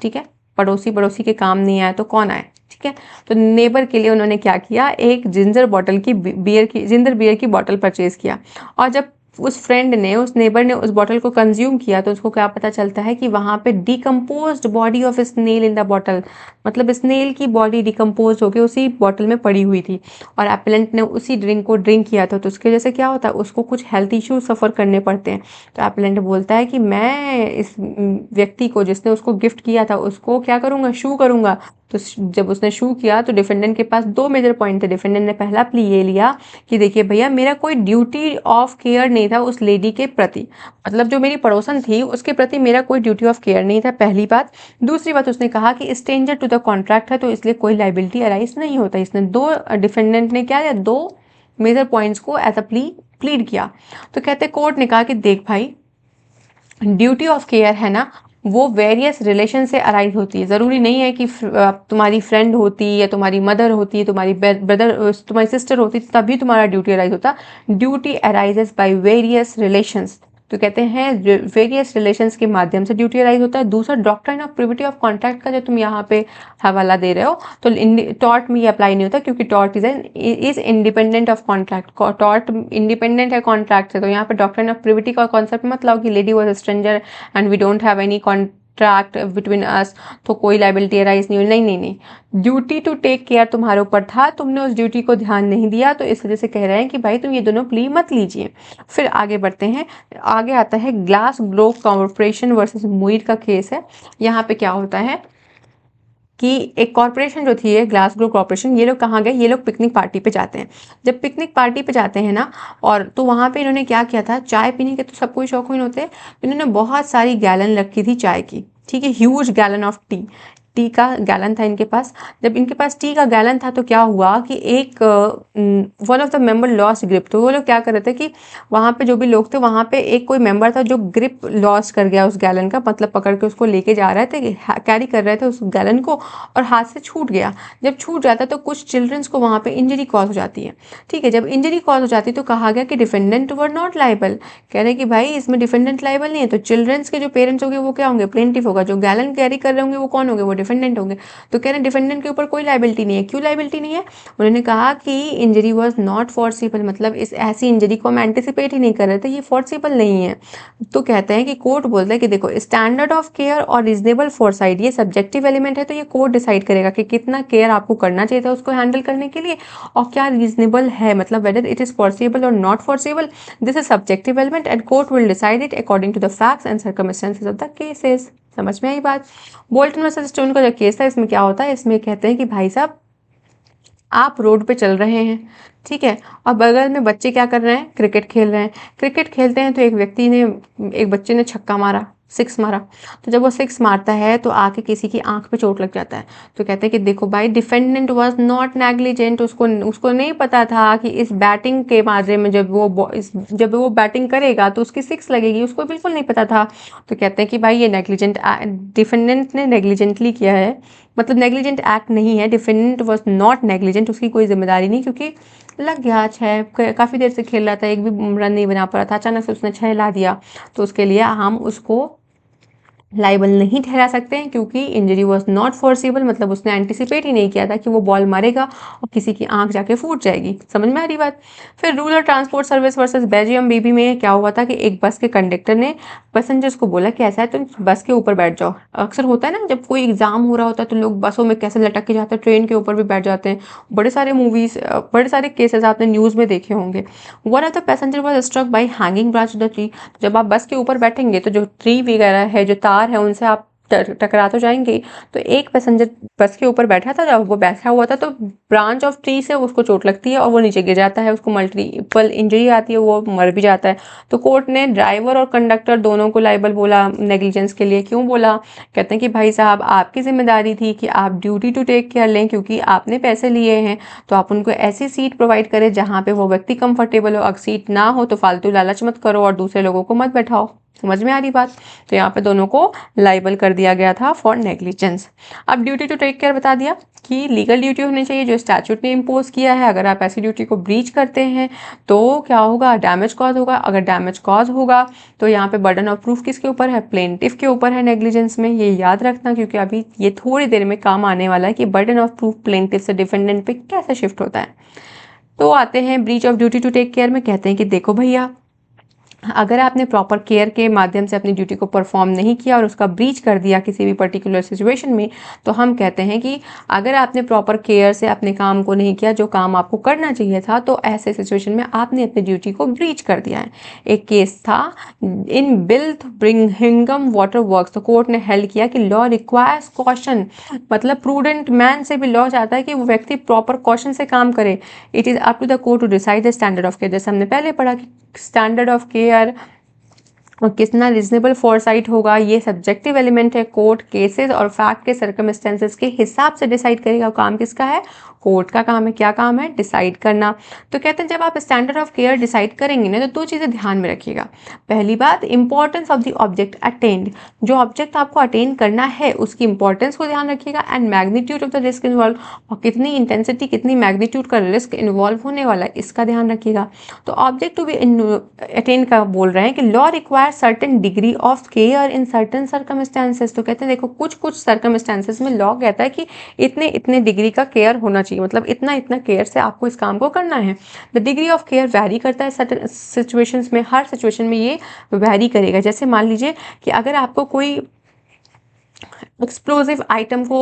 ठीक है। पड़ोसी के काम नहीं आया तो कौन आए, ठीक है। तो नेबर के लिए उन्होंने क्या किया, एक जिंजर बियर की बॉटल परचेज किया। और जब उस फ्रेंड ने, उस नेबर ने उस बॉटल को कंज्यूम किया तो उसको क्या पता चलता है कि वहाँ पे decomposed body of snail in the bottle, मतलब स्नेल की बॉडी डिकम्पोज होकर उसी बॉटल में पड़ी हुई थी। और एप्लेंट ने उसी ड्रिंक को ड्रिंक किया था, तो उसकी वजह से क्या होता है, उसको कुछ हेल्थ इश्यू सफ़र करने पड़ते हैं। तो एप्लेंट बोलता है कि मैं इस व्यक्ति को, जिसने उसको गिफ्ट किया था, उसको क्या करूँगा, शू करूँगा। तो जब उसने शू किया तो डिफेंडेंट के पास दो मेजर पॉइंट थे। डिफेंडेंट ने पहला प्ली ये लिया कि देखिए भैया, मेरा कोई ड्यूटी ऑफ केयर नहीं था उस लेडी के प्रति, मतलब जो मेरी पड़ोसन थी उसके प्रति मेरा कोई ड्यूटी ऑफ केयर नहीं था, पहली बात। दूसरी बात, उसने कहा कि स्ट्रेंजर टू द कॉन्ट्रैक्ट है, तो इसलिए कोई लाइबिलिटी अराइज नहीं होता। इसने डिफेंडेंट ने क्या किया, दो मेजर पॉइंट्स को एज अ प्लीड किया। तो कहते कोर्ट ने कहा कि देख भाई, ड्यूटी ऑफ केयर है ना, वो वेरियस रिलेशन से अराइज होती है। ज़रूरी नहीं है कि तुम्हारी फ्रेंड होती, या तुम्हारी मदर होती, तुम्हारी ब्रदर, तुम्हारी सिस्टर होती, तभी तुम्हारा ड्यूटी अराइज होता। Duty arises by various relations. तो कहते हैं वेरियस रिलेशंस के माध्यम से ड्यूटी अराइज होता है। दूसरा, doctrine of privity of contract का जो तुम यहाँ पे हवाला दे रहे हो, तो टॉर्ट में ये अप्लाई नहीं होता, क्योंकि tort is independent of contract. Tort independent है कॉन्ट्रैक्ट से। तो यहाँ पे डॉक्ट्रिन ऑफ प्रिविटी का कॉन्सेप्ट मत लाओ कि lady was a stranger and we don't have any contract between us, तो कोई लाइबिलिटी अराइज नहीं हुई। नहीं, ड्यूटी टू टेक केयर तुम्हारे ऊपर था, तुमने उस ड्यूटी को ध्यान नहीं दिया, तो इस वजह से कह रहे हैं कि भाई तुम ये दोनों प्ली मत लीजिए। फिर आगे बढ़ते हैं। आगे आता है glass globe corporation versus Muir का केस है। यहाँ पे क्या होता है कि एक कॉर्पोरेशन जो थी, ग्लासगो कॉर्पोरेशन, ये लोग कहाँ गए, ये लोग पिकनिक पार्टी पे जाते हैं। जब पिकनिक पार्टी पे जाते हैं ना, और तो वहाँ पे इन्होंने क्या किया था, चाय पीने के तो सबको ही शौकीन होते हैं, इन्होंने बहुत सारी गैलन रखी थी चाय की, ठीक है, ह्यूज गैलन ऑफ टी का गैलन था इनके पास। जब इनके पास टी का गैलन था तो क्या हुआ कि एक one of the member lost grip. तो वो लोग क्या कर रहे थे कि वहाँ पे जो भी लोग थे, वहाँ पे एक कोई मेंबर था जो ग्रिप लॉस कर गया उस गैलन का, मतलब पकड़ के उसको लेके जा रहे थे, कैरी कर रहे थे उस गैलन को, और हाथ से छूट गया। जब छूट जाता है तो कुछ चिल्ड्रंस को वहाँ पे इंजरी कॉज हो जाती है, ठीक है। जब इंजरी कॉज हो जाती है तो कहा गया कि डिफेंडेंट वर नॉट लाइबल, कह रहे कि भाई इसमें डिफेंडेंट लाइबल नहीं है। तो चिल्ड्रंस के जो पेरेंट्स होंगे वो क्या होंगे, प्लेंटिफ होगा, जो गैलन कैरी कर रहे होंगे वो कौन होंगे, वो डिफेंडेंट होंगे। तो कह रहे हैं डिफेंडेंट के ऊपर कोई लाइबिलिटी नहीं है। क्यों लाइबिलिटी नहीं है, उन्होंने कहा कि इंजरी वाज नॉट फोर्सिबल, मतलब इस ऐसी इंजरी को हम एंटिसिपेट ही नहीं कर रहे थे, ये फोर्सिबल नहीं है। तो कहते हैं कि कोर्ट बोलता है कि देखो स्टैंडर्ड ऑफ केयर और रीजनेबल फोरसाइट ये सब्जेक्टिव एलिमेंट है, तो ये कोर्ट डिसाइड करेगा कि कितना केयर आपको करना चाहिए था उसको हैंडल करने के लिए, और क्या रीजनेबल है, मतलब वेदर इट इज फोर्सिबल और not foreseeable, this is subjective element and court will decide it according to the facts and circumstances of the cases. समझ में आई बात। बोल्टन वर्सेस स्टोन का जो केस था, इसमें क्या होता है, इसमें कहते हैं कि भाई साहब आप रोड पे चल रहे हैं, ठीक है, और बगल में बच्चे क्या कर रहे हैं, क्रिकेट खेल रहे हैं। क्रिकेट खेलते हैं तो एक बच्चे ने छक्का मारा, सिक्स मारा। तो जब वो सिक्स मारता है तो आके किसी की आंख पे चोट लग जाता है। तो कहते हैं कि देखो भाई डिफेंडेंट वाज नॉट नेग्लिजेंट, उसको नहीं पता था कि इस बैटिंग के माजरे में जब वो बैटिंग करेगा तो उसकी सिक्स लगेगी, उसको बिल्कुल नहीं पता था। तो कहते हैं कि भाई ये डिफेंडेंट ने नेग्लिजेंटली किया है, मतलब नेग्लिजेंट एक्ट नहीं है, डिफेंडेंट वाज नॉट नेग्लिजेंट, उसकी कोई जिम्मेदारी नहीं, क्योंकि लग गया छः, काफ़ी देर से खेल रहा था, एक भी रन नहीं बना पा रहा था, अचानक से उसने छः ला दिया, तो उसके लिए हम उसको लाइबल नहीं ठहरा सकते हैं, क्योंकि इंजरी वॉज नॉट फोर्सिबल, मतलब उसने एंटिसिपेट ही नहीं किया था कि वो बॉल मारेगा और किसी की आंख जाके फूट जाएगी। समझ में आ रही बात। फिर Rural Transport Service versus Bezlum Bibi में क्या हुआ था कि एक बस के कंडक्टर ने पैसेंजर्स को बोला कि ऐसा है तुम बस के ऊपर बैठ जाओ। अक्सर होता है ना जब कोई एग्जाम हो रहा होता है तो लोग बसों में कैसे लटक के जाते हैं, ट्रेन के ऊपर भी बैठ जाते हैं। बड़े सारे केसेस आपने न्यूज़ में देखे होंगे। One of the passenger was struck by hanging branch of the tree. जब आप बस के ऊपर बैठेंगे तो जो ट्री वगैरह है, जो तार है, उनसे आप टकरा तो जाएंगे। तो एक पैसेंजर बस के ऊपर बैठा था, जब वो बैठा हुआ था तो ब्रांच ऑफ ट्री से उसको चोट लगती है और वो नीचे गिर जाता है, उसको मल्टीपल इंजरी आती है, वो मर भी जाता है। तो कोर्ट ने ड्राइवर और कंडक्टर दोनों को लाइबल बोला नेग्लिजेंस के लिए। क्यों बोला, कहते हैं कि भाई साहब आपकी जिम्मेदारी थी कि आप ड्यूटी टू टेक केयर लें, क्योंकि आपने पैसे लिए हैं तो आप उनको ऐसी सीट प्रोवाइड करें जहाँ पे वो व्यक्ति कंफर्टेबल हो। अगर सीट ना हो तो फालतू लालच मत करो और दूसरे लोगों को मत बैठाओ। समझ में आ रही बात। तो यहाँ पे दोनों को लाइबल कर दिया गया था फॉर नेग्लिजेंस। अब ड्यूटी टू टेक केयर बता दिया कि लीगल ड्यूटी होनी चाहिए जो स्टैट्यूट ने इम्पोज किया है। अगर आप ऐसी ड्यूटी को ब्रीच करते हैं तो क्या होगा, डैमेज कॉज होगा। अगर डैमेज कॉज होगा तो यहाँ पे बर्डन ऑफ प्रूफ किसके ऊपर है, प्लेंटिफ के ऊपर है नेग्लिजेंस में। ये याद रखना क्योंकि अभी ये थोड़ी देर में काम आने वाला है कि बर्डन ऑफ प्रूफ प्लेंटिफ से डिफेंडेंट पे कैसे शिफ्ट होता है। तो आते हैं breach of duty to take care में। कहते हैं कि देखो भैया अगर आपने प्रॉपर केयर के माध्यम से अपनी ड्यूटी को परफॉर्म नहीं किया और उसका ब्रीच कर दिया किसी भी पर्टिकुलर सिचुएशन में, तो हम कहते हैं कि अगर आपने प्रॉपर केयर से अपने काम को नहीं किया जो काम आपको करना चाहिए था, तो ऐसे सिचुएशन में आपने अपनी ड्यूटी को ब्रीच कर दिया है। एक केस था इन बिल्थ ब्रिंघम वाटर वर्क्स। तो कोर्ट ने हेल्ड किया कि लॉ रिक्वायर्स कॉशन, मतलब प्रूडेंट मैन से भी लॉ चाहता है कि वो व्यक्ति प्रॉपर कॉशन से काम करे। It is up to the court to decide the standard of care. जैसे हमने पहले पढ़ा कि स्टैंडर्ड ऑफ केयर और कितना रीजनेबल फोरसाइट होगा, ये सब्जेक्टिव एलिमेंट है। कोर्ट केसेस और फैक्ट के सर्कमस्टेंसेस के हिसाब से डिसाइड करेगा। काम किसका है, कोर्ट का काम है। क्या काम है, डिसाइड करना। तो कहते हैं जब आप स्टैंडर्ड ऑफ केयर डिसाइड करेंगे ना तो दो चीज़ें ध्यान में रखिएगा। पहली बात, importance of the object attend, जो ऑब्जेक्ट आपको अटेंड करना है उसकी इंपॉर्टेंस को ध्यान रखिएगा। And magnitude of the risk involve, और कितनी इंटेंसिटी कितनी मैग्नीट्यूड का रिस्क इन्वॉल्व होने वाला है इसका ध्यान रखिएगा। तो ऑब्जेक्ट टू बी अटेंड का बोल रहे हैं कि law require certain degree of care in certain circumstances. तो कहते हैं देखो कुछ सर्कमस्टेंसेस में लॉ कहता है कि इतने इतने डिग्री का केयर होना चाहिए, मतलब इतना इतना केयर से आपको इस काम को करना है। The degree of care vary करता है सर्टेन सिचुएशंस में, हर सिचुएशन में ये वैरी करेगा। जैसे मान लीजिए कि अगर आपको कोई एक्सप्लोजिव आइटम को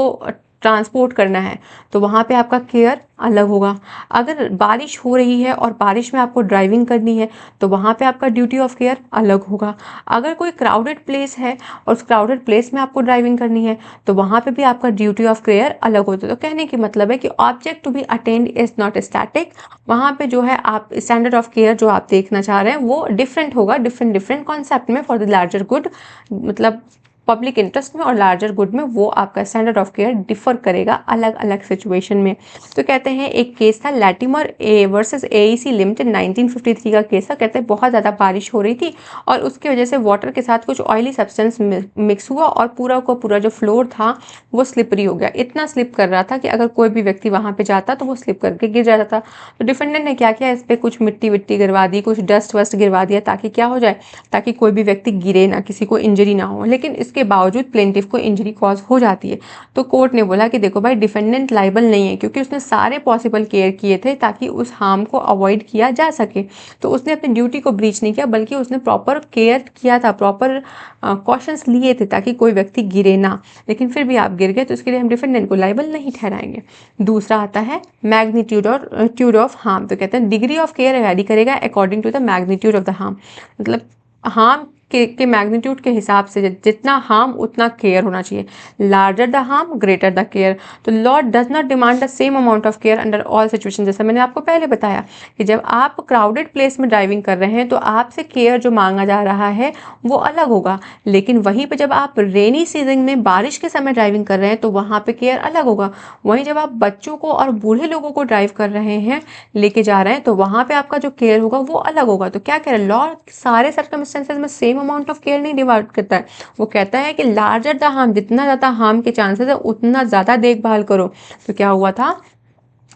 ट्रांसपोर्ट करना है तो वहाँ पे आपका केयर अलग होगा। अगर बारिश हो रही है और बारिश में आपको ड्राइविंग करनी है तो वहाँ पे आपका ड्यूटी ऑफ केयर अलग होगा। अगर कोई क्राउडेड प्लेस है और उस क्राउडेड प्लेस में आपको ड्राइविंग करनी है तो वहाँ पे भी आपका ड्यूटी ऑफ केयर अलग होता है। तो कहने की मतलब है कि object to be attend is not static. वहाँ पे जो है आप स्टैंडर्ड ऑफ केयर जो आप देखना चाह रहे हैं वो डिफरेंट होगा, डिफरेंट डिफरेंट कॉन्सेप्ट में फॉर द लार्जर गुड, मतलब पब्लिक इंटरेस्ट में और लार्जर गुड में वो आपका स्टैंडर्ड ऑफ केयर डिफर करेगा अलग अलग सिचुएशन में। तो कहते हैं एक केस था Latimer A versus AEC limited 1953 का केस था। कहते हैं बहुत ज़्यादा बारिश हो रही थी और उसकी वजह से वाटर के साथ कुछ ऑयली सब्सटेंस मिक्स हुआ और पूरा का पूरा जो फ्लोर था वो स्लिपरी हो गया। इतना स्लिप कर रहा था कि अगर कोई भी व्यक्ति वहाँ पे जाता तो वो स्लिप करके गिर जाता था। तो डिफेंडेंट ने क्या किया, इस पर कुछ मिट्टी विट्टी गिरवा दी, कुछ डस्ट वस्ट गिरवा दिया ताकि क्या हो जाए, ताकि कोई भी व्यक्ति गिरे ना, किसी को इंजरी ना हो। लेकिन इसके बावजूद प्लेंटिफ को इंजरी कॉज हो जाती है। तो कोर्ट ने बोला कि देखो भाई डिफेंडेंट लाइबल नहीं है क्योंकि उसने सारे पॉसिबल केयर किए थे ताकि उस हार्म को अवॉइड किया जा सके। तो उसने अपनी ड्यूटी को ब्रीच नहीं किया बल्कि उसने प्रॉपर केयर किया था, प्रॉपर कॉशंस लिए थे ताकि कोई व्यक्ति गिरे ना। लेकिन फिर भी आप गिर गए तो इसके लिए हम डिफेंडेंट को लाइबल नहीं ठहराएंगे। दूसरा आता है मैग्नीट्यूड ऑफ हार्म। तो कहते हैं डिग्री ऑफ केयर वैरी करेगा according to the magnitude of the harm. मतलब हार्म के मैग्नीट्यूड के हिसाब से जितना हार्म उतना केयर होना चाहिए। Larger the harm greater the care. तो law does not demand the same amount of care under all situation. जैसा मैंने आपको पहले बताया कि जब आप क्राउडेड प्लेस में ड्राइविंग कर रहे हैं तो आपसे केयर जो मांगा जा रहा है वो अलग होगा, लेकिन वहीं पर जब आप रेनी सीजन में बारिश के समय ड्राइविंग कर रहे हैं तो वहाँ पे केयर अलग होगा। वहीं जब आप बच्चों को और बूढ़े लोगों को ड्राइव कर रहे हैं, लेके जा रहे हैं, तो वहाँ पे आपका जो केयर होगा वो अलग होगा। तो क्या कह रहे हैं, लॉ सारे सर्कमस्टेंसेज में सेम अमाउंट ऑफ केयर नहीं डिमांड करता है। वो कहता है कि लार्जर द हार्म, जितना ज़्यादा हार्म के चांसेस है उतना ज़्यादा देखभाल करो। तो क्या हुआ था,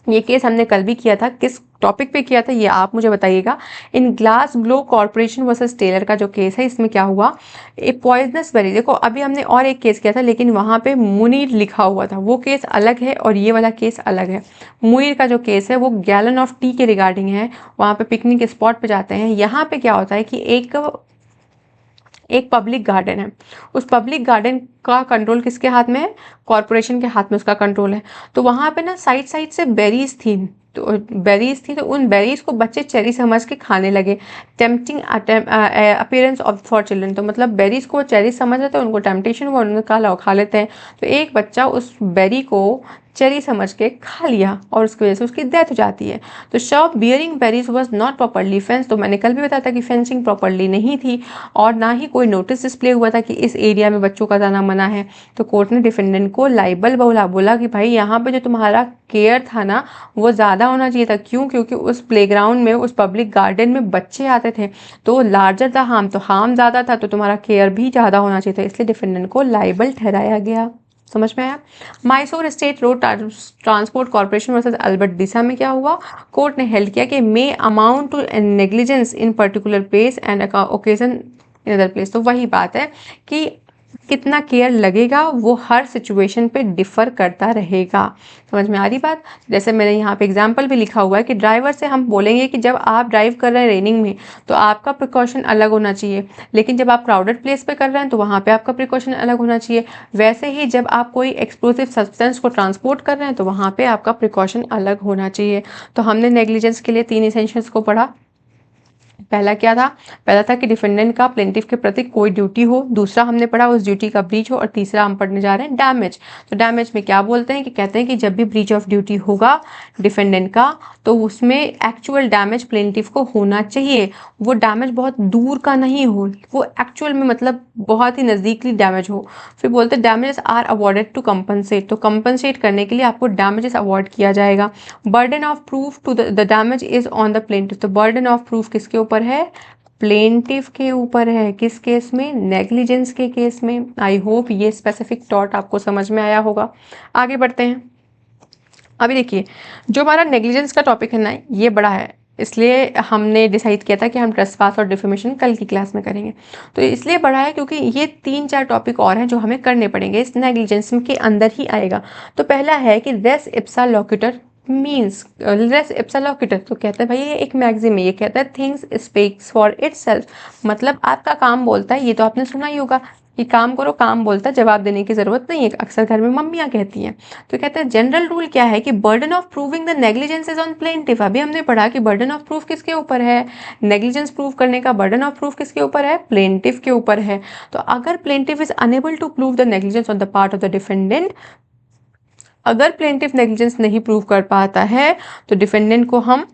ये केस हमने कल भी किया था, किस टॉपिक पे किया था ये आप मुझे बताइएगा। In Glasgow corporation versus Taylor का जो केस है, इसमें क्या हुआ, ए पॉइजनस बेरी। देखो अभी हमने और एक केस किया था लेकिन वहाँ पे मुनीर लिखा हुआ था, वो केस अलग है और ये वाला केस अलग है। मुनीर का जो केस है वो गैलन ऑफ टी के रिगार्डिंग है। वहाँ पे पिकनिक स्पॉट पे जाते हैं। यहाँ पे क्या होता है कि एक पब्लिक गार्डन है, उस पब्लिक गार्डन का कंट्रोल किसके हाथ में है, कॉरपोरेशन के हाथ में उसका कंट्रोल है। तो वहाँ पे ना साइड साइड से बेरीज थी, तो उन बेरीज को बच्चे चेरी समझ के खाने लगे। Tempting appearance of for children. तो मतलब बेरीज को चेरी समझ रहे थे, उनको टेम्पटेशन हुआ, उन्होंने कहा खा लेते हैं। तो एक बच्चा उस बेरी को चेरी समझ के खा लिया और उसकी वजह से उसकी डेथ हो जाती है। तो shop bearing berries was not properly fence. तो मैंने कल भी बताया था कि फेंसिंग प्रॉपरली नहीं थी और ना ही कोई नोटिस डिस्प्ले हुआ था कि इस एरिया में बच्चों का जाना मना है। तो कोर्ट ने डिफेंडेंट को लाइबल बोला कि भाई यहाँ पे जो तुम्हारा केयर था ना वो ज़्यादा होना चाहिए था। क्यों, क्योंकि उस प्लेग्राउंड में, उस पब्लिक गार्डन में बच्चे आते थे, तो लार्जर द हार्म, तो हार्म ज़्यादा था तो तुम्हारा केयर भी ज़्यादा होना चाहिए था, इसलिए डिफेंडेंट को लाइबल ठहराया गया। समझ में आया। Mysore State road transport Corporation versus Albert D'Souza में क्या हुआ, कोर्ट ने हेल्ड किया कि may amount to negligence in particular place and occasion in other place. तो वही बात है कि कितना केयर लगेगा वो हर सिचुएशन पे डिफ़र करता रहेगा। समझ में आ रही बात। जैसे मैंने यहाँ पे एग्जांपल भी लिखा हुआ है कि ड्राइवर से हम बोलेंगे कि जब आप ड्राइव कर रहे हैं रेनिंग में तो आपका प्रिकॉशन अलग होना चाहिए, लेकिन जब आप क्राउडेड प्लेस पे कर रहे हैं तो वहाँ पे आपका प्रिकॉशन अलग होना चाहिए। वैसे ही जब आप कोई एक्सप्लोसिव सब्सटेंस को ट्रांसपोर्ट कर रहे हैं तो वहाँ पे आपका प्रिकॉशन अलग होना चाहिए। तो हमने नेग्लिजेंस के लिए 3 एसेंशियल्स को पढ़ा। पहला क्या था, पहला था कि डिफेंडेंट का प्लेंटिफ के प्रति कोई ड्यूटी हो, दूसरा हमने पढ़ा उस ड्यूटी का ब्रीच हो, और तीसरा हम पढ़ने जा रहे हैं डैमेज। तो डैमेज में क्या बोलते हैं कि कहते हैं कि जब भी ब्रीच ऑफ ड्यूटी होगा डिफेंडेंट का तो उसमें एक्चुअल डैमेज प्लेंटिफ को होना चाहिए। वो डैमेज बहुत दूर का नहीं हो, वो एक्चुअल में मतलब बहुत ही नज़दीकली डैमेज हो। फिर बोलते हैं damages are awarded to compensate. तो कंपनसेट करने के लिए आपको डैमेजेस अवॉर्ड किया जाएगा। Burden of proof to the damage is on the plaintiff. तो बर्डन ऑफ प्रूफ किसके ऊपर है, प्लेंटिफ के ऊपर है। किस केस में, नेग्लिजेंस के केस में। आई होप ये स्पेसिफिक टॉट आपको समझ में आया होगा। आगे बढ़ते हैं। अभी देखिए जो हमारा नेग्लिजेंस का टॉपिक है ना ये बड़ा है, इसलिए हमने डिसाइड किया था कि हम ट्रेसपास और डिफेमेशन कल की क्लास में करेंगे। तो इसलिए बड़ा है क्योंकि ये 3-4 टॉपिक और हैं जो हमें करने पड़ेंगे, इस नेग्लिजेंस के अंदर ही आएगा। तो पहला है कि res ipsa लोक्यूटर means, race ipsa लोक्यूटर तो कहता है भाई ये एक मैक्सिम है, ये कहता है थिंग्स स्पीक्स फॉर इटसेल्फ। मतलब आपका काम बोलता है, ये तो आपने सुना ही होगा, कि काम करो, काम बोलता है, जवाब देने की जरूरत नहीं है, अक्सर घर में मम्मियाँ कहती हैं। तो कहते हैं जनरल रूल क्या है कि burden of proving the negligence is on plaintiff. अभी हमने पढ़ा कि बर्डन ऑफ प्रूफ किसके ऊपर है, नेग्लिजेंस प्रूव करने का बर्डन ऑफ प्रूफ किसके ऊपर है, प्लेंटिफ के ऊपर है। तो अगर plaintiff is unable to prove the negligence on the part of the defendant, अगर प्लेंटिफ नेग्लिजेंस नहीं प्रूव कर पाता है तो डिफेंडेंट को हम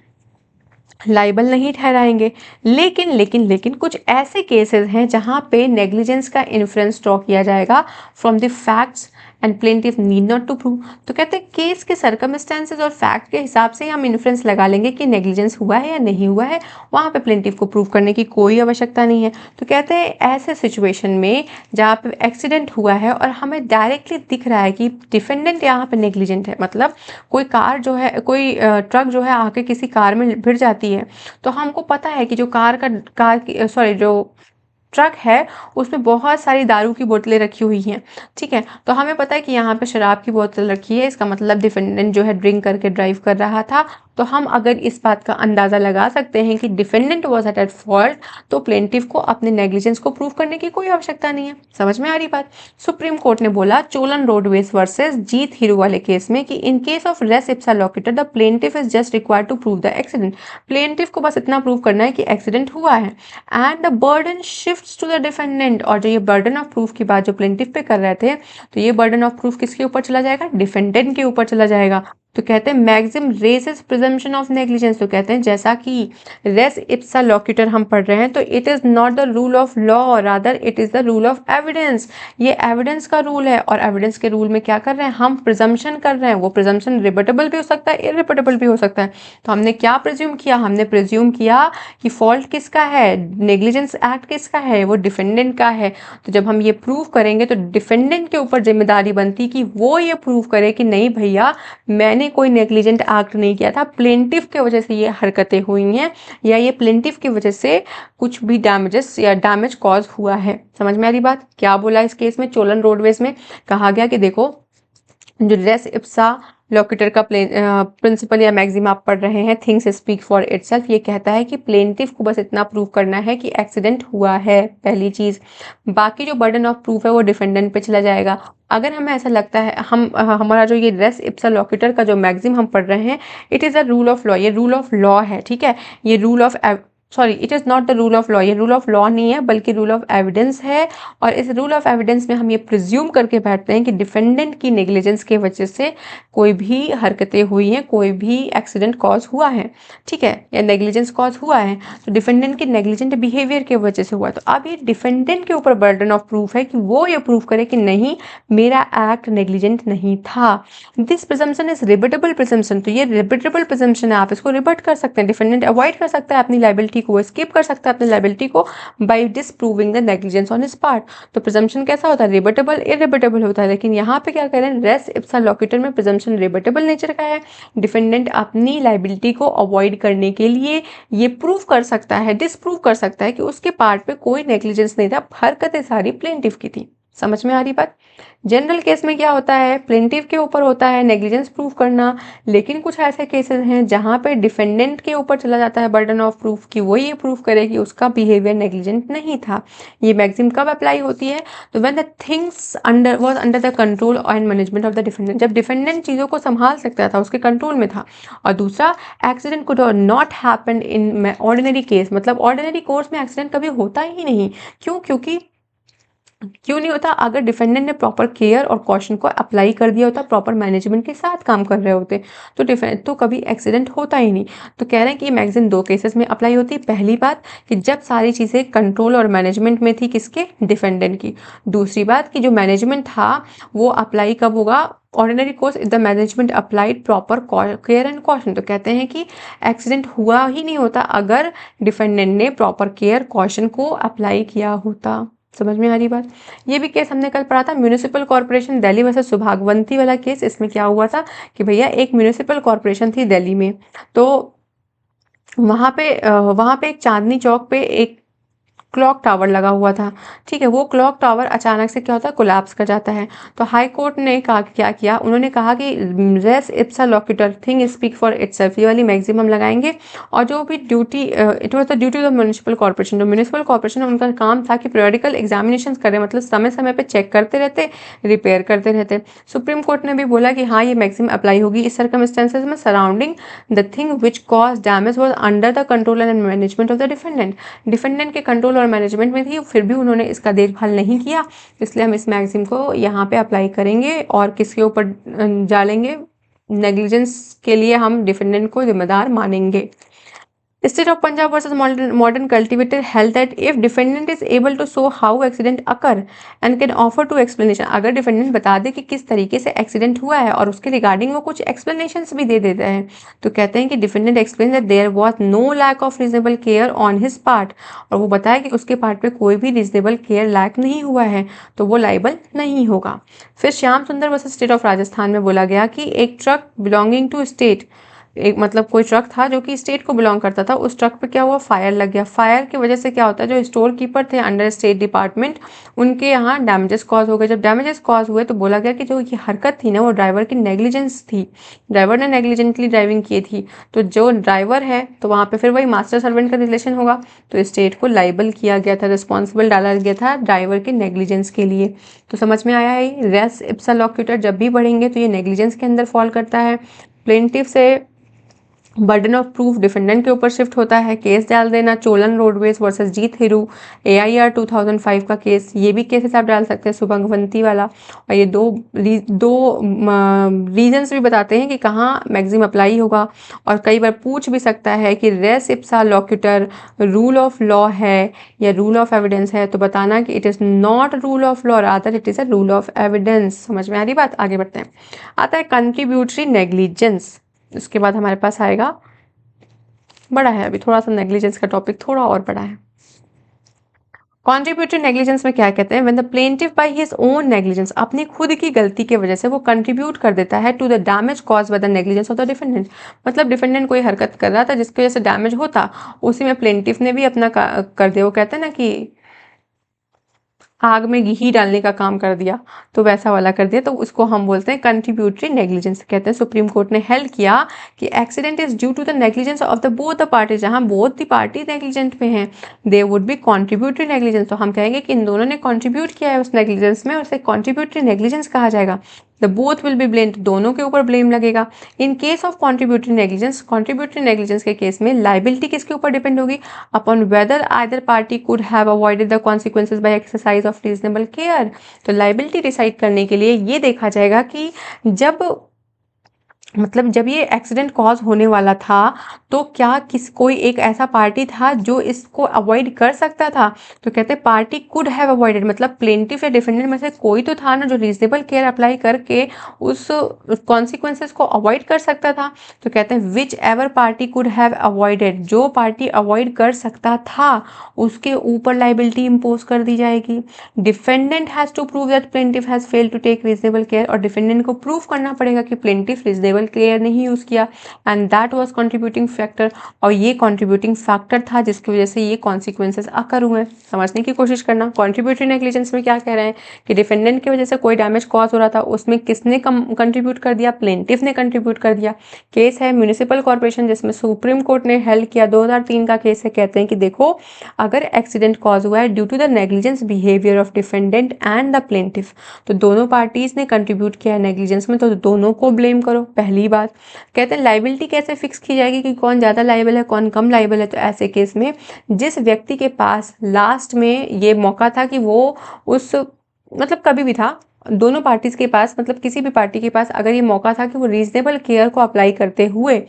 लाइबल नहीं ठहराएंगे। लेकिन कुछ ऐसे केसेस हैं जहां पे नेग्लिजेंस का इन्फ्रेंस ड्रॉ किया जाएगा from the facts and plaintiff need not to prove. तो कहते हैं केस के सर्कमस्टेंसेज और फैक्ट के हिसाब से हम इन्फ्रेंस लगा लेंगे कि नेग्लिजेंस हुआ है या नहीं हुआ है, वहाँ पे प्लेंटिफ को प्रूव करने की कोई आवश्यकता नहीं है। तो कहते हैं ऐसे सिचुएशन में जहाँ पे एक्सीडेंट हुआ है और हमें डायरेक्टली दिख रहा है कि डिफेंडेंट यहाँ पे नेग्लिजेंट है, मतलब कोई कार जो है, कोई ट्रक जो है आके किसी कार में भिड़ जाती है, तो हमको पता है कि जो जो ट्रक है उसमें बहुत सारी दारू की बोतलें रखी हुई हैं, ठीक है। तो हमें पता है कि यहाँ पे शराब की बोतल रखी है, इसका मतलब डिफेंडेंट जो है ड्रिंक करके ड्राइव कर रहा था। तो हम अगर इस बात का अंदाज़ा लगा सकते हैं कि डिफेंडेंट वॉज एट फॉल्ट, तो प्लेंटिफ को अपने नेग्लिजेंस को प्रूव करने की कोई आवश्यकता नहीं है। समझ में आ रही बात। सुप्रीम कोर्ट ने बोला चोलन रोडवेज वर्सेस जीत हीरो वाले केस में कि in case of res ipsa loquitur the plaintiff is just required to prove the accident. Plaintiff को बस इतना प्रूव करना है कि एक्सीडेंट हुआ है and the burden shifts to the defendant. और जो ये बर्डन ऑफ प्रूफ की बात जो प्लेंटिफ पे कर रहे थे, तो ये बर्डन ऑफ प्रूफ किसके ऊपर चला जाएगा, डिफेंडेंट के ऊपर चला जाएगा। तो कहते हैं maxim res presumption of negligence. तो कहते हैं जैसा कि रेस इप्सा लॉक्यूटर हम पढ़ रहे हैं, तो it is not the rule of law, rather it is the rule of evidence. ये एविडेंस का रूल है और एविडेंस के रूल में क्या कर रहे हैं, हम प्रिजम्पशन कर रहे हैं। वो प्रिजम्पशन रिबटेबल भी हो सकता है, इरिबटेबल भी हो सकता है। तो हमने क्या प्रिज्यूम किया, हमने प्रिज्यूम किया कि फॉल्ट किसका है, नेग्लिजेंस एक्ट किसका है, वो डिफेंडेंट का है। तो जब हम ये प्रूव करेंगे तो डिफेंडेंट के ऊपर जिम्मेदारी बनती कि वो ये प्रूव करे कि नहीं भैया मैंने कोई नेग्लिजेंट एक्ट नहीं किया था, प्लेंटिफ के वजह से ये हरकतें हुई हैं या ये प्लेंटिफ की वजह से कुछ भी डैमेजेस या डैमेज कॉज हुआ है। समझ में आ रही बात। क्या बोला इस केस में, चोलन रोडवेज में कहा गया कि देखो जो रेस इप्सा लॉकेटर का प्रिंसिपल या मैक्सिम आप पढ़ रहे हैं, थिंग्स स्पीक फॉर इटसेल्फ, ये कहता है कि प्लेंटिफ को बस इतना प्रूव करना है कि एक्सीडेंट हुआ है, पहली चीज। बाकी जो बर्डन ऑफ प्रूफ है वो डिफेंडेंट पे चला जाएगा। अगर हमें ऐसा लगता है, हम हमारा जो ये रेस इप्सा लॉकेटर का जो मैक्सिम हम पढ़ रहे हैं, it is a rule of law, ये रूल ऑफ लॉ है, ठीक है। ये rule of it is not the rule of law, ये रूल ऑफ लॉ नहीं है बल्कि रूल ऑफ एविडेंस है। और इस रूल ऑफ एविडेंस में हम ये प्रिज्यूम करके बैठते हैं कि डिफेंडेंट की नेग्लिजेंस के वजह से कोई भी हरकतें हुई हैं, कोई भी एक्सीडेंट कॉज हुआ है, ठीक है, या नेग्लिजेंस कॉज हुआ है, तो डिफेंडेंट की नेग्लिजेंट बिहेवियर के वजह से हुआ। तो अब ये डिफेंडेंट के ऊपर बर्डन ऑफ प्रूफ है कि वो ये प्रूफ करे कि नहीं मेरा एक्ट नेग्लिजेंट नहीं था। This presumption is rebuttable presumption. तो ये रिबटेबल प्रिजम्पशन है, आप इसको रिबट कर सकते हैं। डिफेंडेंट अवॉइड कर सकता है अपनी लाइबिलिटी को, स्किप कर सकता है अपनी लाइबिलिटी को by disproving the negligence on his part. तो प्रिजम्पशन कैसा होता है, रिबटेबल इरिबटेबल होता है। लेकिन यहाँ पे क्या कह रहे हैं, रेस इप्सा लॉकेटर में प्रिजम्पशन रिबटेबल नेचर का है। डिफेंडेंट अपनी लाइबिलिटी को अवॉइड करने के लिए ये प्रूव कर सकता है, डिसप्रूव कर सकता है कि उसके पार्ट पे कोई नेग्लिजेंस नहीं था, हरकतें सारी प्लेंटिफ की थी। समझ में आ रही बात। जनरल केस में क्या होता है, प्लेंटिफ के ऊपर होता है नेग्लिजेंस प्रूफ करना। लेकिन कुछ ऐसे केसेस हैं जहां पे डिफेंडेंट के ऊपर चला जाता है बर्डन ऑफ प्रूफ कि वो ये प्रूफ करे कि उसका बिहेवियर नेग्लिजेंट नहीं था। ये मैक्सिम कब अप्लाई होती है, तो when the things was under the control and management of the defendant. जब डिफेंडेंट चीज़ों को संभाल सकता था, उसके कंट्रोल में था। और दूसरा, accident could not happen in ordinary case, मतलब ऑर्डिनरी कोर्स में एक्सीडेंट कभी होता ही नहीं। क्यों नहीं होता, अगर डिफेंडेंट ने प्रॉपर केयर और कॉशन को अप्लाई कर दिया होता, प्रॉपर मैनेजमेंट के साथ काम कर रहे होते, तो कभी एक्सीडेंट होता ही नहीं। तो कह रहे हैं कि ये मैगजीन दो केसेस में अप्लाई होती है। पहली बात कि जब सारी चीज़ें कंट्रोल और मैनेजमेंट में थी, किसके, डिफेंडेंट की। दूसरी बात कि जो मैनेजमेंट था वो अप्लाई कब होगा, ordinary course if the management applied proper care and caution. तो कहते हैं कि एक्सीडेंट हुआ ही नहीं होता अगर डिफेंडेंट ने प्रॉपर केयर कॉशन को अप्लाई किया होता। समझ में आ रही बात। ये भी केस हमने कल पढ़ा था, म्यूनिसिपल कॉर्पोरेशन दिल्ली वर्सेस सुभागवंती वाला केस। इसमें क्या हुआ था कि भैया एक म्यूनिसिपल कॉर्पोरेशन थी दिल्ली में, तो वहाँ पे एक चांदनी चौक पे एक क्लॉक टावर लगा हुआ था, ठीक है। वो क्लॉक टावर अचानक से क्या होता है, कोलैप्स कर जाता है। तो हाई कोर्ट ने कहा, क्या किया उन्होंने, कहा कि res ipsa loquitur thing speak for itself, ये वाली मैक्सिमम लगाएंगे। और जो भी duty, it was the duty of the municipal corporation, जो म्यूनिसिपल कॉर्पोरेशन उनका काम था कि पीरियडिकल एग्जामिनेशन करें, मतलब समय समय पे चेक करते रहते, रिपेयर करते रहते। सुप्रीम कोर्ट ने भी बोला कि हाँ, ये मैक्सिमम अप्लाई होगी इस सर्कमस्टेंसेज में surrounding the thing which cause damage was under the control and management of the defendant. Defendant के कंट्रोल और मैनेजमेंट में थी, फिर भी उन्होंने इसका देखभाल नहीं किया, इसलिए हम इस मैक्सिम को यहाँ पे अप्लाई करेंगे और किसके ऊपर डालेंगे, नेग्लिजेंस के लिए हम डिफेंडेंट को जिम्मेदार मानेंगे। State of Punjab versus modern cultivator held that if defendant is able to show how accident occur and can offer to explanation, अगर defendant बता दे कि किस तरीके से accident हुआ है और उसके regarding वो कुछ explanations भी दे देता है, तो कहते हैं कि defendant explained that there was no lack of reasonable care on his part, और वो बताया कि उसके पार्ट पे कोई भी reasonable care lack नहीं हुआ है, तो वो liable नहीं होगा। फिर श्याम सुंदर वर्सेस स्टेट ऑफ राजस्थान में बोला गया कि एक ट्रक बिलोंगिंग टू स्टेट, एक मतलब कोई ट्रक था जो कि स्टेट को बिलोंग करता था, उस ट्रक पे क्या हुआ, फायर लग गया। फायर की वजह से क्या होता है, जो स्टोर कीपर थे अंडर स्टेट डिपार्टमेंट, उनके यहाँ डैमेजेस कॉज हो गए। जब डैमेजेस कॉज हुए तो बोला गया कि जो ये हरकत थी ना, वो ड्राइवर की नेग्लिजेंस थी, ड्राइवर ने नेग्लिजेंटली ड्राइविंग की थी। तो जो ड्राइवर है तो वहाँ पे फिर वही मास्टर सर्वेंट का रिलेशन होगा, तो स्टेट को लाइबल किया गया था, रिस्पॉन्सिबल डाला गया था ड्राइवर के नेग्लिजेंस के लिए। तो समझ में आया है, रेस इप्सा लोक्यूटर जब भी पढ़ेंगे तो ये नेग्लिजेंस के अंदर फॉल करता है। प्लेंटिफ से बर्डन ऑफ प्रूफ डिफेंडेंट के ऊपर शिफ्ट होता है, केस डाल देना, चोलन रोडवेज वर्सेस जीत हिरू, AIR 2005 का केस, ये भी केसेस आप डाल सकते हैं, शुभंगवंती वाला। और ये दो रीजंस भी बताते हैं कि कहाँ मैक्सिम अप्लाई होगा। और कई बार पूछ भी सकता है कि res ipsa लोक्यूटर rule of law है या रूल ऑफ एविडेंस है, तो बताना कि it is not rule of law, rather it is a rule of evidence. समझ में आ रही बात, आगे बढ़ते हैं। आता है कंट्रीब्यूटरी नेग्लिजेंस, इसके बाद हमारे पास आएगा, बड़ा है अभी थोड़ा सा नेग्लिजेंस का टॉपिक, थोड़ा और बड़ा है। कॉन्ट्रीब्यूटरी नेग्लिजेंस में क्या कहते हैं, when the plaintiff by his own negligence, अपनी खुद की गलती की वजह से वो कंट्रीब्यूट कर देता है to the damage cause by the negligence of the defendant. मतलब डिफेंडेंट कोई हरकत कर रहा था जिसकी वजह से डैमेज होता, उसी में प्लेंटिफ ने भी अपना कर दिया, वो कहते हैं ना कि आग में घी डालने का काम कर दिया, तो वैसा वाला कर दिया, तो उसको हम बोलते हैं कंट्रीब्यूटरी नेग्लिजेंस। कहते हैं सुप्रीम कोर्ट ने हेल्ड किया कि accident is due to the negligence of the both the party, जहां बोथ द पार्टी नेग्लिजेंट में हैं, they would be contributory negligence. तो हम कहेंगे कि इन दोनों ने कंट्रीब्यूट किया है उस नेग्लिजेंस में, उसे कंट्रीब्यूटरी नेग्लिजेंस कहा जाएगा। The both will be blamed, दोनों के ऊपर ब्लेम लगेगा। In case of contributory negligence, contributory negligence के केस में लाइबिलिटी किसके ऊपर डिपेंड होगी, upon whether either party could have avoided the consequences by exercise of reasonable care. तो लाइबिलिटी डिसाइड करने के लिए ये देखा जाएगा कि जब ये एक्सीडेंट कॉज होने वाला था तो क्या कोई एक ऐसा पार्टी था जो इसको अवॉइड कर सकता था। तो कहते हैं पार्टी कुड हैव अवॉइडेड, मतलब प्लेंटिफ या डिफेंडेंट में से कोई तो था ना जो रीजनेबल केयर अप्लाई करके उस कॉन्सिक्वेंसेस को अवॉइड कर सकता था। तो कहते हैं which ever party could have avoided, जो पार्टी अवॉइड कर सकता था उसके ऊपर लाइबिलिटी इम्पोज कर दी जाएगी। Defendant has to prove that plaintiff has failed to take reasonable care, और डिफेंडेंट को प्रूव करना पड़ेगा कि प्लेंटिफ रीजनेबल केयर नहीं यूज किया, and that was contributing factor, और ये कंट्रीब्यूटिंग फैक्टर था जिसकी वजह से ये कॉन्सिक्वेंसेस अकर हुए। समझने की कोशिश करना, कंट्रीब्यूटरी नेग्लिजेंस में क्या कह रहे हैं कि डिफेंडेंट की वजह से कोई डैमेज कॉज हो रहा था, उसमें किसने कंट्रीब्यूट कर दिया, प्लेंटिफ ने कंट्रीब्यूट कर दिया। केस है म्यूनिसिपल कॉर्पोरेशन, जिसमें सुप्रीम कोर्ट ने हेल्ड किया, 2003 का केस है। कहते हैं कि देखो अगर एक्सीडेंट कॉज हुआ है due to the negligence behaviour of defendant and the plaintiff, तो दोनों पार्टीज ने कंट्रीब्यूट किया है नेग्लिजेंस में, तो दोनों को ब्लेम करो, पहली बात। कहते हैं लाइबिलिटी कैसे फिक्स की जाएगी कि कौन ज़्यादा लाइबल है कौन कम लाइबल है, तो ऐसे केस में जिस व्यक्ति के पास लास्ट में ये मौका था कि वो उस मतलब कभी भी था, दोनों पार्टीज के पास, मतलब किसी भी पार्टी के पास अगर ये मौका था कि वो रीजनेबल केयर को अप्लाई करते हुए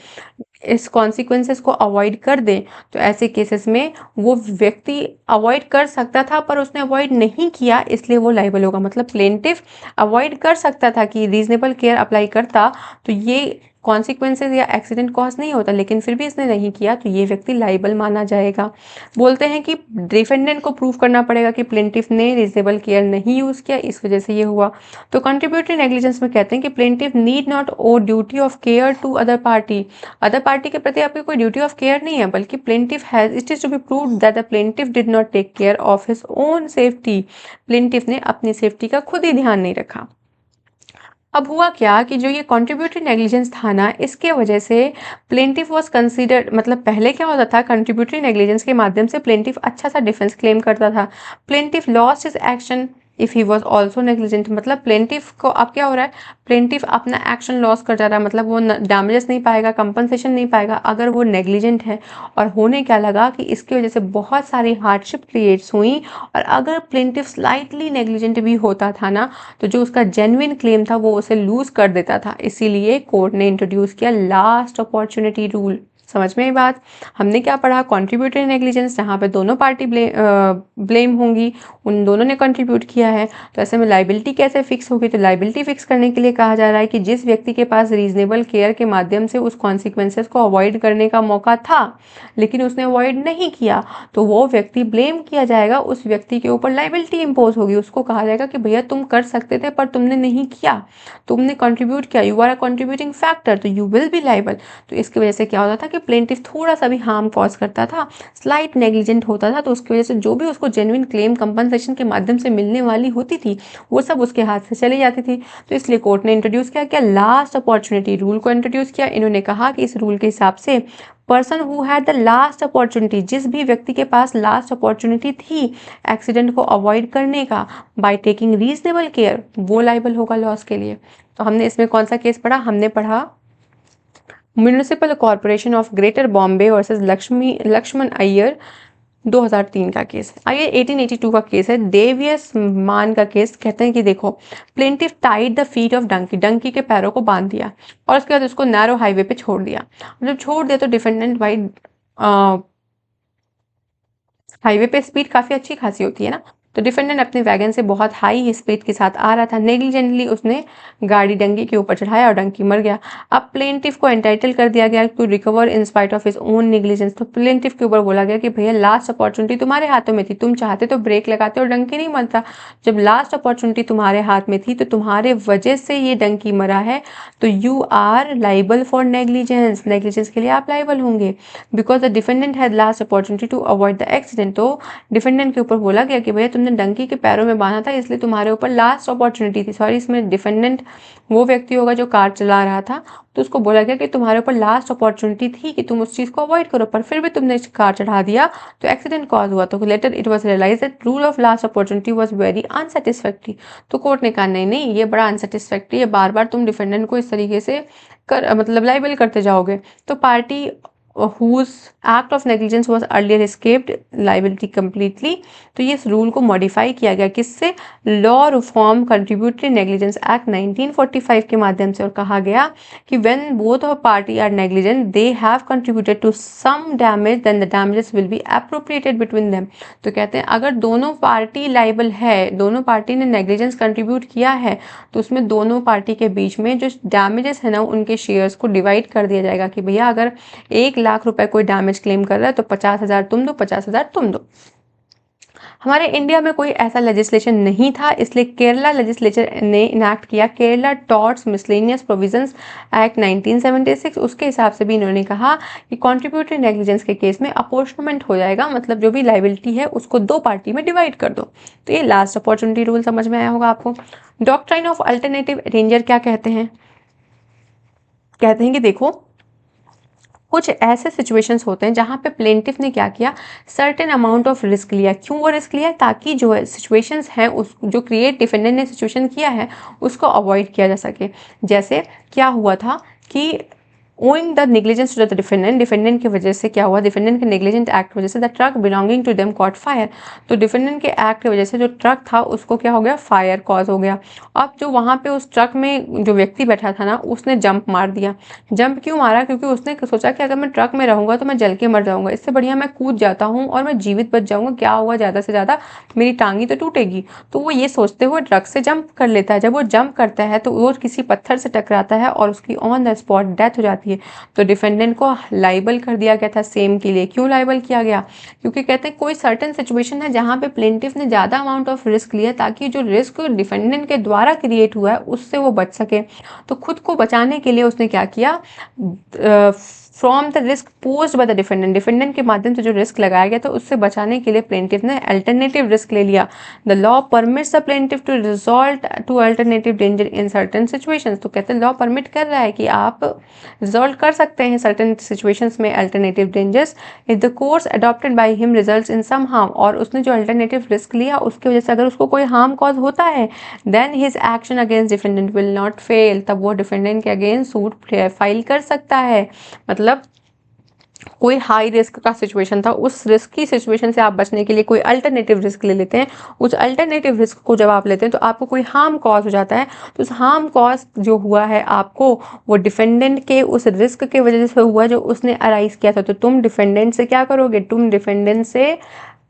इस कॉन्सिक्वेंसेस को अवॉइड कर दें, तो ऐसे केसेस में वो व्यक्ति अवॉइड कर सकता था पर उसने अवॉइड नहीं किया, इसलिए वो लाइबल होगा। मतलब प्लेंटिफ अवॉइड कर सकता था कि रीजनेबल केयर अप्लाई करता, तो ये कॉन्सिक्वेंसेज या एक्सीडेंट कॉज नहीं होता, लेकिन फिर भी इसने नहीं किया तो ये व्यक्ति लाइबल माना जाएगा। बोलते हैं कि डिफेंडेंट को प्रूव करना पड़ेगा कि प्लेंटिफ ने रीजनेबल केयर नहीं यूज़ किया, इस वजह से ये हुआ। तो कंट्रीब्यूटरी नेग्लिजेंस में कहते हैं कि plaintiff need not owe duty of care to other party के प्रति आपकी कोई ड्यूटी ऑफ केयर नहीं है, बल्कि plaintiff has it is to be proved that the plaintiff did not take care of his own safety. Plaintiff ने अपनी सेफ्टी का खुद ही ध्यान नहीं रखा। अब हुआ क्या कि जो ये कॉन्ट्रीब्यूटरी नेग्लिजेंस था ना, इसके वजह से प्लेंटिफ वाज कंसीडर्ड, मतलब पहले क्या होता था, कंट्रीब्यूटरी नेग्लिजेंस के माध्यम से प्लेंटिफ अच्छा सा डिफेंस क्लेम करता था। Plaintiff lost his action if he was also negligent, मतलब प्लेंटिफ को अब क्या हो रहा है, प्लेंटिफ अपना एक्शन लॉस कर जा रहा है, मतलब वो डैमेजेस नहीं पाएगा, कंपनसेशन नहीं पाएगा अगर वो नेग्लिजेंट है। और होने क्या लगा कि इसकी वजह से बहुत सारी हार्डशिप क्रिएट्स हुई, और अगर प्लेंटिफ स्लाइटली नेग्लिजेंट भी होता था ना, तो जो उसका जेन्युइन क्लेम था वो उसे लूज कर देता था। इसीलिए कोर्ट ने इंट्रोड्यूस किया लास्ट अपॉर्चुनिटी रूल। समझ में आई बात। हमने क्या पढ़ा, कॉन्ट्रीब्यूटरी नेग्लिजेंस, जहाँ पे दोनों पार्टी ब्लेम होंगी, उन दोनों ने कंट्रीब्यूट किया है। तो ऐसे में लाइबिलिटी कैसे फिक्स होगी, तो लाइबिलिटी फिक्स करने के लिए कहा जा रहा है कि जिस व्यक्ति के पास रीजनेबल केयर के माध्यम से उस कॉन्सिक्वेंसेस को अवॉइड करने का मौका था लेकिन उसने अवॉइड नहीं किया, तो वो व्यक्ति ब्लेम किया जाएगा, उस व्यक्ति के ऊपर लाइबिलिटी इम्पोज होगी। उसको कहा जाएगा कि भैया तुम कर सकते थे पर तुमने नहीं किया, तुमने कंट्रीब्यूट किया, you are a contributing factor, तो यू विल बी लाइबल। तो इसकी वजह से क्या होता था कि प्लेंटिफ थोड़ा सा भी हार्म कॉज करता था, स्लाइट नेग्लिजेंट होता था, तो उसकी वजह से जो भी उसको जेन्युइन क्लेम कंपनसेशन के माध्यम से मिलने वाली होती थी वो सब उसके हाथ से चली जाती थी। तो इसलिए कोर्ट ने इंट्रोड्यूस किया क्या, लास्ट अपॉर्चुनिटी रूल को इंट्रोड्यूस किया। इन्होंने कहा कि इस रूल के हिसाब से person who had the last opportunity, जिस भी व्यक्ति के पास लास्ट अपॉर्चुनिटी थी एक्सीडेंट को अवॉइड करने का बाय टेकिंग रीजनेबल केयर, वो लाइबल होगा लॉस के लिए। तो हमने इसमें कौन सा केस पढ़ा, हमने पढ़ा municipal corporation of greater Bombay versus Lakshman Iyer 2003 का केस। आइए 1882 का केस है, देवियस मान का केस। कहते हैं कि देखो, plaintiff tied the feet of donkey, donkey के पैरों को बांध दिया और उसके बाद उसको नैरो हाईवे पे छोड़ दिया। जब छोड़ दिया तो डिफेंडेंट भाई हाईवे पे स्पीड काफ़ी अच्छी खासी होती है ना, तो डिफेंडेंट अपने वैगन से बहुत हाई स्पीड के साथ आ रहा था, नेग्लिजेंटली उसने गाड़ी डंकी के ऊपर चढ़ाया और डंकी मर गया। अब प्लेंटिफ को एंटाइटल कर दिया गया to recover in spite of his own negligence. तो प्लेंटिफ के ऊपर बोला गया कि भैया लास्ट अपॉर्चुनिटी तुम्हारे हाथों में थी, तुम चाहते तो ब्रेक लगाते और डंकी नहीं मरता। जब लास्ट अपॉर्चुनिटी तुम्हारे हाथ में थी तो तुम्हारे वजह से ये डंकी मरा है, तो you are liable for negligence, negligence के लिए आप लाइबल होंगे, because the defendant had last opportunity to avoid the accident. तो डिफेंडेंट के ऊपर बोला गया कि भैया तुमने डंकी के पैरों में बांधा था, इसलिए तुम्हारे ऊपर लास्ट अपॉर्चुनिटी थी। सॉरी, इसमें डिफेंडेंट वो व्यक्ति होगा जो कार चला रहा था, तो उसको बोला गया कि तुम्हारे ऊपर लास्ट अपॉर्चुनिटी थी कि तुम उस चीज़ को अवॉइड करो, पर फिर भी तुमने कार चढ़ा दिया तो एक्सीडेंट कॉज हुआ। तो later it was realise that rule of last opportunity was very unsatisfactory. तो कोर्ट ने कहा नहीं नहीं, ये बड़ा अनसेटिस्फैक्ट्री है, बार बार तुम डिफेंडेंट को इस तरीके से मतलब लाइबल करते जाओगे। तो party whose act of negligence was earlier escaped liability completely। तो ये इस रूल को मॉडिफाई किया गया किससे, law reform contributory negligence act 1945 के माध्यम से, और कहा गया कि when both of party are negligent they have contributed to some damage then the damages will be appropriated between them. तो कहते हैं अगर दोनों पार्टी लाइबल है, दोनों पार्टी ने नेग्लिजेंस कंट्रीब्यूट किया है, तो उसमें दोनों पार्टी के बीच में जो डैमेजेस है ना उनके शेयर्स को डिवाइड कर दिया जाएगा कि भैया अगर 1 लाख रुपए कोई डैमेज क्लेम कर रहा है तो 50,000 तुम दो, 50,000 तुम दो। हमारे इंडिया में कोई ऐसा लेजिस्लेशन नहीं था, इसलिए केरला लेजिस्लेचर ने इनैक्ट किया Kerala torts miscellaneous provisions act 1976। उसके हिसाब से भी इन्होंने कहा कि कॉन्ट्रीब्यूटरी नेग्लिजेंस के केस में अपोर्शनमेंट हो जाएगा, मतलब जो भी लाइबिलिटी है उसको 2 पार्टी में डिवाइड कर दो। तो ये लास्ट अपॉर्चुनिटी रूल समझ में आया होगा आपको। डॉक्ट्राइन ऑफ अल्टरनेटिव डेंजर क्या कहते हैं, कहते हैं कि देखो कुछ ऐसे सिचुएशंस होते हैं जहाँ पे प्लेंटिफ ने क्या किया, सर्टेन अमाउंट ऑफ रिस्क लिया। क्यों वो रिस्क लिया, ताकि जो है सिचुएशंस हैं उस जो क्रिएट डिफेंडेंट ने सिचुएशन किया है उसको अवॉइड किया जा सके। जैसे क्या हुआ था कि owing the negligence to the defendant, defendant की वजह से क्या हुआ, डिफेंडेंट के नेग्लिजेंट एक्ट की वजह से the truck belonging to them caught fire, तो डिफेंडेंट के एक्ट की वजह से जो ट्रक था उसको क्या हो गया, फायर कॉज हो गया। अब जो वहाँ पे उस ट्रक में जो व्यक्ति बैठा था ना, उसने जंप मार दिया। जंप क्यों मारा, क्योंकि उसने सोचा कि अगर मैं ट्रक में रहूंगा तो मैं जल के मर जाऊंगा, इससे बढ़िया मैं कूद जाता हूँ और मैं जीवित बच जाऊंगा, क्या हुआ ज़्यादा से ज़्यादा मेरी टांगी तो टूटेगी। तो वो ये सोचते हुए ट्रक से जंप कर लेता है। जब वो जंप करता है तो वो किसी पत्थर से टकराता है और उसकी ऑन द स्पॉट डेथ हो जाती है। तो डिफेंडेंट को लाइबल कर दिया गया था सेम के लिए। क्यों लाइबल किया गया, क्योंकि कहते हैं कोई सर्टेन सिचुएशन है जहाँ पे प्लेंटिफ ने ज़्यादा अमाउंट ऑफ रिस्क लिया ताकि जो रिस्क डिफेंडेंट के द्वारा क्रिएट हुआ है उससे वो बच सके। तो खुद को बचाने के लिए उसने क्या किया, from the risk posed by the defendant, defendant के माध्यम से जो रिस्क लगाया गया था उससे बचाने के लिए प्लेंटिफ ने अल्टरनेटिव रिस्क ले लिया। The law permits the plaintiff to resort to alternative danger in certain situations, तो कहते हैं लॉ परमिट कर रहा है कि आप रिजॉल्व कर सकते हैं सर्टेन सिचुएशंस में alternative dangers if the course adopted by him results in some harm, और उसने जो अल्टरनेटिव रिस्क लिया उसकी वजह से अगर उसको कोई हार्म कॉज होता है then his action against defendant will not fail, तब वो डिफेंडेंट के अगेंस्ट सूट फाइल कर सकता है। मतलब कोई हाई रिस्क का सिचुएशन था, उस रिस्क की सिचुएशन से आप बचने के लिए कोई अल्टरनेटिव रिस्क ले लेते हैं। उस अल्टरनेटिव रिस्क को जब आप लेते हैं तो आपको कोई हार्म कॉज हो जाता है, तो उस हार्म कॉज जो हुआ है आपको, वो डिफेंडेंट के उस रिस्क के वजह से हुआ जो उसने अराइज किया था। तो तुम डिफेंडेंट से क्या करोगे, तुम डिफेंडेंट से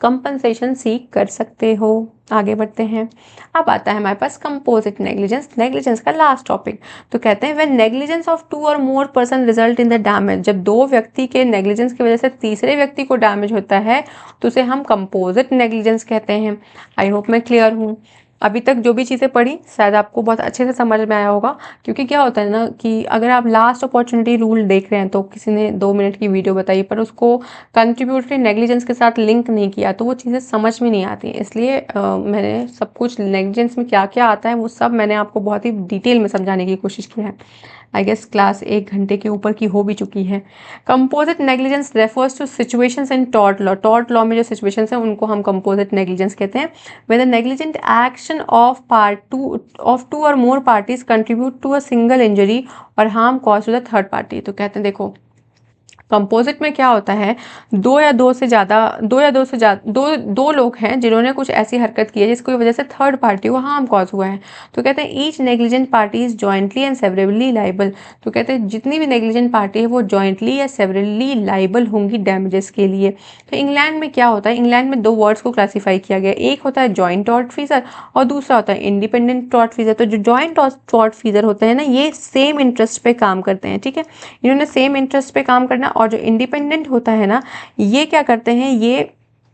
कंपनसेशन सीख कर सकते हो। आगे बढ़ते हैं। अब आता है हमारे पास कंपोजिट नेग्लिजेंस, नेग्लिजेंस का लास्ट टॉपिक। तो कहते हैं व्हेन नेग्लिजेंस ऑफ 2 और more person result in the damage, जब 2 व्यक्ति के नेग्लिजेंस की वजह से तीसरे व्यक्ति को डैमेज होता है तो उसे हम कंपोजिट नेग्लिजेंस कहते हैं। आई होप मैं क्लियर हूँ। अभी तक जो भी चीज़ें पढ़ी शायद आपको बहुत अच्छे से समझ में आया होगा, क्योंकि क्या होता है ना कि अगर आप लास्ट अपॉर्चुनिटी रूल देख रहे हैं तो किसी ने 2 मिनट की वीडियो बताई पर उसको कंट्रीब्यूटरी नेग्लिजेंस के साथ लिंक नहीं किया तो वो चीज़ें समझ में नहीं आती। इसलिए मैंने सब कुछ नेग्लिजेंस में क्या क्या आता है वो सब मैंने आपको बहुत ही डिटेल में समझाने की कोशिश की है। आई गेस क्लास 1 घंटे के ऊपर की हो भी चुकी है। Composite negligence refers to situations in tort law, tort law में जो सिचुएशंस हैं उनको हम कंपोजिट नेग्लिजेंस कहते हैं। When the negligent action of two or more parties contribute to a single injury or harm cause to the third party. तो कहते हैं देखो कंपोजिट में क्या होता है, दो से ज्यादा दो लोग हैं जिन्होंने कुछ ऐसी हरकत की है जिसकी वजह से थर्ड पार्टी को हार्म कॉज हुआ है। तो कहते हैं each negligent party is jointly and severally liable, तो कहते हैं जितनी भी नेग्लिजेंट पार्टी है वो जॉइंटली या सेवरली लाइबल होंगी डैमेजेस के लिए। तो इंग्लैंड में क्या होता है, इंग्लैंड में 2 वर्ड्स को क्लासीफाई किया गया, एक होता है जॉइंट टॉर्ट फीजर और दूसरा होता है इंडिपेंडेंट टॉर्ट फीजर। तो जो जॉइंट टॉर्ट फीजर होते हैं ना, ये सेम इंटरेस्ट पे काम करते हैं, ठीक है, इन्होंने सेम इंटरेस्ट पे काम करना। और जो इंडिपेंडेंट होता है ना, ये क्या करते हैं, ये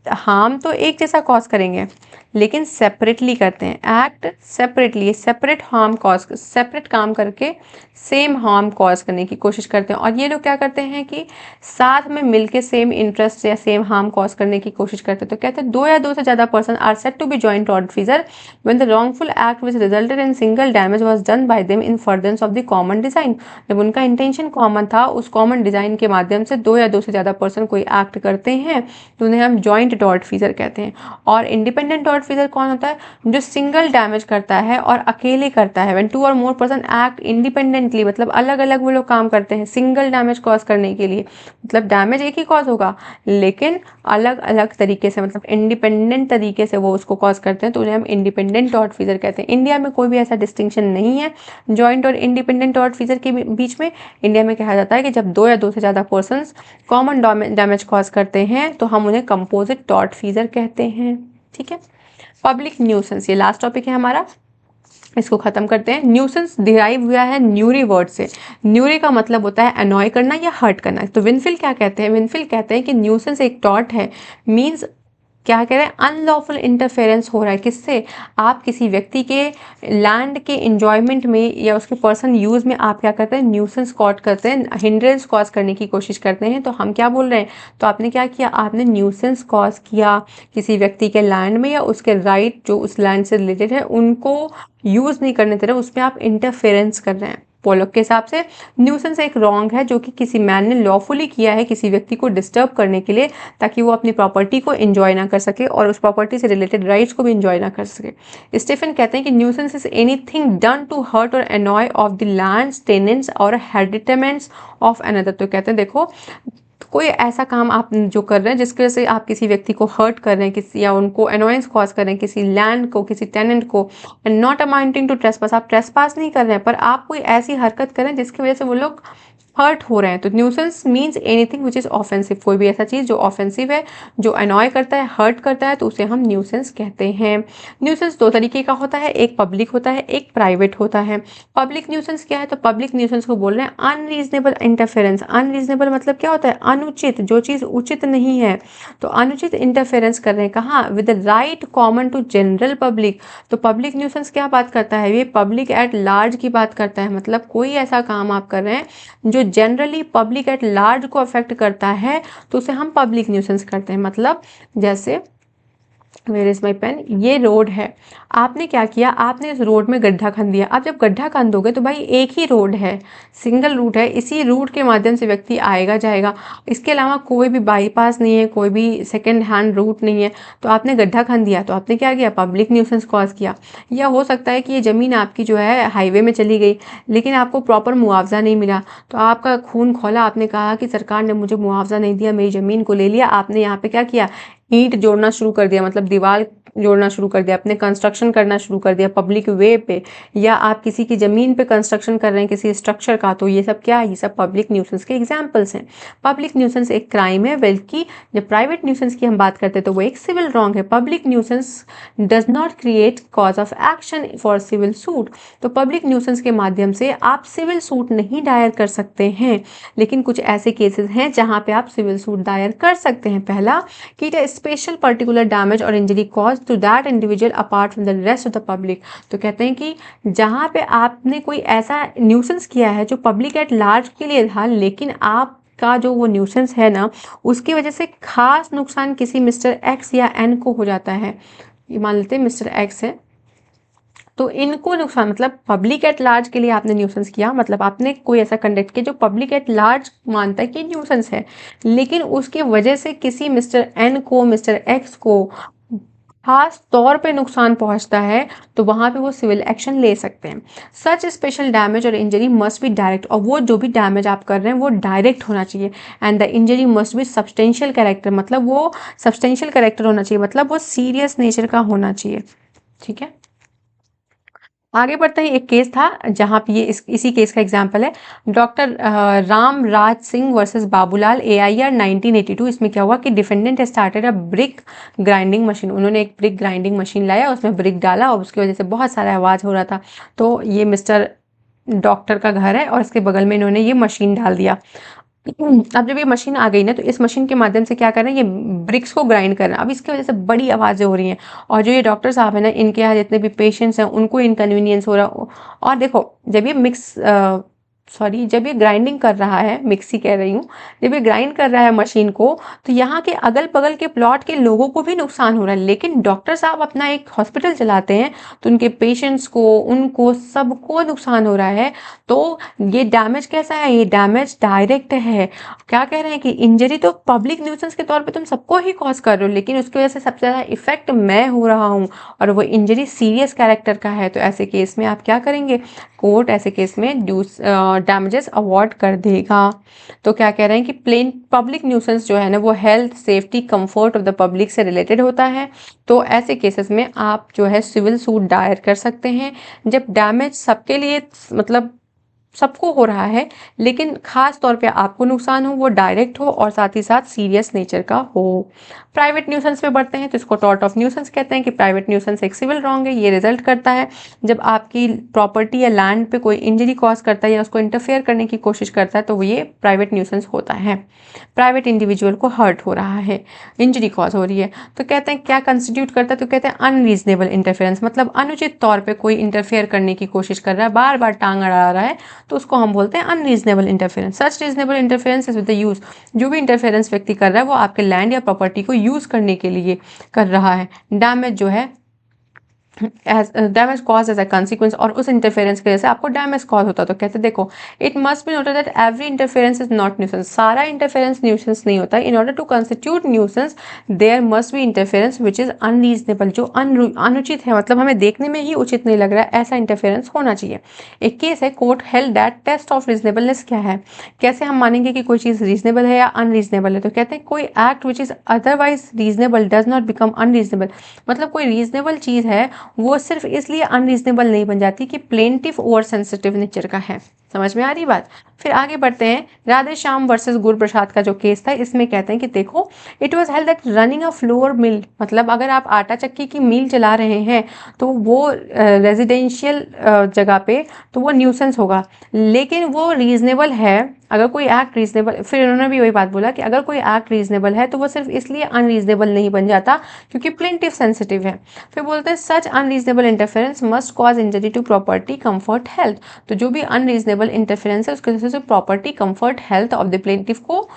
हार्म तो एक जैसा कॉज करेंगे लेकिन सेपरेटली करते हैं, act separately, separate harm cause, separate काम करके सेम हार्म कॉज करने की कोशिश करते हैं। और ये लोग क्या करते हैं कि साथ में मिलके सेम इंटरेस्ट या सेम हार्म कॉज करने की कोशिश करते हैं। तो कहते हैं 2 या 2 से ज़्यादा person are said to be joint tortfeasor when the wrongful act which resulted in single damage was done by them in furtherance of the common design, जब उनका इंटेंशन कॉमन था, उस कॉमन डिजाइन के माध्यम से 2 या 2 से ज़्यादा पर्सन कोई एक्ट करते हैं तो उन्हें हम जॉइंट टॉर्टफीजर कहते हैं। और इंडिपेंडेंट टॉर्टफीजर कौन होता है, जो सिंगल डैमेज करता है और अकेले करता है। व्हेन 2 और मोर पर्सन एक्ट इंडिपेंडेंटली, मतलब अलग अलग वो लोग काम करते हैं सिंगल डैमेज कॉज करने के लिए, मतलब डैमेज एक ही कॉज होगा लेकिन अलग अलग तरीके से, मतलब इंडिपेंडेंट तरीके से वो उसको कॉज करते हैं, तो उन्हें हम इंडिपेंडेंट टॉर्टफीजर कहते हैं। इंडिया में कोई भी ऐसा डिस्टिंक्शन नहीं है जॉइंट और इंडिपेंडेंट टॉर्टफीजर के बीच में। इंडिया में कहा जाता है कि जब 2 या 2 से ज़्यादा पर्सन कॉमन डैमेज कॉज करते हैं तो हम उन्हें कंपोजिट टॉर्टफीजर कहते हैं, ठीक है। पब्लिक न्यूसेंस, ये लास्ट टॉपिक है हमारा, इसको खत्म करते हैं। न्यूसेंस डिराइव हुआ है न्यूरी वर्ड से। न्यूरी का मतलब होता है अनॉय करना या हर्ट करना। तो विनफिल क्या कहते हैं, विनफिल कहते हैं कि न्यूसेंस एक टॉर्ट है, मीन्स क्या कह रहे हैं, अनलॉफुल इंटरफेरेंस हो रहा है, किससे, आप किसी व्यक्ति के लैंड के एंजॉयमेंट में या उसके पर्सन यूज में आप क्या करते हैं, न्यूसेंस कॉज करते हैं, हिंड्रेंस कॉज करने की कोशिश करते हैं। तो हम क्या बोल रहे हैं, तो आपने क्या किया, आपने न्यूसेंस कॉज किया किसी व्यक्ति के लैंड में, या उसके राइट जो उस लैंड से रिलेटेड है उनको यूज नहीं करने दे रहे, उसमें आप इंटरफेरेंस कर रहे हैं। पोलक के हिसाब से न्यूसेंस एक रॉन्ग है जो कि किसी मैन ने लॉफुली किया है किसी व्यक्ति को डिस्टर्ब करने के लिए, ताकि वो अपनी प्रॉपर्टी को एंजॉय ना कर सके और उस प्रॉपर्टी से रिलेटेड राइट्स को भी एंजॉय ना कर सके। स्टीफन कहते हैं कि nuisance is anything done to hurt or annoy of the lands, tenements or hereditaments of another. तो कहते हैं देखो, कोई ऐसा काम आप जो कर रहे हैं जिसकी वजह से आप किसी व्यक्ति को हर्ट कर रहे हैं, किसी या उनको अनोयंस कॉज कर रहे हैं, किसी लैंड को, किसी टेनेंट को, and not amounting to trespass, आप ट्रेसपास नहीं कर रहे हैं पर आप कोई ऐसी हरकत कर रहे हैं जिसकी वजह से वो लोग हर्ट हो रहे हैं। तो nuisance means anything which is offensive, कोई भी ऐसा चीज़ जो ऑफेंसिव है, जो अनॉय करता है, हर्ट करता है, तो उसे हम न्यूसेंस कहते हैं। न्यूसेंस दो तरीके का होता है, एक पब्लिक होता है, एक प्राइवेट होता है। पब्लिक न्यूसेंस क्या है? तो पब्लिक न्यूसेंस को बोल रहे हैं अनरीजनेबल इंटरफेरेंस। अनरीजनेबल मतलब क्या होता है? अनुचित, जो चीज़ उचित नहीं है। तो अनुचित इंटरफेरेंस कर रहे हैं कहाँ? With the right common to general public. तो पब्लिक न्यूसेंस क्या बात करता है? ये पब्लिक एट लार्ज की बात करता है। मतलब कोई ऐसा काम आप कर रहे हैं जो जनरली पब्लिक एट लार्ज को अफेक्ट करता है, तो उसे हम पब्लिक न्यूसेंस करते हैं। मतलब जैसे वेयर इज माई पेन, ये रोड है, आपने क्या किया, आपने इस रोड में गड्ढा खन दिया। अब जब गड्ढा खन दोगे तो भाई एक ही रोड है, सिंगल रूट है, इसी रूट के माध्यम से व्यक्ति आएगा जाएगा, इसके अलावा कोई भी बाईपास नहीं है, कोई भी सेकेंड हैंड रूट नहीं है। तो आपने गड्ढा खन दिया, तो आपने क्या किया? पब्लिक न्यूसेंस कॉज किया। या हो सकता है कि ये ज़मीन आपकी जो है हाईवे में चली गई, लेकिन आपको प्रॉपर मुआवजा नहीं मिला, तो आपका खून खौला, आपने कहा कि सरकार ने मुझे मुआवजा नहीं दिया, मेरी ज़मीन को ले लिया। आपने यहाँ पे क्या किया? ईंट जोड़ना शुरू कर दिया, मतलब दीवार जोड़ना शुरू कर दिया, अपने कंस्ट्रक्शन करना शुरू कर दिया पब्लिक वे पे, या आप किसी की ज़मीन पे कंस्ट्रक्शन कर रहे हैं किसी स्ट्रक्चर का। तो ये सब क्या है? ये सब पब्लिक न्यूसेंस के एग्जांपल्स हैं। पब्लिक न्यूसेंस एक क्राइम है, बल्कि जब प्राइवेट न्यूसेंस की हम बात करते हैं तो वो एक सिविल रॉन्ग है। Public nuisance does not create cause of action for civil suit. तो पब्लिक न्यूसेंस के माध्यम से आप सिविल सूट नहीं दायर कर सकते हैं, लेकिन कुछ ऐसे केसेस हैं जहाँ पे आप सिविल सूट दायर कर सकते हैं। पहला कि स्पेशल पर्टिकुलर डैमेज और injury cause to that individual apart from the rest of the public. तो कहते हैं कि जहाँ पे आपने कोई ऐसा न्यूसेंस किया है जो पब्लिक एट लार्ज के लिए था, लेकिन आप का जो वो न्यूसेंस है ना, उसकी वजह से खास नुकसान किसी मिस्टर एक्स या एन को हो जाता है। ये मान लेते हैं मिस्टर एक्स है, तो इनको नुकसान, मतलब पब्लिक एट लार्ज के लिए आपने न्यूसेंस किया, मतलब आपने कोई ऐसा कंडक्ट किया जो पब्लिक एट लार्ज मानता है कि न्यूसेंस है, लेकिन उसकी वजह से किसी मिस्टर एन को, मिस्टर एक्स को खास तौर पे नुकसान पहुंचता है, तो वहां पे वो सिविल एक्शन ले सकते हैं। सच स्पेशल डैमेज और इंजरी मस्ट बी डायरेक्ट, और वो जो भी डैमेज आप कर रहे हैं वो डायरेक्ट होना चाहिए। And the injury must be substantial character, मतलब वो सब्सटेंशियल कैरेक्टर होना चाहिए, मतलब वो सीरियस नेचर का होना चाहिए। ठीक है, आगे बढ़ते हैं। एक केस था जहाँ पे ये इसी केस का एग्जांपल है, doctor Ram Raj Singh versus Babulal, AIR 1982। इसमें क्या हुआ कि defendant started a brick grinding machine. उन्होंने एक ब्रिक ग्राइंडिंग मशीन लाया, उसमें ब्रिक डाला और उसकी वजह से बहुत सारा आवाज़ हो रहा था। तो ये मिस्टर डॉक्टर का घर है और इसके बगल में इन्होंने ये मशीन डाल दिया। अब जब ये मशीन आ गई ना, तो इस मशीन के माध्यम से क्या कर रहे हैं, ये ब्रिक्स को ग्राइंड कर रहे हैं। अब इसकी वजह से बड़ी आवाज़ें हो रही हैं, और जो ये डॉक्टर साहब है ना, इनके यहाँ जितने भी पेशेंट्स हैं उनको इनकन्वीनियंस हो रहा। और देखो, जब ये जब ये ग्राइंडिंग कर रहा है, मिक्सी कह रही हूँ, जब ये ग्राइंड कर रहा है मशीन को, तो यहाँ के अगल बगल के प्लॉट के लोगों को भी नुकसान हो रहा है। लेकिन डॉक्टर साहब अपना एक हॉस्पिटल चलाते हैं, तो उनके पेशेंट्स को, उनको सबको नुकसान हो रहा है। तो ये डैमेज कैसा है? ये डैमेज डायरेक्ट है। क्या कह रहे हैं कि इंजरी तो पब्लिक न्यूसेंस के तौर पे तुम सबको ही कॉज कर रहे हो, लेकिन उसकी वजह से सबसे ज़्यादा इफेक्ट मैं हो रहा हूँ, और वो इंजरी सीरियस कैरेक्टर का है। तो ऐसे केस में आप क्या करेंगे? कोर्ट ऐसे केस में डैमेजेस अवार्ड कर देगा। तो क्या कह रहे हैं कि प्लेन पब्लिक न्यूसेंस जो है ना, वो health, safety, comfort of the public से रिलेटेड होता है। तो ऐसे केसेस में आप जो है सिविल सूट दायर कर सकते हैं, जब डैमेज सबके लिए, मतलब सबको हो रहा है, लेकिन खास तौर पे आपको नुकसान हो, वो डायरेक्ट हो और साथ ही साथ सीरियस नेचर का हो। प्राइवेट न्यूसेंस पे बढ़ते हैं, तो इसको टॉर्ट ऑफ न्यूसेंस कहते हैं कि प्राइवेट न्यूसेंस एक सिविल रॉन्ग है। ये रिजल्ट करता है जब आपकी प्रॉपर्टी या लैंड पे कोई इंजरी कॉज करता है या उसको इंटरफेयर करने की कोशिश करता है, तो वो ये प्राइवेट न्यूसेंस होता है। प्राइवेट इंडिविजुअल को हर्ट हो रहा है, इंजरी कॉज हो रही है, तो कहते हैं क्या कंस्टिट्यूट करता है? तो कहते हैं अनरीजनेबल इंटरफेरेंस, मतलब अनुचित तौर पर कोई इंटरफेयर करने की कोशिश कर रहा है, बार बार टांग अड़ा रहा है, तो उसको हम बोलते हैं unreasonable interference. Such reasonable interference is with the use, जो भी इंटरफेरेंस व्यक्ति कर रहा है वो आपके लैंड या प्रॉपर्टी को यूज करने के लिए कर रहा है। डैमेज जो है damage cause as a consequence, और उस इंटरफेरेंस की वजह से आपको डैमेज कॉज होता। तो कहते देखो, it must be noted that every interference is not nuisance, सारा इंटरफेरेंस न्यूसेंस नहीं होता। In order to constitute nuisance there must be interference which is unreasonable, जो अनुचित है, मतलब हमें देखने में ही उचित नहीं लग रहा है, ऐसा इंटरफेरेंस होना चाहिए। एक केस है, court held that test of reasonableness क्या है, कैसे हम मानेंगे कि कोई चीज़ रीजनेबल है या अनरीजनेबल है। तो कहते हैं कोई act which is otherwise reasonable does not become unreasonable, मतलब कोई रीजनेबल चीज़ है वो सिर्फ इसलिए अनरीजनेबल नहीं बन जाती कि प्लेंटिफ ओवर सेंसिटिव नेचर का है। समझ में आ रही बात। फिर आगे बढ़ते हैं, राधे श्याम वर्सेस गुरु प्रसाद का जो केस था, इसमें कहते हैं कि देखो, it was held that running a flour mill, मतलब अगर आप आटा चक्की की मिल चला रहे हैं तो वो रेजिडेंशियल जगह पे तो वो न्यूसेंस होगा, लेकिन वो रीजनेबल है अगर कोई एक्ट रीजनेबल। फिर उन्होंने भी वही बात बोला कि अगर कोई एक्ट रीजनेबल है तो वो सिर्फ इसलिए अनरीजनेबल नहीं बन जाता क्योंकि प्लेंटिफ सेंसिटिव है। फिर बोलते हैं such unreasonable interference must cause injury to property comfort health, तो जो भी अनरीजनेबल इंटरफेरेंस है उसकी वजह से property comfort health of the plaintiff को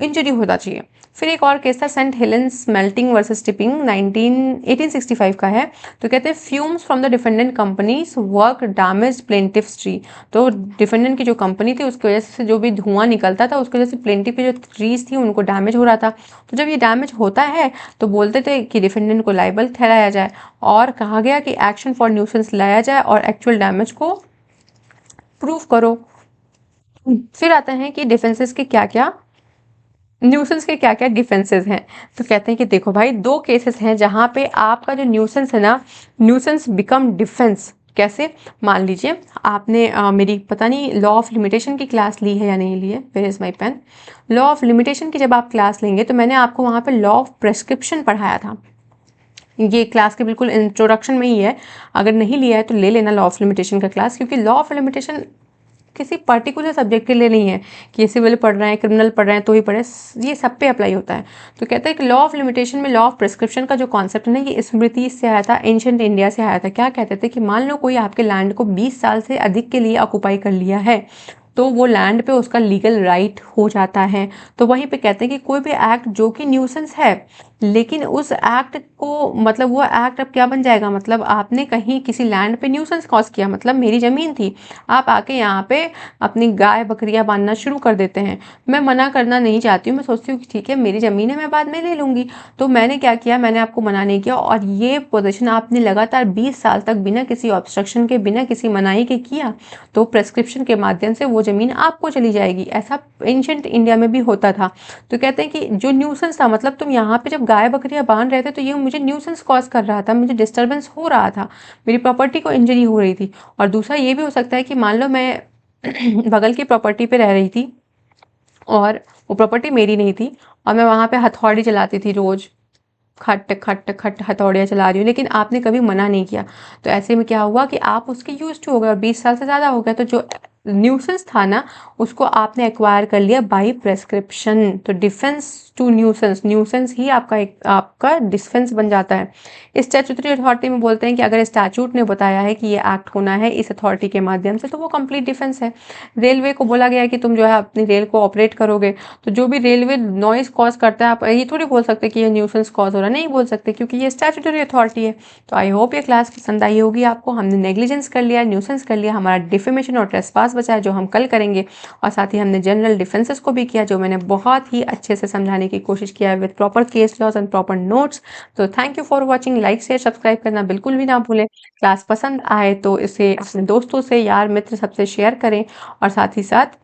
इंजरी होना चाहिए। फिर एक और केस था St Helens Smelting versus Tipping 1865 का है। तो कहते हैं fumes from the defendant company's work damage plaintiff's tree, तो डिफेंडेंट की जो कंपनी थी उसकी वजह से जो भी धुआं निकलता था उसकी वजह से प्लेंटिफ की जो ट्रीज थी उनको डैमेज हो रहा था। तो जब ये डैमेज होता है तो बोलते थे कि डिफेंडेंट को लाइबल ठहराया जाए, और कहा गया कि एक्शन फॉर न्यूसेंस लाया जाए और एक्चुअल डैमेज को प्रूव करो। फिर आते हैं कि डिफेंसेस के क्या क्या, न्यूसेंस के क्या क्या डिफेंसेस हैं। तो कहते हैं कि देखो भाई, दो केसेस हैं जहां पे आपका जो न्यूसेंस है ना, न्यूसेंस बिकम डिफेंस। कैसे, मान लीजिए आपने मेरी पता नहीं लॉ ऑफ लिमिटेशन की क्लास ली है या नहीं ली है, where is my pen. Law of limitation की जब आप क्लास लेंगे तो मैंने आपको वहां पे लॉ ऑफ प्रेस्क्रिप्शन पढ़ाया था, ये क्लास के बिल्कुल इंट्रोडक्शन में ही है। अगर नहीं लिया है तो ले लेना लॉ ऑफ लिमिटेशन का क्लास, क्योंकि लॉ ऑफ लिमिटेशन किसी पर्टिकुलर सब्जेक्ट के लिए नहीं है कि सिविल पढ़ रहे हैं, क्रिमिनल पढ़ रहे हैं तो ही पढ़े, ये सब पे अप्लाई होता है। तो कहते हैं कि लॉ ऑफ लिमिटेशन में लॉ ऑफ प्रिस्क्रिप्शन का जो कॉन्सेप्ट है ना, ये स्मृति से आया था, एंशिएंट इंडिया से आया था। क्या कहते थे कि मान लो कोई आपके लैंड को 20 साल से अधिक के लिए ऑक्युपाई कर लिया है तो वो लैंड पे उसका लीगल राइट हो जाता है। तो वहीं पे कहते हैं कि कोई भी एक्ट जो कि न्यूसेंस है, लेकिन उस एक्ट को, मतलब वो एक्ट अब क्या बन जाएगा, मतलब आपने कहीं किसी लैंड पे न्यूसेंस कॉज किया, मतलब मेरी ज़मीन थी, आप आके यहाँ पे अपनी गाय बकरियाँ बांधना शुरू कर देते हैं। मैं मना करना नहीं चाहती हूँ, मैं सोचती हूँ कि ठीक है मेरी ज़मीन है, मैं बाद में ले लूँगी। तो मैंने क्या किया, मैंने आपको मना नहीं किया, और ये पोजीशन आपने लगातार 20 साल तक बिना किसी ऑब्स्ट्रक्शन के, बिना किसी मनाही के किया, तो प्रेस्क्रिप्शन के माध्यम से वो ज़मीन आपको चली जाएगी। ऐसा एंशिएंट इंडिया में भी होता था। तो कहते हैं कि जो न्यूसेंस था, मतलब तुम यहाँ पे जब गाय बकरियाँ बांध रहे थे तो ये मुझे न्यूसेंस कॉज कर रहा था, मुझे डिस्टर्बेंस हो रहा था, मेरी प्रॉपर्टी को इंजरी हो रही थी। और दूसरा ये भी हो सकता है कि मान लो मैं बगल की प्रॉपर्टी पे रह रही थी और वो प्रॉपर्टी मेरी नहीं थी, और मैं वहाँ पे हथौड़ी चलाती थी रोज, खट खट खट हथौड़ियाँ चला रही हूँ, लेकिन आपने कभी मना नहीं किया। तो ऐसे में क्या हुआ कि आप उसके यूज टू हो गए और 20 साल से ज़्यादा हो गया, तो जो न्यूसेंस था ना उसको आपने एक्वायर कर लिया बाई प्रेस्क्रिप्शन। तो डिफेंस टू न्यूसेंस, न्यूसेंस ही आपका डिफेंस बन जाता है। स्टैट्यूटरी अथॉरिटी में बोलते हैं कि अगर स्टैट्यूट ने बताया है कि ये एक्ट होना है इस अथॉरिटी के माध्यम से तो वो कंप्लीट डिफेंस है। रेलवे को बोला गया है कि तुम जो है अपनी रेल को ऑपरेट करोगे, तो जो भी रेलवे नॉइस कॉज करता है, आप ये थोड़ी बोल सकते कि ये न्यूसेंस कॉज हो रहा है, नहीं बोल सकते क्योंकि ये स्टैट्यूटरी अथॉरिटी है। तो आई होप ये क्लास पसंद आई होगी आपको। हमने नेग्लिजेंस कर लिया, न्यूसेंस कर लिया, हमारा डिफेमेशन और ट्रेसपास बचा है जो हम कल करेंगे, और साथ ही हमने जनरल डिफेंसेस को भी किया जो मैंने बहुत ही अच्छे से समझाने की कोशिश किया है with proper case laws and proper notes. तो thank you for watching, like share subscribe करना बिल्कुल भी ना भूलें। क्लास पसंद आए तो इसे अपने दोस्तों से, यार मित्र सबसे शेयर करें, और साथ ही साथ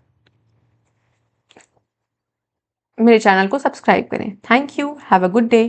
मेरे चैनल को सब्सक्राइब करें। Thank you, have a good day.